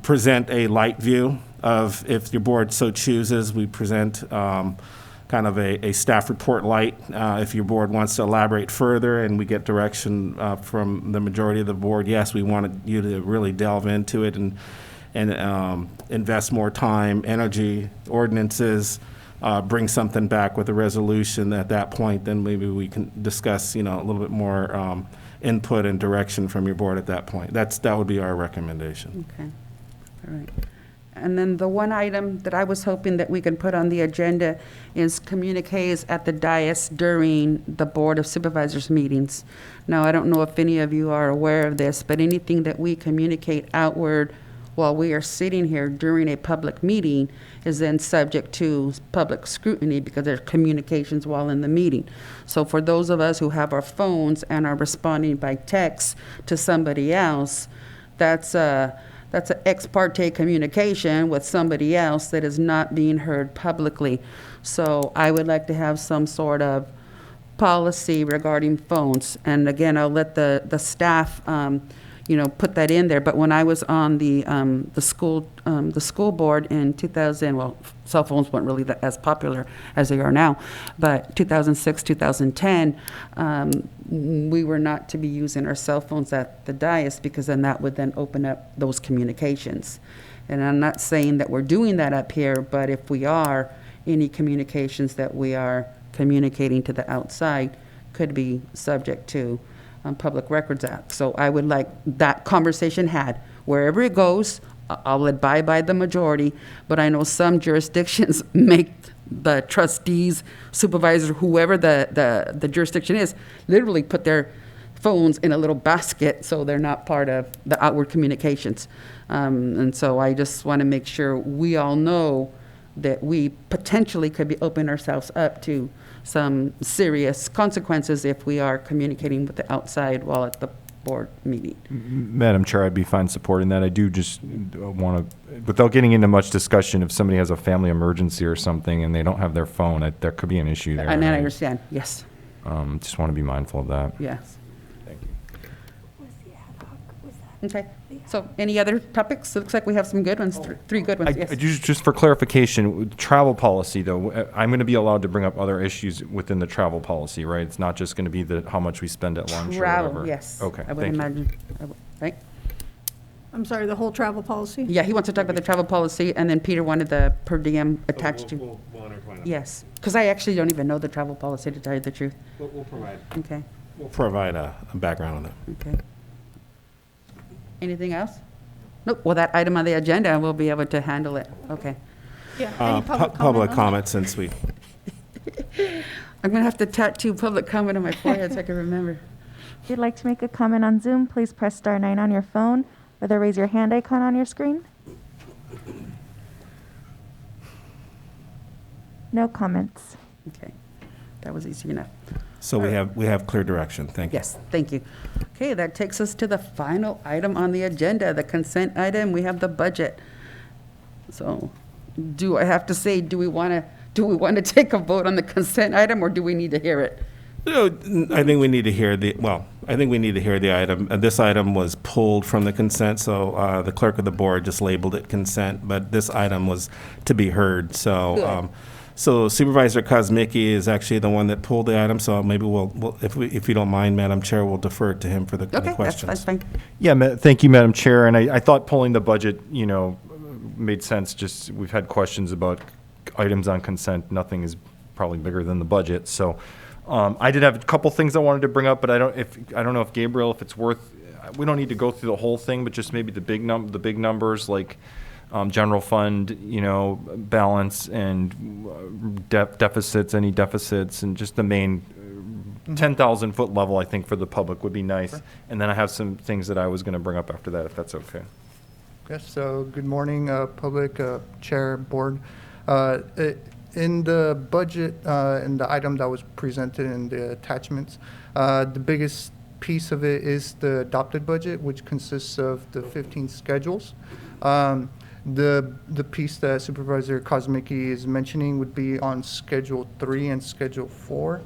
present a light view of, if your board so chooses, we present kind of a staff report light. If your board wants to elaborate further and we get direction from the majority of the board, yes, we wanted you to really delve into it and invest more time, energy, ordinances, bring something back with a resolution at that point, then maybe we can discuss, a little bit more input and direction from your board at that point. That would be our recommendation. Okay, all right. And then the one item that I was hoping that we could put on the agenda is communiques at the dais during the Board of Supervisors meetings. Now, I don't know if any of you are aware of this, but anything that we communicate outward while we are sitting here during a public meeting is then subject to public scrutiny because there's communications while in the meeting. So for those of us who have our phones and are responding by text to somebody else, that's an ex parte communication with somebody else that is not being heard publicly. So I would like to have some sort of policy regarding phones. And again, I'll let the staff, put that in there. But when I was on the school board in 2000, well, cell phones weren't really as popular as they are now, but 2006, 2010, we were not to be using our cell phones at the dais, because then that would then open up those communications. And I'm not saying that we're doing that up here, but if we are, any communications that we are communicating to the outside could be subject to Public Records Act. So I would like that conversation had. Wherever it goes, I'll abide by the majority, but I know some jurisdictions make the trustees, supervisor, whoever the jurisdiction is, literally put their phones in a little basket so they're not part of the outward communications. And so I just want to make sure we all know that we potentially could be opening ourselves up to some serious consequences if we are communicating with the outside while at the board meeting. Madam Chair, I'd be fine supporting that. I do just want to, without getting into much discussion, if somebody has a family emergency or something and they don't have their phone, there could be an issue there. And I understand, yes. Just want to be mindful of that. Yes. Thank you. Okay, so any other topics? It looks like we have some good ones, three good ones, yes. Just for clarification, travel policy, though, I'm going to be allowed to bring up other issues within the travel policy, right? It's not just going to be how much we spend at lunch or Travel, whatever. yes. Okay, I would thank you. imagine, right? I'm sorry, the whole travel policy? Yeah, he wants to talk about the travel policy, and then Peter wanted the per diem attached to. We'll intertwine it. Yes, because I actually don't even know the travel policy, to tell you the truth. We'll provide. Okay, We'll provide a background on it. okay. Anything else? Nope, well, that item on the agenda, we'll be able to handle it, okay. Yeah, any Public on comment, since we, I'm gonna have to tattoo public comment on my forehead so I can remember. If you'd like to make a comment on Zoom, please press star 9 on your phone or the raise your hand icon on your screen. No comments. Okay, that was easy enough. so we have clear direction. Thank you. Yes, thank you. Okay, that takes us to the final item on the agenda, the consent item. We have the budget. So do I have to say, do we want to take a vote on the consent item, or do we need to hear it? I think we need to hear the item. This item was pulled from the consent, so the clerk of the board just labeled it consent, but this item was to be heard. So, so Supervisor Kosmicki is actually the one that pulled the item, so maybe we'll if you don't mind, Madam Chair, we'll defer to him for the questions. That's fine. Yeah, thank you, Madam Chair. And I thought pulling the budget, made sense. Just we've had questions about items on consent. Nothing is probably bigger than the budget. So I did have a couple things I wanted to bring up, but I don't know if Gabriel, if it's worth. We don't need to go through the whole thing, but just maybe the big numbers like general fund, balance and deficits, any deficits, and just the main 10,000 foot level, I think, for the public would be nice. Sure. And then I have some things that I was going to bring up after that, if that's okay. Yes, so good morning, public, chair, board. In the budget, in the item that was presented in the attachments, the biggest piece of it is the adopted budget, which consists of the 15 schedules. The piece that Supervisor Kosmicki is mentioning would be on Schedule 3 and Schedule 4.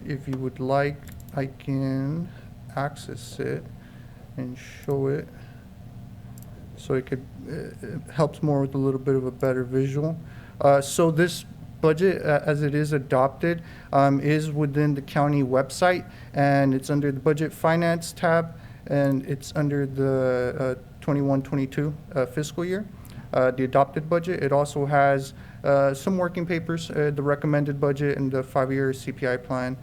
If you would like, I can access it and show it. So it helps more with a little bit of a better visual. So this budget, as it is adopted, is within the county website, and it's under the Budget Finance tab, and it's under the 21-22 fiscal year. The adopted budget, it also has some working papers, the recommended budget, and the 5-year CPI plan.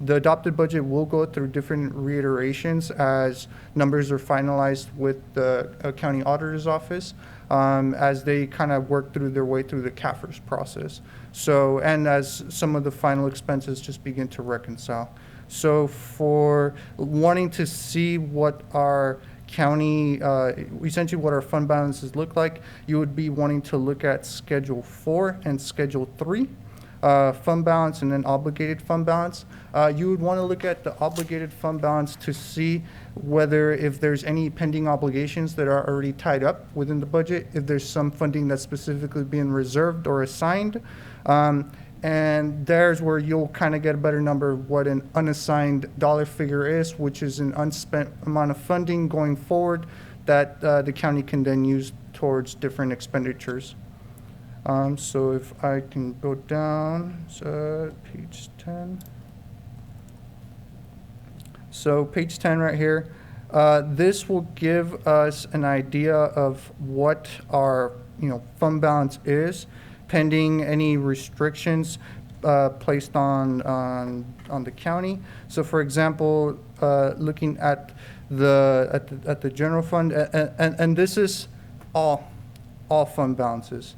The adopted budget will go through different reiterations as numbers are finalized with the county auditor's office, as they kind of work through their way through the CAFRS process. So, and as some of the final expenses just begin to reconcile. So for wanting to see what our county, essentially what our fund balances look like, you would be wanting to look at Schedule 4 and Schedule 3. fund balance and then obligated fund balance. You would want to look at the obligated fund balance to see whether if there's any pending obligations that are already tied up within the budget, if there's some funding that's specifically being reserved or assigned. And there's where you'll kind of get a better number of what an unassigned dollar figure is, which is an unspent amount of funding going forward that the county can then use towards different expenditures. So if I can go down, so page 10. So page 10 right here, this will give us an idea of what our fund balance is, pending any restrictions placed on the county. So for example, looking at the general fund, and this is all fund balances.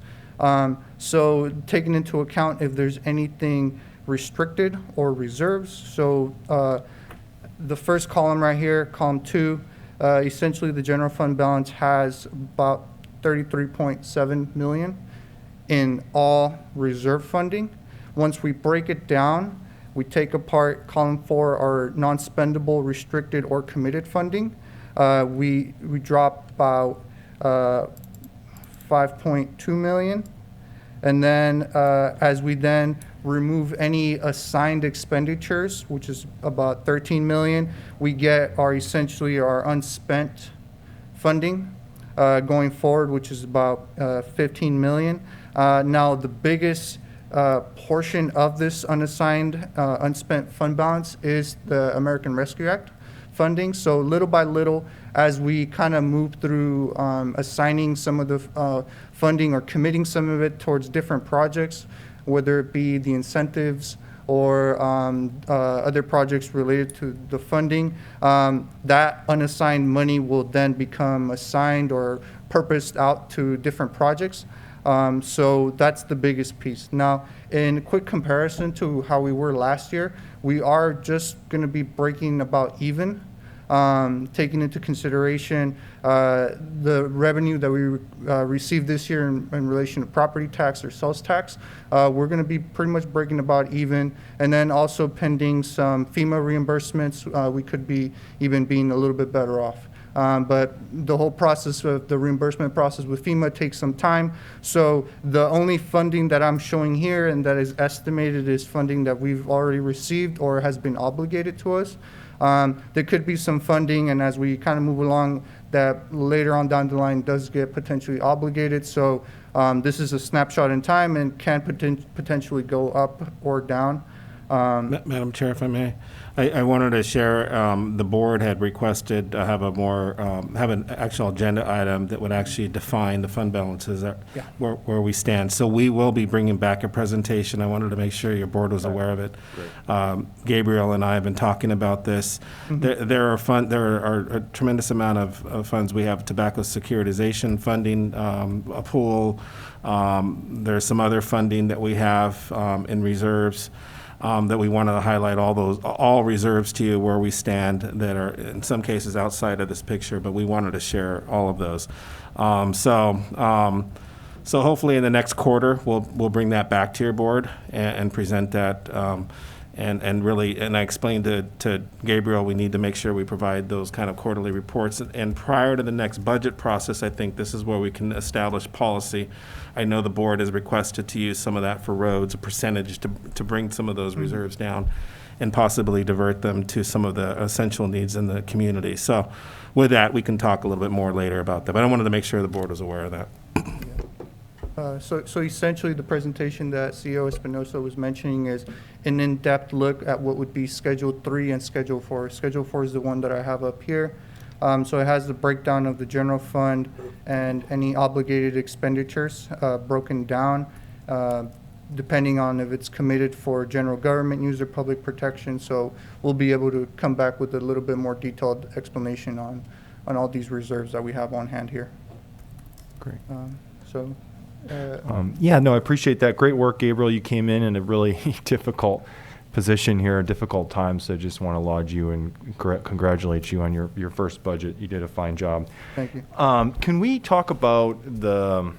So taking into account if there's anything restricted or reserves. So the first column right here, column 2, essentially the general fund balance has about 33.7 million in all reserve funding. Once we break it down, we take apart column 4, our non-spendable, restricted, or committed funding. We drop about 5.2 million. And then as we then remove any assigned expenditures, which is about 13 million, we get essentially our unspent funding going forward, which is about 15 million. Now, the biggest portion of this unassigned, unspent fund balance is the American Rescue Act funding. So little by little, as we kind of move through assigning some of the funding or committing some of it towards different projects, whether it be the incentives or other projects related to the funding, that unassigned money will then become assigned or purposed out to different projects. So that's the biggest piece. Now, in quick comparison to how we were last year, we are just going to be breaking about even, taking into consideration the revenue that we received this year in relation to property tax or sales tax. We're going to be pretty much breaking about even, and then also pending some FEMA reimbursements, we could be even being a little bit better off. But the whole process of the reimbursement process with FEMA takes some time. So the only funding that I'm showing here and that is estimated is funding that we've already received or has been obligated to us. There could be some funding, and as we kind of move along, that later on down the line does get potentially obligated. So this is a snapshot in time and can potentially go up or down. Madam Chair, if I may, I wanted to share, the board had requested to have have an actual agenda item that would actually define the fund balances where we stand. So we will be bringing back a presentation. I wanted to make sure your board was aware of it. Gabriel and I have been talking about this. Mm-hmm. There are a tremendous amount of funds. We have tobacco securitization funding, a pool. There's some other funding that we have in reserves. That we want to highlight all reserves to you where we stand that are in some cases outside of this picture, but we wanted to share all of those. So hopefully in the next quarter, we'll bring that back to your board and present that. And I explained to Gabriel, we need to make sure we provide those kind of quarterly reports. And prior to the next budget process, I think this is where we can establish policy. I know the board has requested to use some of that for roads, a percentage to bring some of those reserves down and possibly divert them to some of the essential needs in the community. So with that, we can talk a little bit more later about that. But I wanted to make sure the board was aware of that. So essentially, the presentation that CEO Espinosa was mentioning is an in-depth look at what would be Schedule 3 and Schedule 4. Schedule 4 is the one that I have up here. So it has the breakdown of the general fund and any obligated expenditures broken down, depending on if it's committed for general government use or public protection. So we'll be able to come back with a little bit more detailed explanation on all these reserves that we have on hand here. Great. Yeah, no, I appreciate that. Great work, Gabriel. You came in a really difficult position here, a difficult time, so just want to laud you and congratulate you on your first budget. You did a fine job. Thank you. Can we talk about the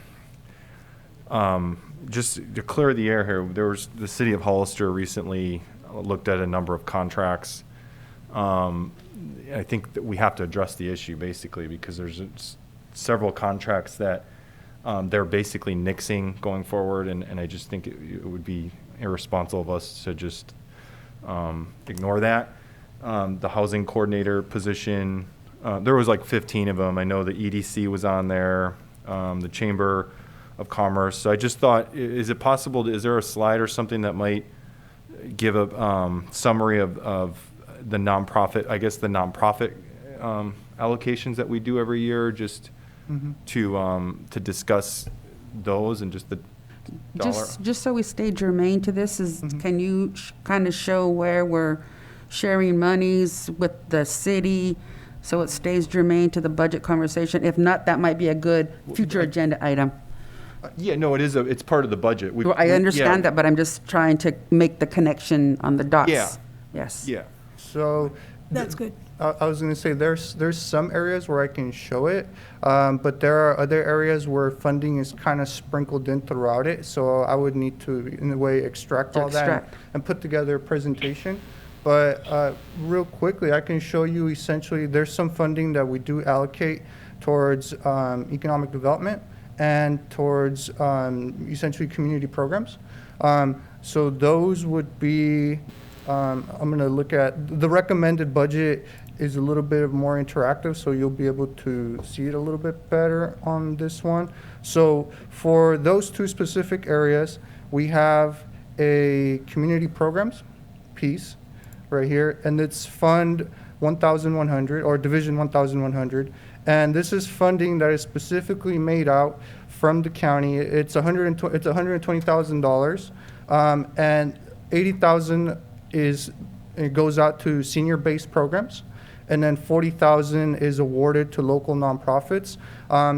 just to clear the air here, there was, the city of Hollister recently looked at a number of contracts. I think that we have to address the issue basically because there's several contracts that they're basically nixing going forward, and I just think it would be irresponsible of us to just ignore that. The housing coordinator position, there was like 15 of them. I know the EDC was on there, the Chamber of Commerce. So I just thought, is it possible, is there a slide or something that might give a summary of the nonprofit, I guess the nonprofit allocations that we do every year, just to discuss those and just the dollar? Just so we stay germane to this, can you kind of show where we're sharing monies with the city so it stays germane to the budget conversation? If not, that might be a good future agenda item. Yeah, no, it's part of the budget. I understand that, but I'm just trying to make the connection on the dots. Yeah. Yes. Yeah. So. That's good. I was going to say there's some areas where I can show it, but there are other areas where funding is kind of sprinkled in throughout it. So I would need to, in a way, extract all that and put together a presentation. But real quickly, I can show you essentially there's some funding that we do allocate towards economic development and towards essentially community programs. So those would be, I'm going to look at, the recommended budget is a little bit more interactive, so you'll be able to see it a little bit better on this one. So for those two specific areas, we have a community programs piece right here, and it's Fund 1100 or Division 1100. And this is funding that is specifically made out from the county. It's $120,000, and $80,000 it goes out to senior-based programs, and then $40,000 is awarded to local nonprofits.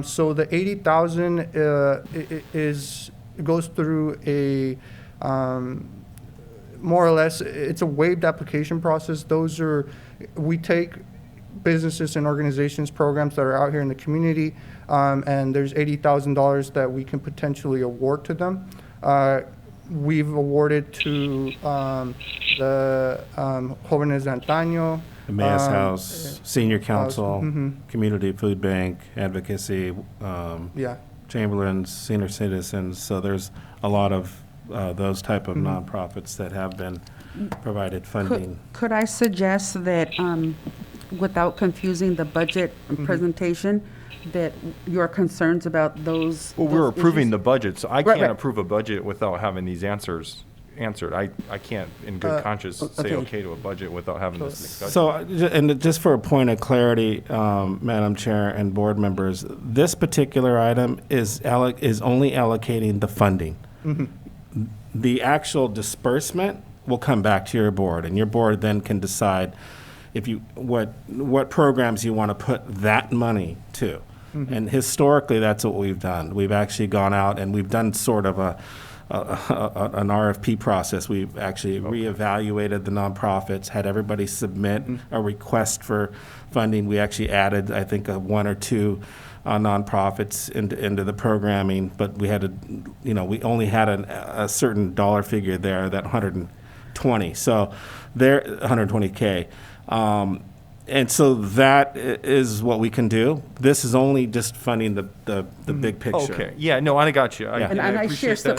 So the $80,000 goes through a more or less, it's a waived application process. Those are, we take businesses and organizations, programs that are out here in the community, and there's $80,000 that we can potentially award to them. We've awarded to the Jóvenes de Antaño, Emmaus House, Senior Council, Community Food Bank, Advocacy, Chamberlain's, Senior Citizens. So there's a lot of those type of nonprofits that have been provided funding. Could I suggest that, without confusing the budget presentation, that your concerns about those? Well, we're approving issues? the budget, so I can't approve a budget without having these answers answered. I can't, in good conscience, say okay to a budget without having this discussion. So, and just for a point of clarity, Madam Chair and board members, this particular item is only allocating the funding. The actual disbursement will come back to your board, and your board then can decide if you what programs you want to put that money to. And historically, that's what we've done. We've actually gone out and we've done sort of an RFP process. We've actually reevaluated the nonprofits, had everybody submit a request for funding. We actually added, I think, one or two nonprofits into the programming, but we had we only had a certain dollar figure there, that 120. So there, 120K. And so that is what we can do. This is only just funding the big picture. Okay, yeah, no, I got you. And I share some,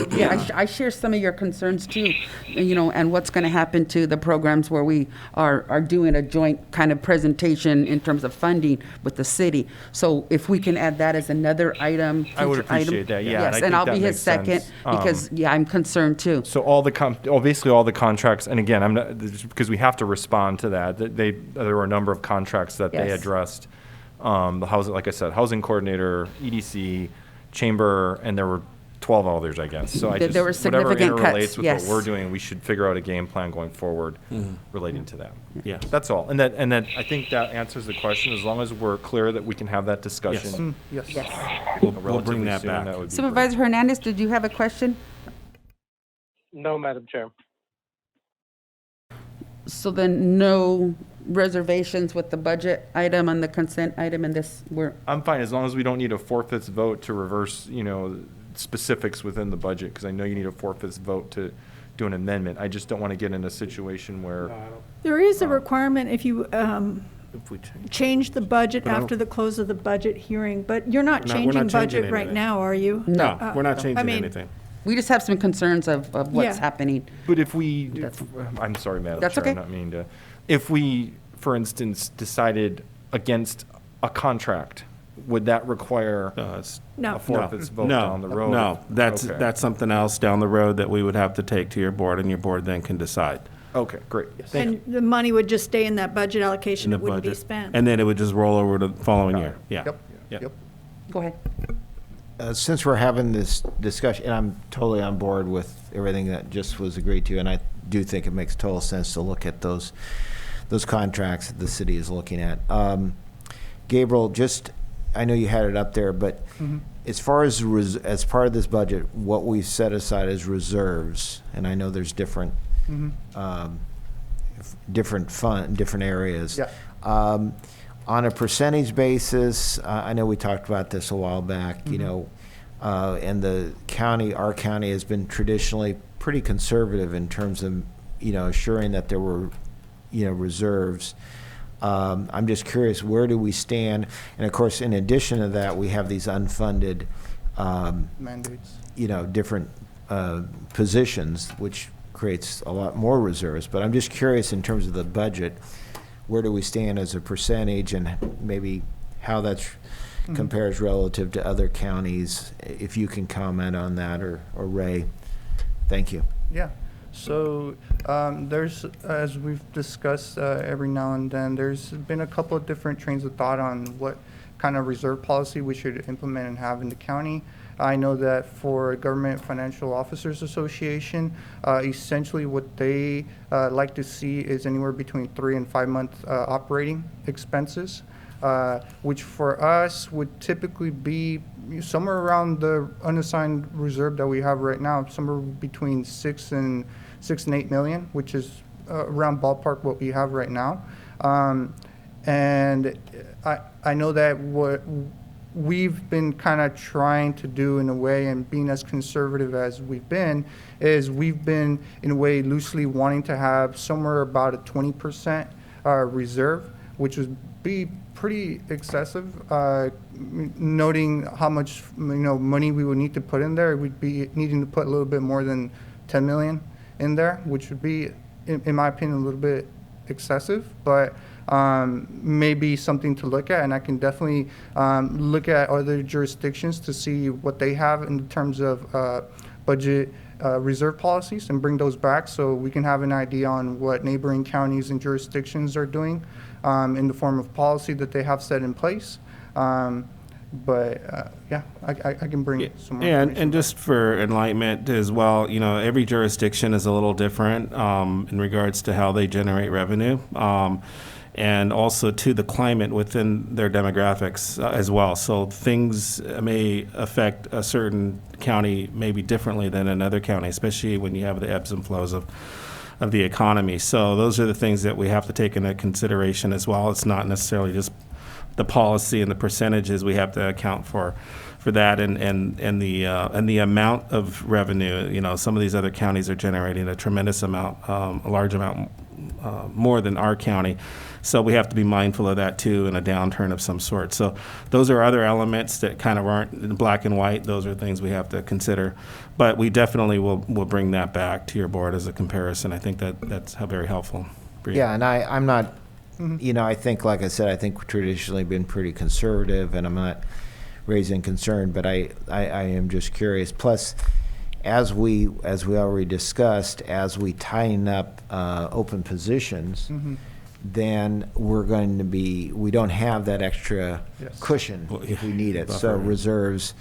I share some of your concerns too, and what's going to happen to the programs where we are doing a joint kind of presentation in terms of funding with the city. So if we can add that as another item, I would appreciate that, yeah. Yes, and I'll be his second because, I'm concerned too. So basically all the contracts, and again, I'm not, because we have to respond to that. There were a number of contracts that they addressed. The housing, like I said, housing coordinator, EDC, chamber, and there were 12 others, I guess. So there were significant whatever interrelates cuts, with what we're doing, we should figure out a game plan going forward relating to that. Yeah, that's all. And then I think that answers the question. As long as we're clear that we can have that discussion. Yes. We'll bring that back. Supervisor Hernandez, did you have a question? No, Madam Chair. So then no reservations with the budget item and the consent item and this, I'm fine as long as we don't need a 4/5 vote to reverse, specifics within the budget, because I know you need a 4/5 vote to do an amendment. I just don't want to get in a situation where. There is a requirement if you If we change the budget But I don't- after the close of the budget hearing, but you're not We're not changing changing budget right anything. now, are you? No, we're not I changing mean, anything. We just have some concerns of what's Yeah. happening. But if we, I'm sorry, Madam That's Chair, okay. I'm not meaning to. If we, for instance, decided against a contract, would that require No. a 4/5 vote No, down the road? no, that's, Okay. that's something else down the road that we would have to take to your board, and your board then can decide. Okay, great. Thank you. And the money would just stay in that budget allocation, in the it wouldn't be budget. spent. And then it would just roll over to the following year, yeah. Yep. Go ahead. Since we're having this discussion, and I'm totally on board with everything that just was agreed to, and I do think it makes total sense to look at those contracts that the city is looking at. Gabriel, just, I know you had it up there, but as far as, as part of this budget, what we've set aside as reserves, and I know there's different, different areas. Yeah. On a percentage basis, I know we talked about this a while back, you know, and the county, our county has been traditionally pretty conservative in terms of, you know, assuring that there were, you know, reserves. I'm just curious, where do we stand? And of course, in addition to that, we have these unfunded, Mandates. you know, different positions, which creates a lot more reserves. But I'm just curious in terms of the budget, where do we stand as a percentage, and maybe how that compares relative to other counties? If you can comment on that, or Ray. Thank you. Yeah. So there's, as we've discussed every now and then, there's been a couple of different trains of thought on what kind of reserve policy we should implement and have in the county. I know that for Government Financial Officers Association, essentially what they like to see is anywhere between 3 and 5 month operating expenses, which for us would typically be somewhere around the unassigned reserve that we have right now, somewhere between 6 and 8 million, which is around ballpark what we have right now. And I know that what we've been kind of trying to do in a way, and being as conservative as we've been, is we've been in a way loosely wanting to have somewhere about a 20% reserve, which would be pretty excessive, noting how much, you know, money we would need to put in there. We'd be needing to put a little bit more than 10 million in there, which would be, in my opinion, a little bit excessive, but maybe something to look at. And I can definitely look at other jurisdictions to see what they have in terms of budget reserve policies and bring those back, so we can have an idea on what neighboring counties and jurisdictions are doing in the form of policy that they have set in place. But yeah, I can bring some more Yeah, information. and just for enlightenment as well, you know, every jurisdiction is a little different in regards to how they generate revenue, and also to the climate within their demographics as well. So things may affect a certain county maybe differently than another county, especially when you have the ebbs and flows of the economy. So those are the things that we have to take into consideration as well. It's not necessarily just the policy and the percentages. We have to account for that, and the amount of revenue. You know, some of these other counties are generating a tremendous amount, a large amount more than our county. So we have to be mindful of that too in a downturn of some sort. So those are other elements that kind of aren't in black and white. Those are things we have to consider. But we definitely will bring that back to your board as a comparison. I think that's very helpful. Yeah, and I'm not, you know, I think, like I said, I think we've traditionally been pretty conservative, and I'm not raising concern, but I am just curious. Plus, as we already discussed, as we tighten up open positions, then we don't have that extra cushion if we need it. So reserves,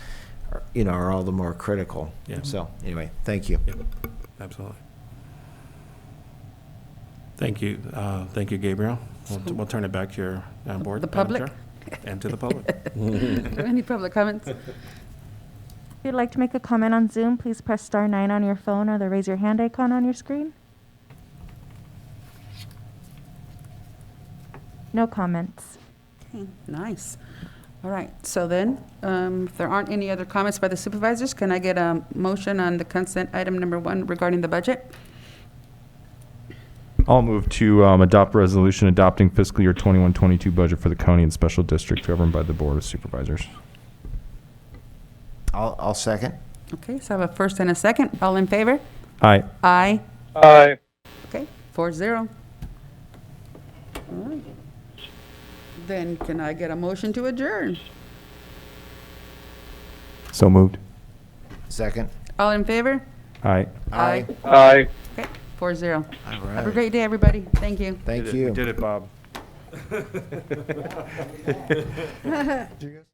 are all the more critical. Yeah. So anyway, thank you. Yep. Absolutely. Thank you. Thank you, Gabriel. We'll turn it back to your board. The Madam public? Chair, and to the public. Are there any public comments? If you'd like to make a comment on Zoom, please press *9 on your phone or the raise your hand icon on your screen. No comments. Okay, nice. All right, so then, if there aren't any other comments by the supervisors, can I get a motion on the consent item number 1 regarding the budget? I'll move to adopt resolution adopting fiscal year 21-22 budget for the county and special district governed by the Board of Supervisors. I'll second. Okay, so I have a first and a second. All in favor? Aye. Aye. Aye. Okay, 4-0. All right. Then can I get a motion to adjourn? So moved. Second. All in favor? Aye. Aye. Aye. Okay, 4-0. All Have a right. great day, everybody. Thank you. Thank you. We did it, Bob. Do you guys